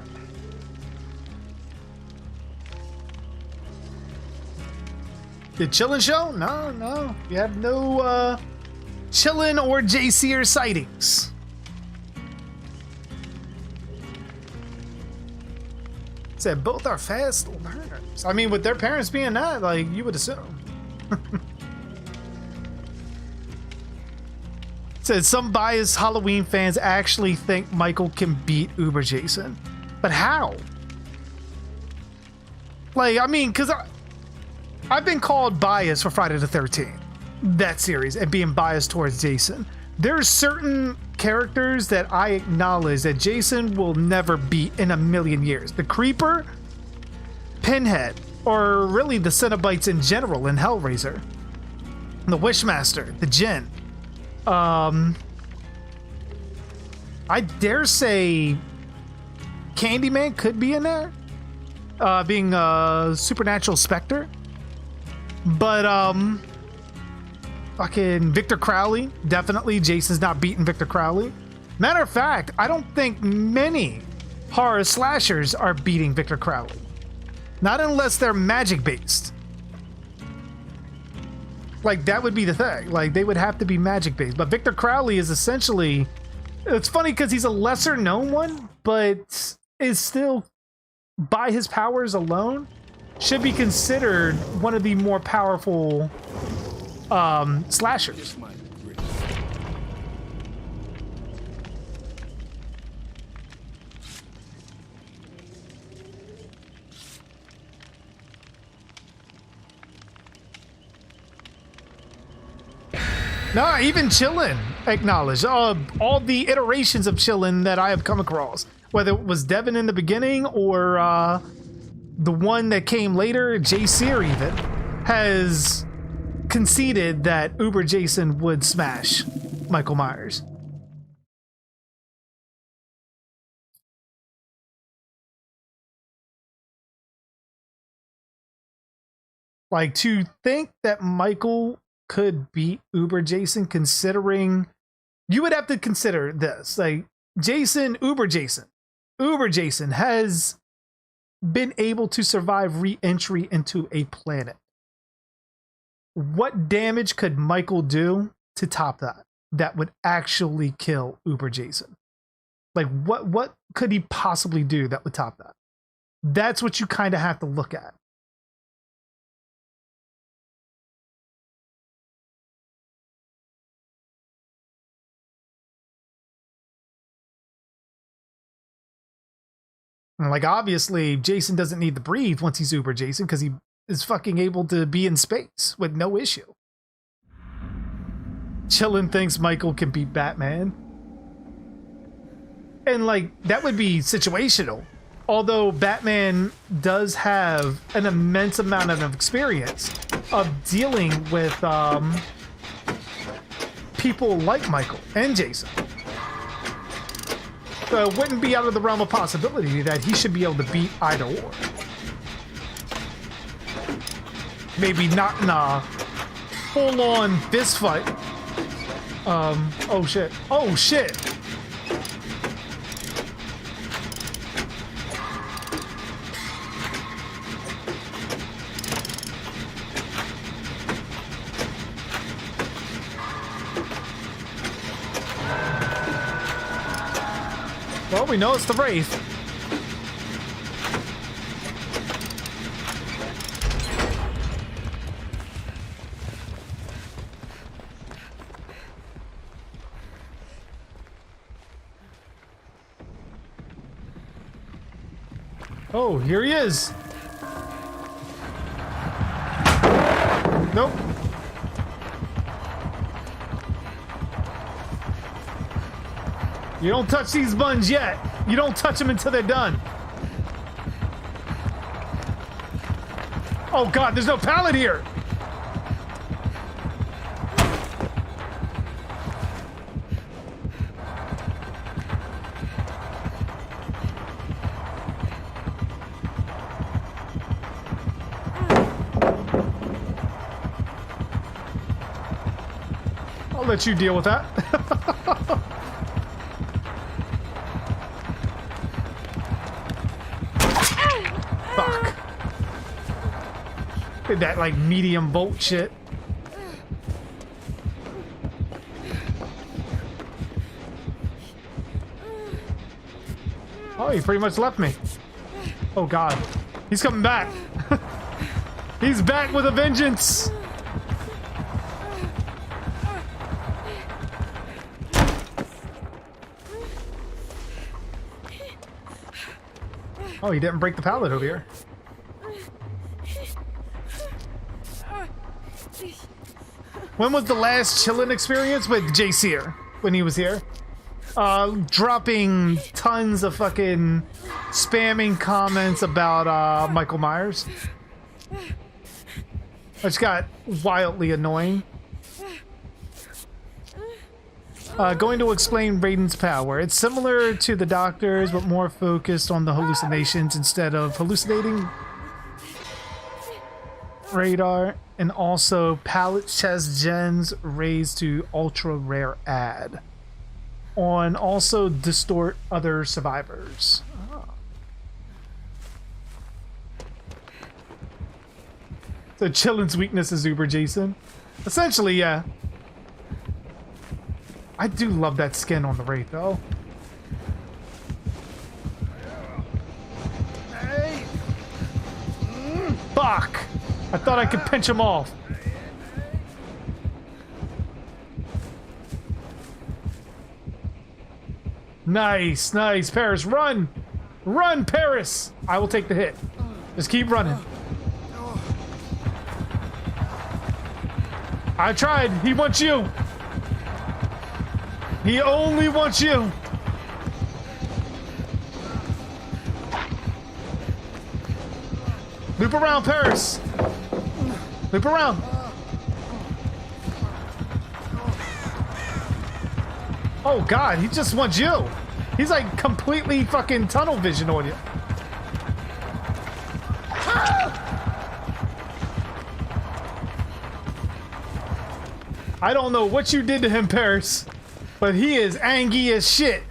Speaker 2: The Chillin' Show? No. We have no Chillin' or JCer sightings. Said both are fast learners. I mean, with their parents being that, like, you would assume. Said some biased Halloween fans actually think Michael can beat Uber Jason. But how? Like, I mean, because I've been called biased for Friday the 13th, that series, and being biased towards Jason. There's certain characters that I acknowledge that Jason will never beat in a million years. The Creeper, Pinhead, or really the Cenobites in general in Hellraiser. The Wishmaster, the Djinn. I dare say Candyman could be in there, being a supernatural specter. But fucking Victor Crowley, definitely. Jason's not beating Victor Crowley. Matter of fact, I don't think many horror slashers are beating Victor Crowley. Not unless they're magic based. Like, that would be the thing. Like, they would have to be magic based. But Victor Crowley is essentially, it's funny because he's a lesser known one, but is still, by his powers alone, should be considered one of the more powerful slashers. Nah, even Chillin' acknowledged all the iterations of Chillin' that I have come across, whether it was Devin in the beginning or the one that came later, JCer even, has conceded that Uber Jason would smash Michael Myers. Like, to think that Michael could beat Uber Jason, considering you would have to consider this, like, Uber Jason has been able to survive re-entry into a planet. What damage could Michael do to top that? That would actually kill Uber Jason. Like, what could he possibly do that would top that? That's what you kind of have to look at. And, like, obviously, Jason doesn't need to breathe once he's Uber Jason because he is fucking able to be in space with no issue. Chillin' thinks Michael can beat Batman. And, like, that would be situational. Although Batman does have an immense amount of experience of dealing with people like Michael and Jason. So it wouldn't be out of the realm of possibility that he should be able to beat either or. Maybe not in a full-on fist fight. Oh shit. Oh shit. Well, we know it's the Wraith. Oh, here he is. Nope. You don't touch these buns yet. You don't touch them until they're done. Oh God, there's no pallet here. I'll let you deal with that. Fuck. Did that like medium bolt shit. Oh, he pretty much left me. Oh God. He's coming back. He's back with a vengeance. Oh, he didn't break the pallet over here. When was the last chillin' experience with Jay Sear when he was here? Dropping tons of fucking spamming comments about Michael Myers. Which got wildly annoying. Going to explain Braden's power. It's similar to the Doctor's, but more focused on the hallucinations instead of hallucinating radar, and also pallet chest gens raised to ultra rare add. On also distort other survivors. Oh. So Chillin's weakness is Uber Jason. Essentially, yeah. I do love that skin on the Wraith, though. Hey. Fuck! I thought I could pinch him off. Nice, nice. Paris, run! Run, Paris! I will take the hit. Just keep running. I tried. He wants you. He only wants you. Loop around, Paris. Loop around. Oh God, he just wants you. He's like completely fucking tunnel vision on you. I don't know what you did to him, Paris, but he is angry as shit.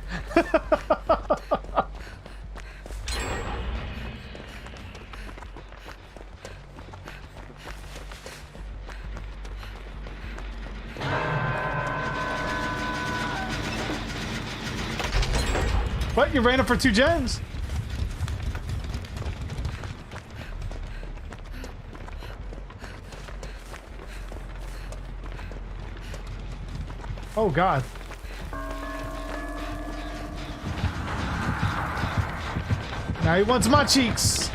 Speaker 2: What? You ran up for 2 gens? Oh God. Now he wants my cheeks.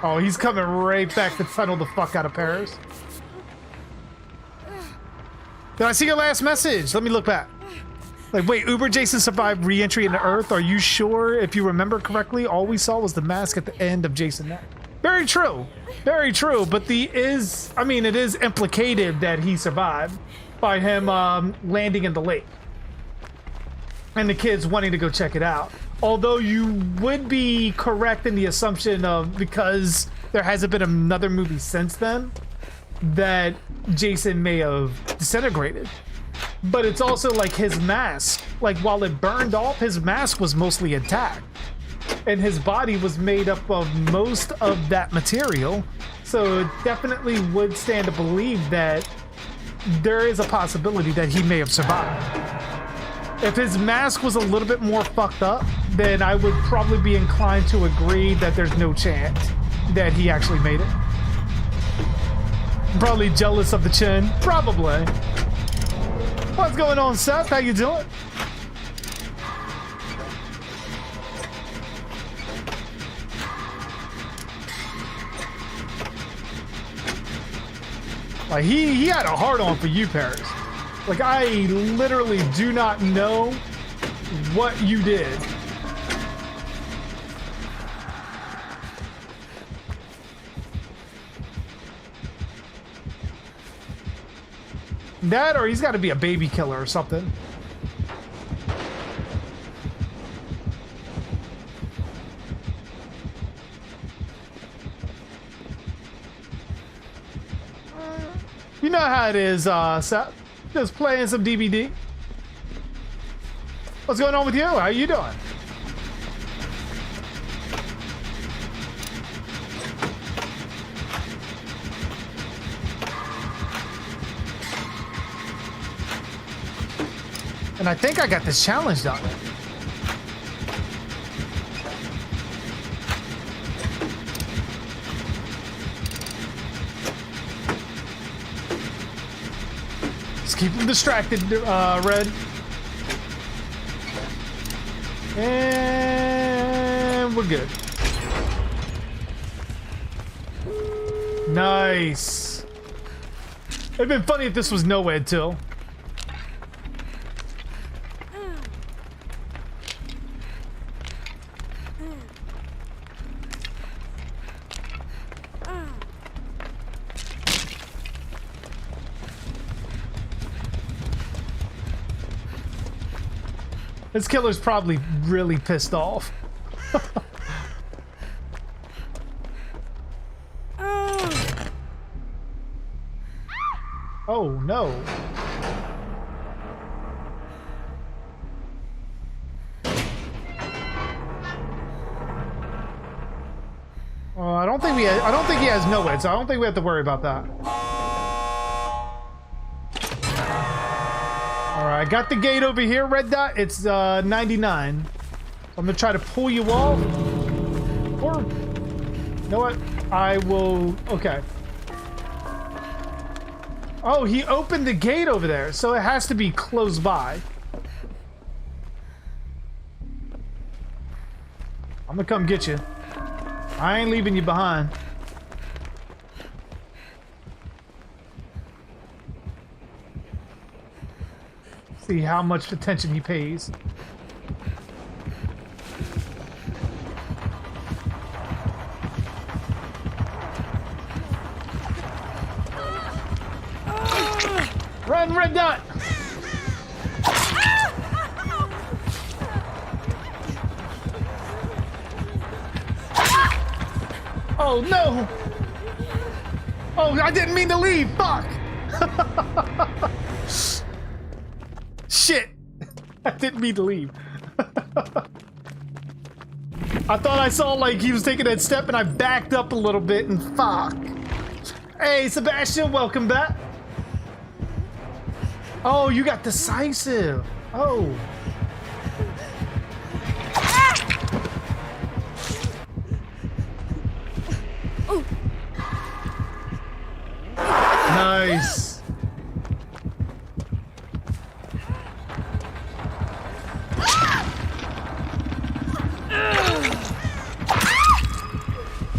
Speaker 2: Oh, he's coming right back to tunnel the fuck out of Paris. Did I see your last message? Let me look back. Like, wait, Uber Jason survived re-entry into Earth. Are you sure? If you remember correctly, all we saw was the mask at the end of Jason Neck. Very true. Very true. But it is implicated that he survived by him landing in the lake. And the kids wanting to go check it out. Although you would be correct in the assumption of, because there hasn't been another movie since then, that Jason may have disintegrated. But it's also like his mask, like while it burned off, his mask was mostly intact. And his body was made up of most of that material. So it definitely would stand to believe that there is a possibility that he may have survived. If his mask was a little bit more fucked up, then I would probably be inclined to agree that there's no chance that he actually made it. Probably jealous of the chin. Probably. What's going on, Seth? How you doing? Like he had a hard on for you, Paris. Like I literally do not know what you did. That or he's got to be a baby killer or something. You know how it is, Seth. Just playing some DVD. What's going on with you? How you doing? And I think I got this challenge done. Just keep them distracted, Red. And we're good. Nice. It'd been funny if this was NOED too. This killer's probably really pissed off. Oh no. I don't think he has NOED, so I don't think we have to worry about that. I got the gate over here, red dot. It's 99. I'm gonna try to pull you off. Or, you know what? I will. Okay. Oh, he opened the gate over there, so it has to be close by. I'm gonna come get you. I ain't leaving you behind. See how much attention he pays. Run, red dot! Oh no! Oh, I didn't mean to leave. Fuck! Shit! I didn't mean to leave. I thought I saw like he was taking that step and I backed up a little bit and fuck. Hey Sebastian, welcome back. Oh, you got decisive. Oh. Nice.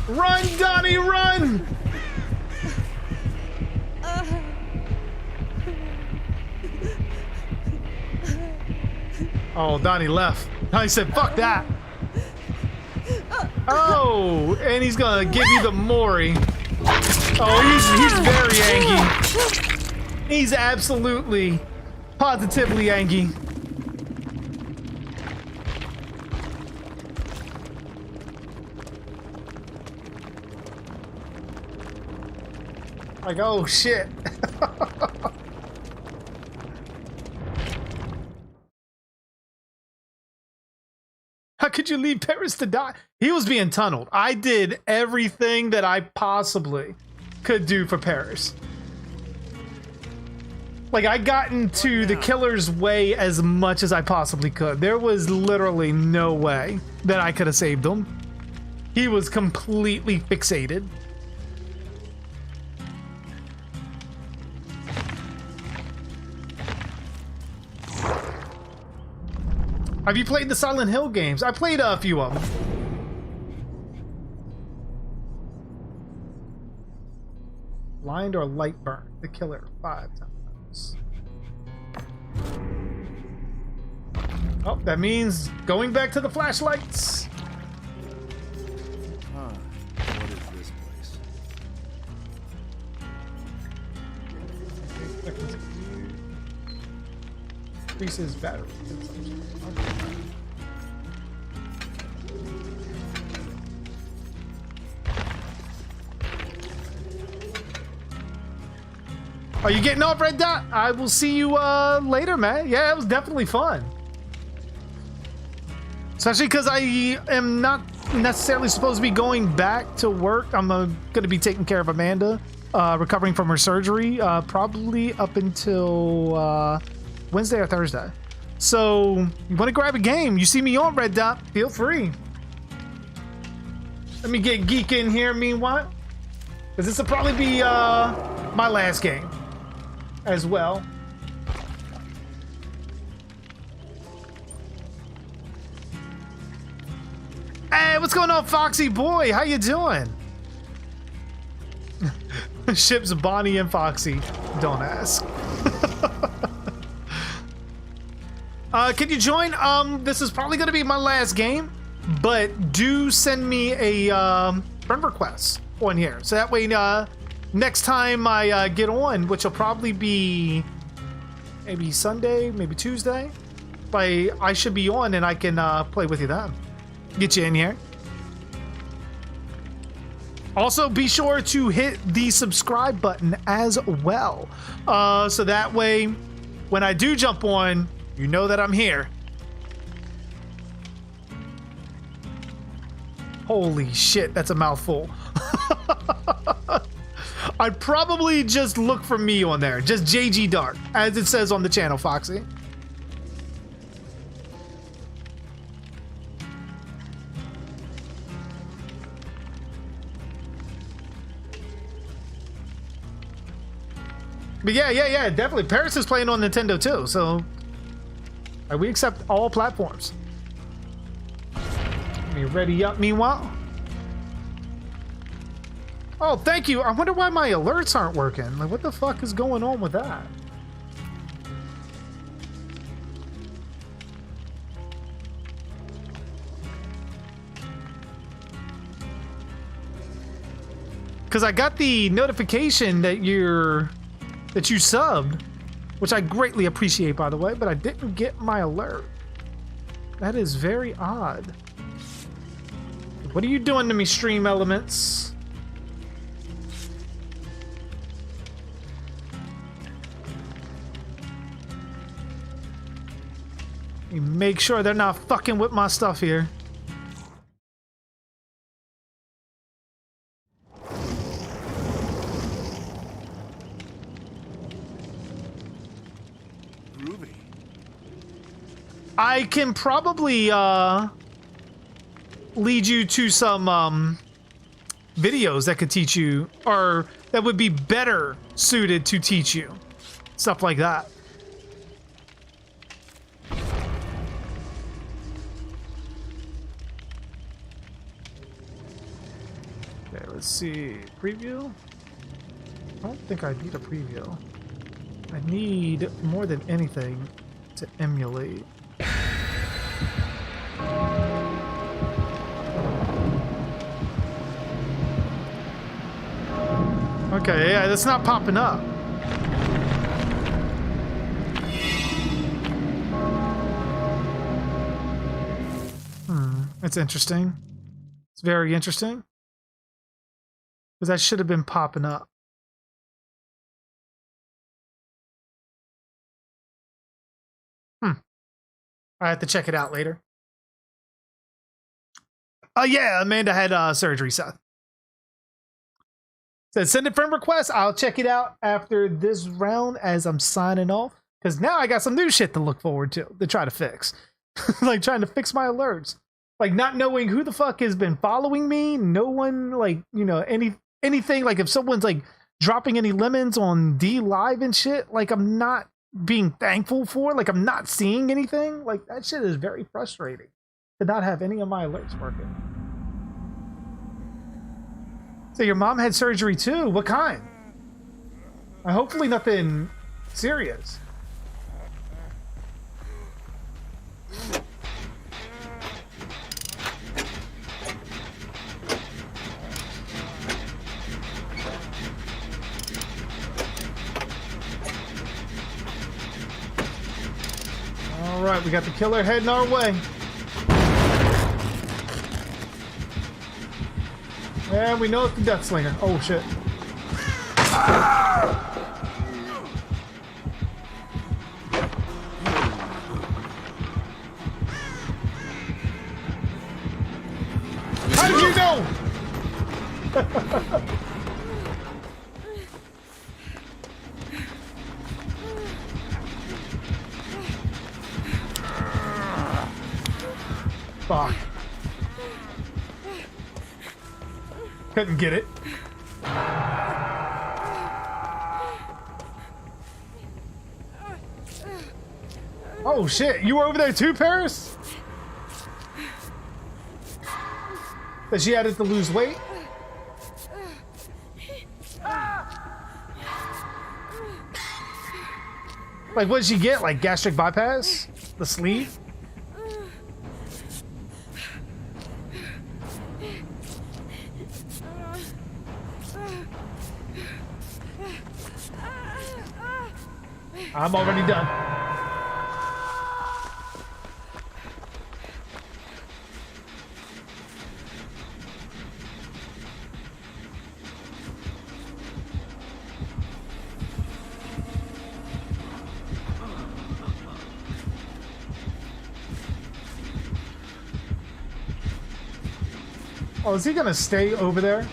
Speaker 2: Run, Donnie, run! Oh, Donnie left. Donnie said, fuck that. Oh, and he's gonna give you the Mori. Oh, he's very angry. He's absolutely, positively angry. Like, oh shit. How could you leave Paris to die? He was being tunneled. I did everything that I possibly could do for Paris. Like, I got into the killer's way as much as I possibly could. There was literally no way that I could have saved him. He was completely fixated. Have you played the Silent Hill games? I played a few of them. Blind or light burn. The killer 5 times. Oh, that means going back to the flashlights.
Speaker 6: Huh. What is this place?
Speaker 2: Increases battery consumption. Okay. Are you getting off, Red Dot? I will see you later, man. Yeah, it was definitely fun. Especially because I am not necessarily supposed to be going back to work. I'm going to be taking care of Amanda, recovering from her surgery, probably up until Wednesday or Thursday. So, you want to grab a game? You see me on, Red Dot? Feel free. Let me get geek in here, meanwhile. Because this will probably be my last game as well. Hey, what's going on, Foxy boy? How you doing? Ships Bonnie and Foxy. Don't ask. Can you join? This is probably going to be my last game, but do send me a friend request on here. So that way, next time I get on, which will probably be maybe Sunday, maybe Tuesday, I should be on and I can play with you then. Get you in here. Also, be sure to hit the subscribe button as well. So that way, when I do jump on, you know that I'm here. Holy shit, that's a mouthful. I'd probably just look for me on there. Just JG Dark, as it says on the channel, Foxy. But yeah, definitely. Paris is playing on Nintendo too, so we accept all platforms. Let me ready up meanwhile. Oh, thank you. I wonder why my alerts aren't working. Like, what the fuck is going on with that? Because I got the notification that you subbed, which I greatly appreciate, by the way, but I didn't get my alert. That is very odd. What are you doing to me, Stream Elements? You make sure they're not fucking with my stuff here.
Speaker 6: Groovy.
Speaker 2: I can probably lead you to some videos that could teach you, or that would be better suited to teach you stuff like that. Okay, let's see. Preview? I don't think I need a preview. I need more than anything to emulate. Okay, yeah, that's not popping up. That's interesting. It's very interesting. Because that should have been popping up. I have to check it out later. Oh yeah, Amanda had surgery, Seth. Said send a friend request. I'll check it out after this round as I'm signing off. Because now I got some new shit to look forward to try to fix. Like trying to fix my alerts. Like not knowing who the fuck has been following me. No one, like, you know, anything. Like if someone's like dropping any lemons on D Live and shit, like I'm not being thankful for, like I'm not seeing anything. Like that shit is very frustrating to not have any of my alerts working. So your mom had surgery too? What kind? Hopefully nothing serious. All right, we got the killer heading our way. And we know it's the Death Slinger. Oh shit. How did you know? Fuck. Couldn't get it. Oh shit, you were over there too, Paris? That she had it to lose weight? Like, what did she get? Like, gastric bypass? The sleeve? I'm already done. Oh, is he gonna stay over there?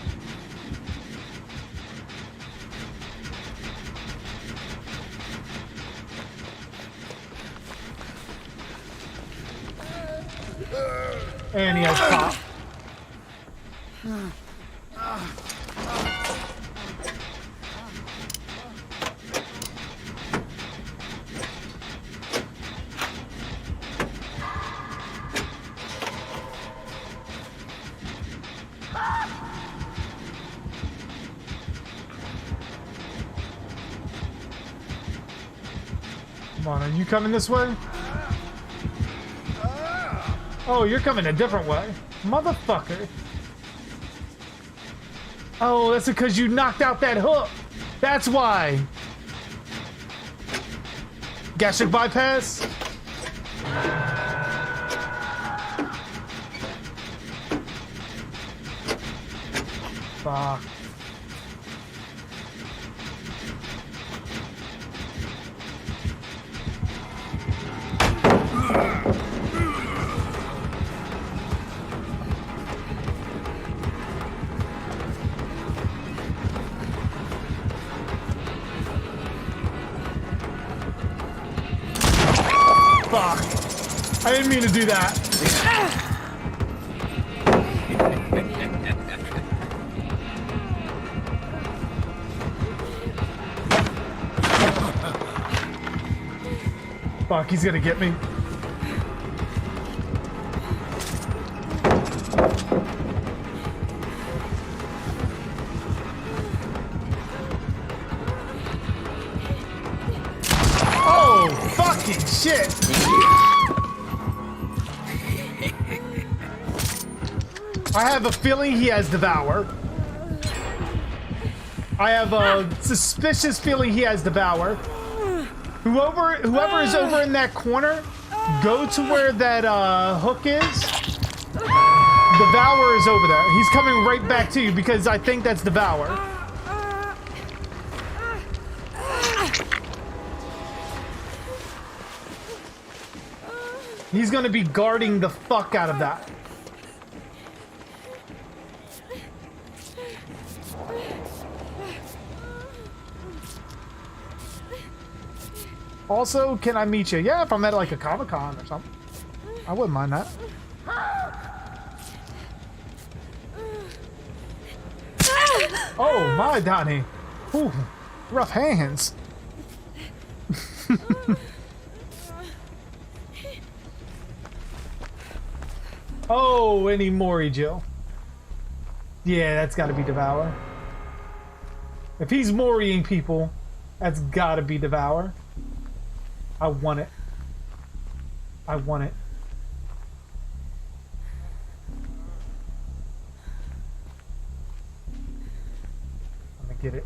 Speaker 2: And he has pop. Come on, are you coming this way? Oh, you're coming a different way. Motherfucker. Oh, that's because you knocked out that hook. That's why. Gastric bypass? Fuck. I didn't mean to do that. Fuck, he's gonna get me. Oh, fucking shit. I have a feeling he has Devour. I have a suspicious feeling he has Devour. Whoever is over in that corner, go to where that hook is. Devour is over there. He's coming right back to you because I think that's Devour. He's gonna be guarding the fuck out of that. Also, can I meet you? Yeah, if I'm at like a Comic-Con or something. I wouldn't mind that. Oh, my Donnie. Ooh, rough hands. Oh, any Mori Jill. Yeah, that's got to be Devour. If he's Moriing people, That's gotta be Devour. I want it. I want it. I'm gonna get it.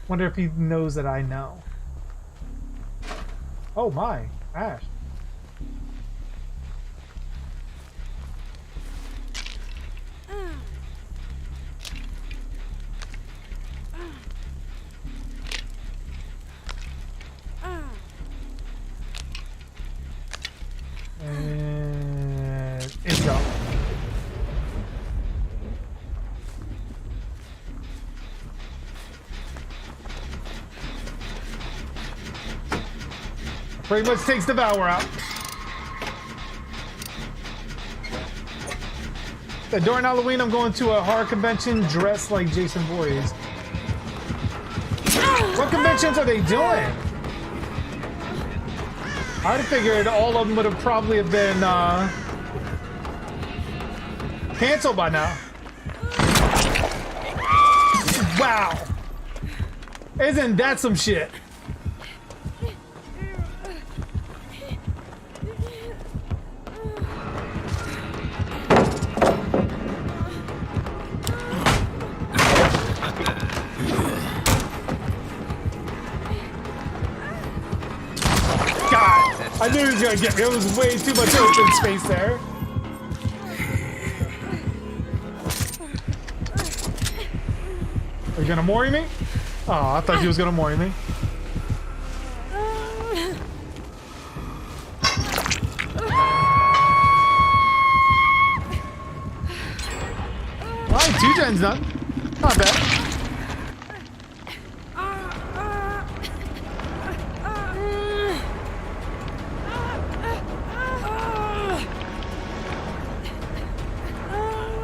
Speaker 2: Wonder if he knows that I know. Oh my, Ash. And it's up. Pretty much takes Devour out. During Halloween, I'm going to a horror convention dressed like Jason Voorhees. What conventions are they doing? I'd have figured all of them would have probably have been canceled by now. Wow. Isn't that some shit? I knew he was gonna get me. It was way too much open space there. Are you gonna mori me? Oh, I thought he was gonna mori me. Alright, 2 gens done. Not bad.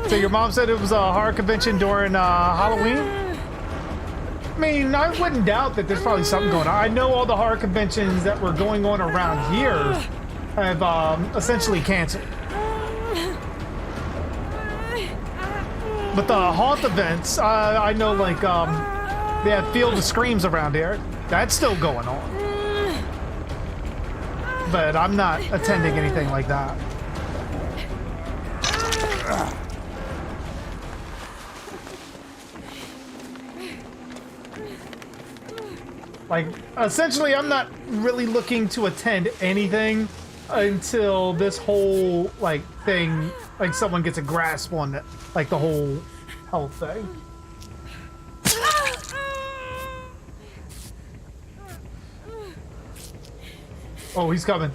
Speaker 2: So your mom said it was a horror convention during Halloween? I mean, I wouldn't doubt that there's probably something going on. I know all the horror conventions that were going on around here have essentially canceled. But the haunt events, I know like they have Field of Screams around here. That's still going on. But I'm not attending anything like that. Like, essentially, I'm not really looking to attend anything until this whole, like, thing, like, someone gets a grasp on it, like, the whole health thing. Oh, he's coming.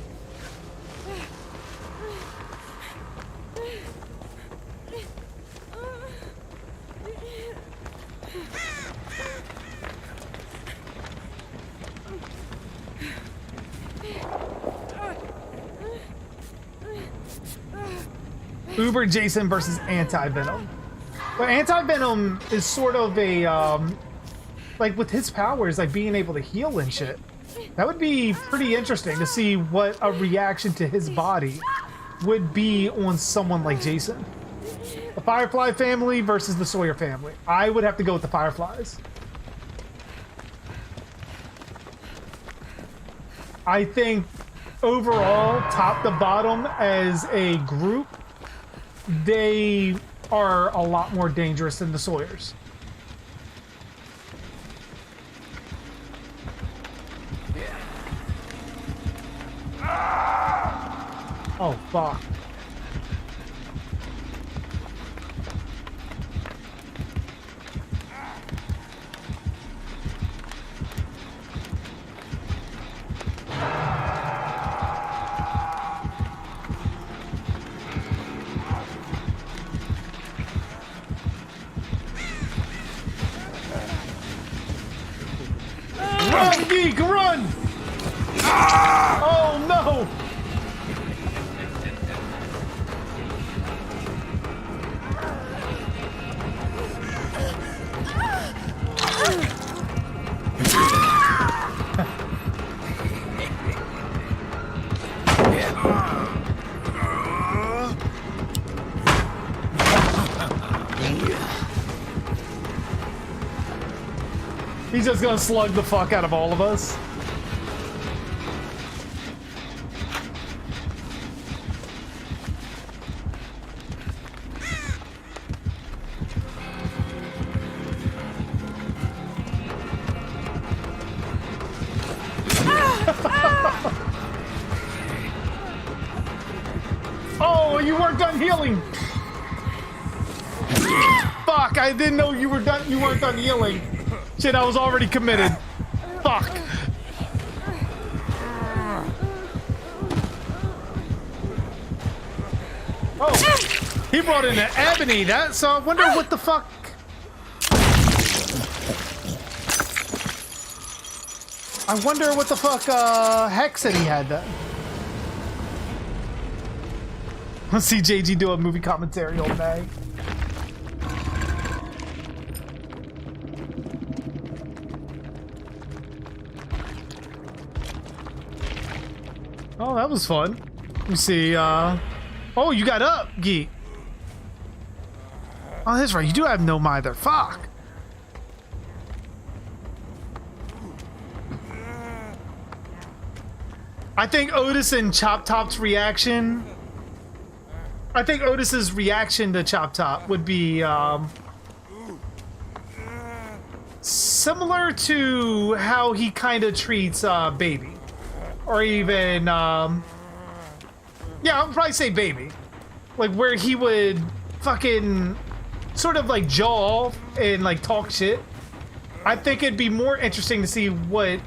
Speaker 2: Uber Jason versus Anti-Venom. But Anti-Venom is sort of a, like with his powers, like being able to heal and shit. That would be pretty interesting to see what a reaction to his body would be on someone like Jason. The Firefly family versus the Sawyer family. I would have to go with the Fireflies. I think overall, top to bottom as a group, they are a lot more dangerous than the Sawyers. Oh, fuck. Run, geek, run! Oh no! He's just gonna slug the fuck out of all of us. Oh, you weren't done healing. Fuck, I didn't know you weren't done healing. Shit, I was already committed. Fuck. Oh, he brought in an ebony. So I wonder what the fuck. I wonder what the fuck Hex said he had that. Let's see JG do a movie commentary all day. Oh, that was fun. Let me see. Oh, you got up, Geek. Oh, that's right. You do have no mither. Fuck. I think Otis and Chop Top's reaction. I think Otis's reaction to Chop Top would be similar to how he kind of treats Baby. Or even, yeah, I'll probably say Baby. Like, where he would fucking sort of like jaw off and like talk shit. I think it'd be more interesting to see what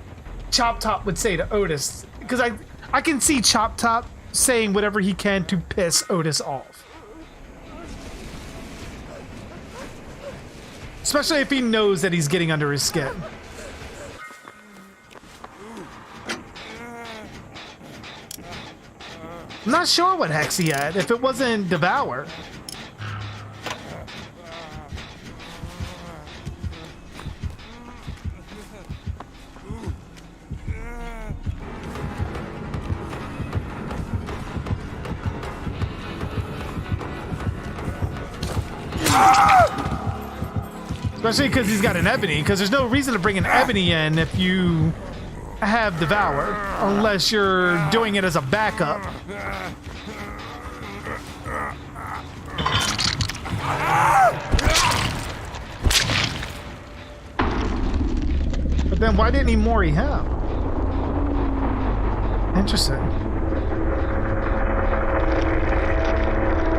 Speaker 2: Chop Top would say to Otis. Because I can see Chop Top saying whatever he can to piss Otis off. Especially if he knows that he's getting under his skin. I'm not sure what Hex he had, if it wasn't Devour. Especially because he's got an ebony, because there's no reason to bring an ebony in if you have Devour, unless you're doing it as a backup. But then why didn't he Mori him? Interesting.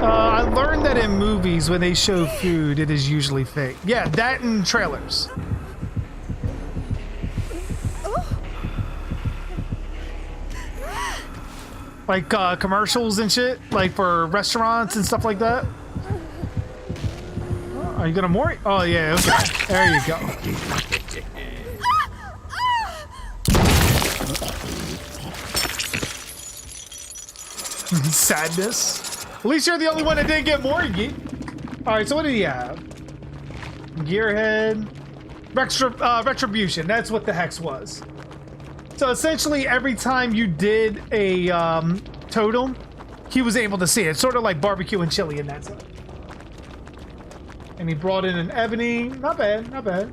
Speaker 2: I learned that in movies, when they show food, it is usually fake. Yeah, that in trailers. Like commercials and shit, like for restaurants and stuff like that. Oh, are you gonna Mori? Oh yeah, okay. There you go. Sadness. At least you're the only one that didn't get Mori. Alright, so what did he have? Gearhead. Retribution. That's what the Hex was. So essentially, every time you did a totem, he was able to see it. Sort of like barbecue and chili in that sense. And he brought in an ebony. Not bad, not bad.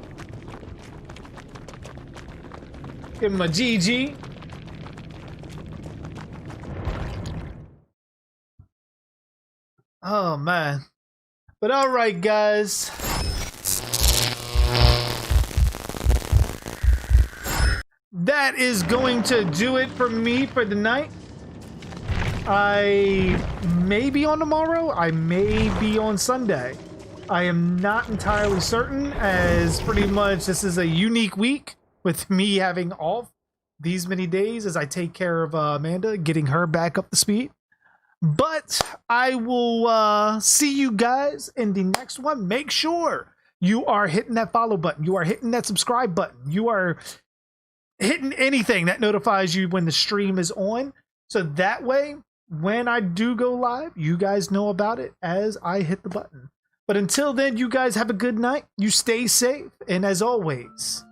Speaker 2: Give him a GG. Oh, man. But all right, guys. That is going to do it for me for the night. I may be on tomorrow. I may be on Sunday. I am not entirely certain, as pretty much this is a unique week with me having off these many days as I take care of Amanda, getting her back up to speed. But I will see you guys in the next one. Make sure you are hitting that follow button. You are hitting that subscribe button. You are hitting anything that notifies you when the stream is on. So that way, when I do go live, you guys know about it as I hit the button. But until then, you guys have a good night. You stay safe. And as always,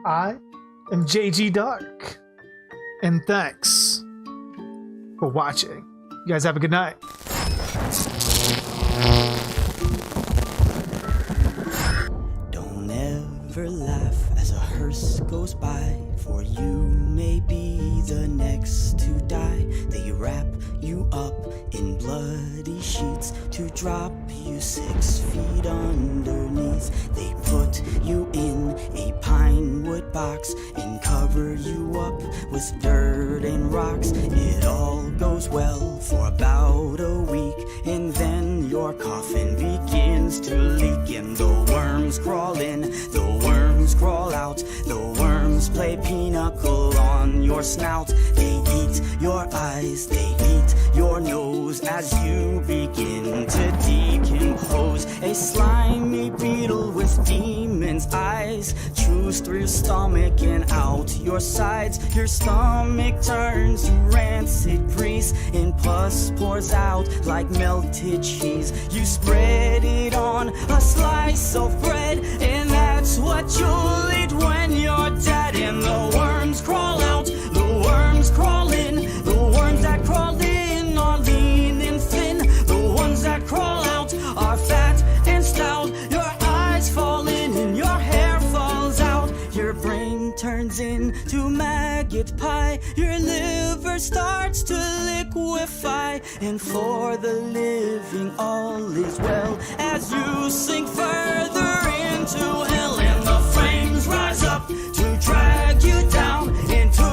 Speaker 2: I am JG Darhk. And thanks for watching. You guys have a good night.
Speaker 1: Don't ever laugh as a hearse goes by, for you may be the next to die. They wrap you up in bloody sheets to drop you 6 feet underneath. They put you in a pine wood box and cover you up with dirt and rocks. It all goes well for about a week, and then your coffin begins to leak, and the worms crawl in, the worms crawl out, the worms play pinochle on your snout. They eat your eyes, they eat your nose as you begin to decompose. A slimy beetle with demon's eyes chews through your stomach and out your sides. Your stomach turns to rancid grease, and pus pours out like melted cheese. You spread it on a slice of bread, and that's what you'll eat when you're dead. And the worms crawl out, the worms crawl in, the worms that crawl in are lean and thin, the ones that crawl out are fat and stout. Your eyes fall in and your hair falls out, your brain turns into maggot pie, your liver starts to liquefy, and for the living all is well as you sink further into hell. And the flames rise up to drag you down into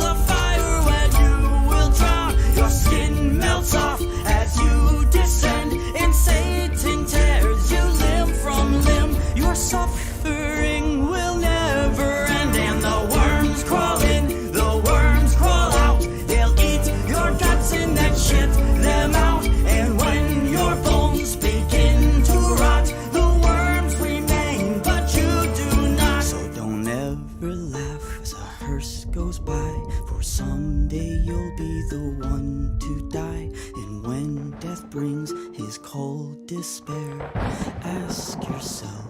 Speaker 1: the fire where you will drown. Your skin melts off as you descend, and Satan tears you limb from limb. Your suffering will never end. And the worms crawl in, the worms crawl out, they'll eat your guts and then shit them out. And when your bones begin to rot, the worms remain, but you do not. So don't ever laugh as a hearse goes by, for someday you'll be the one to die. And when death brings his cold despair, ask yourself,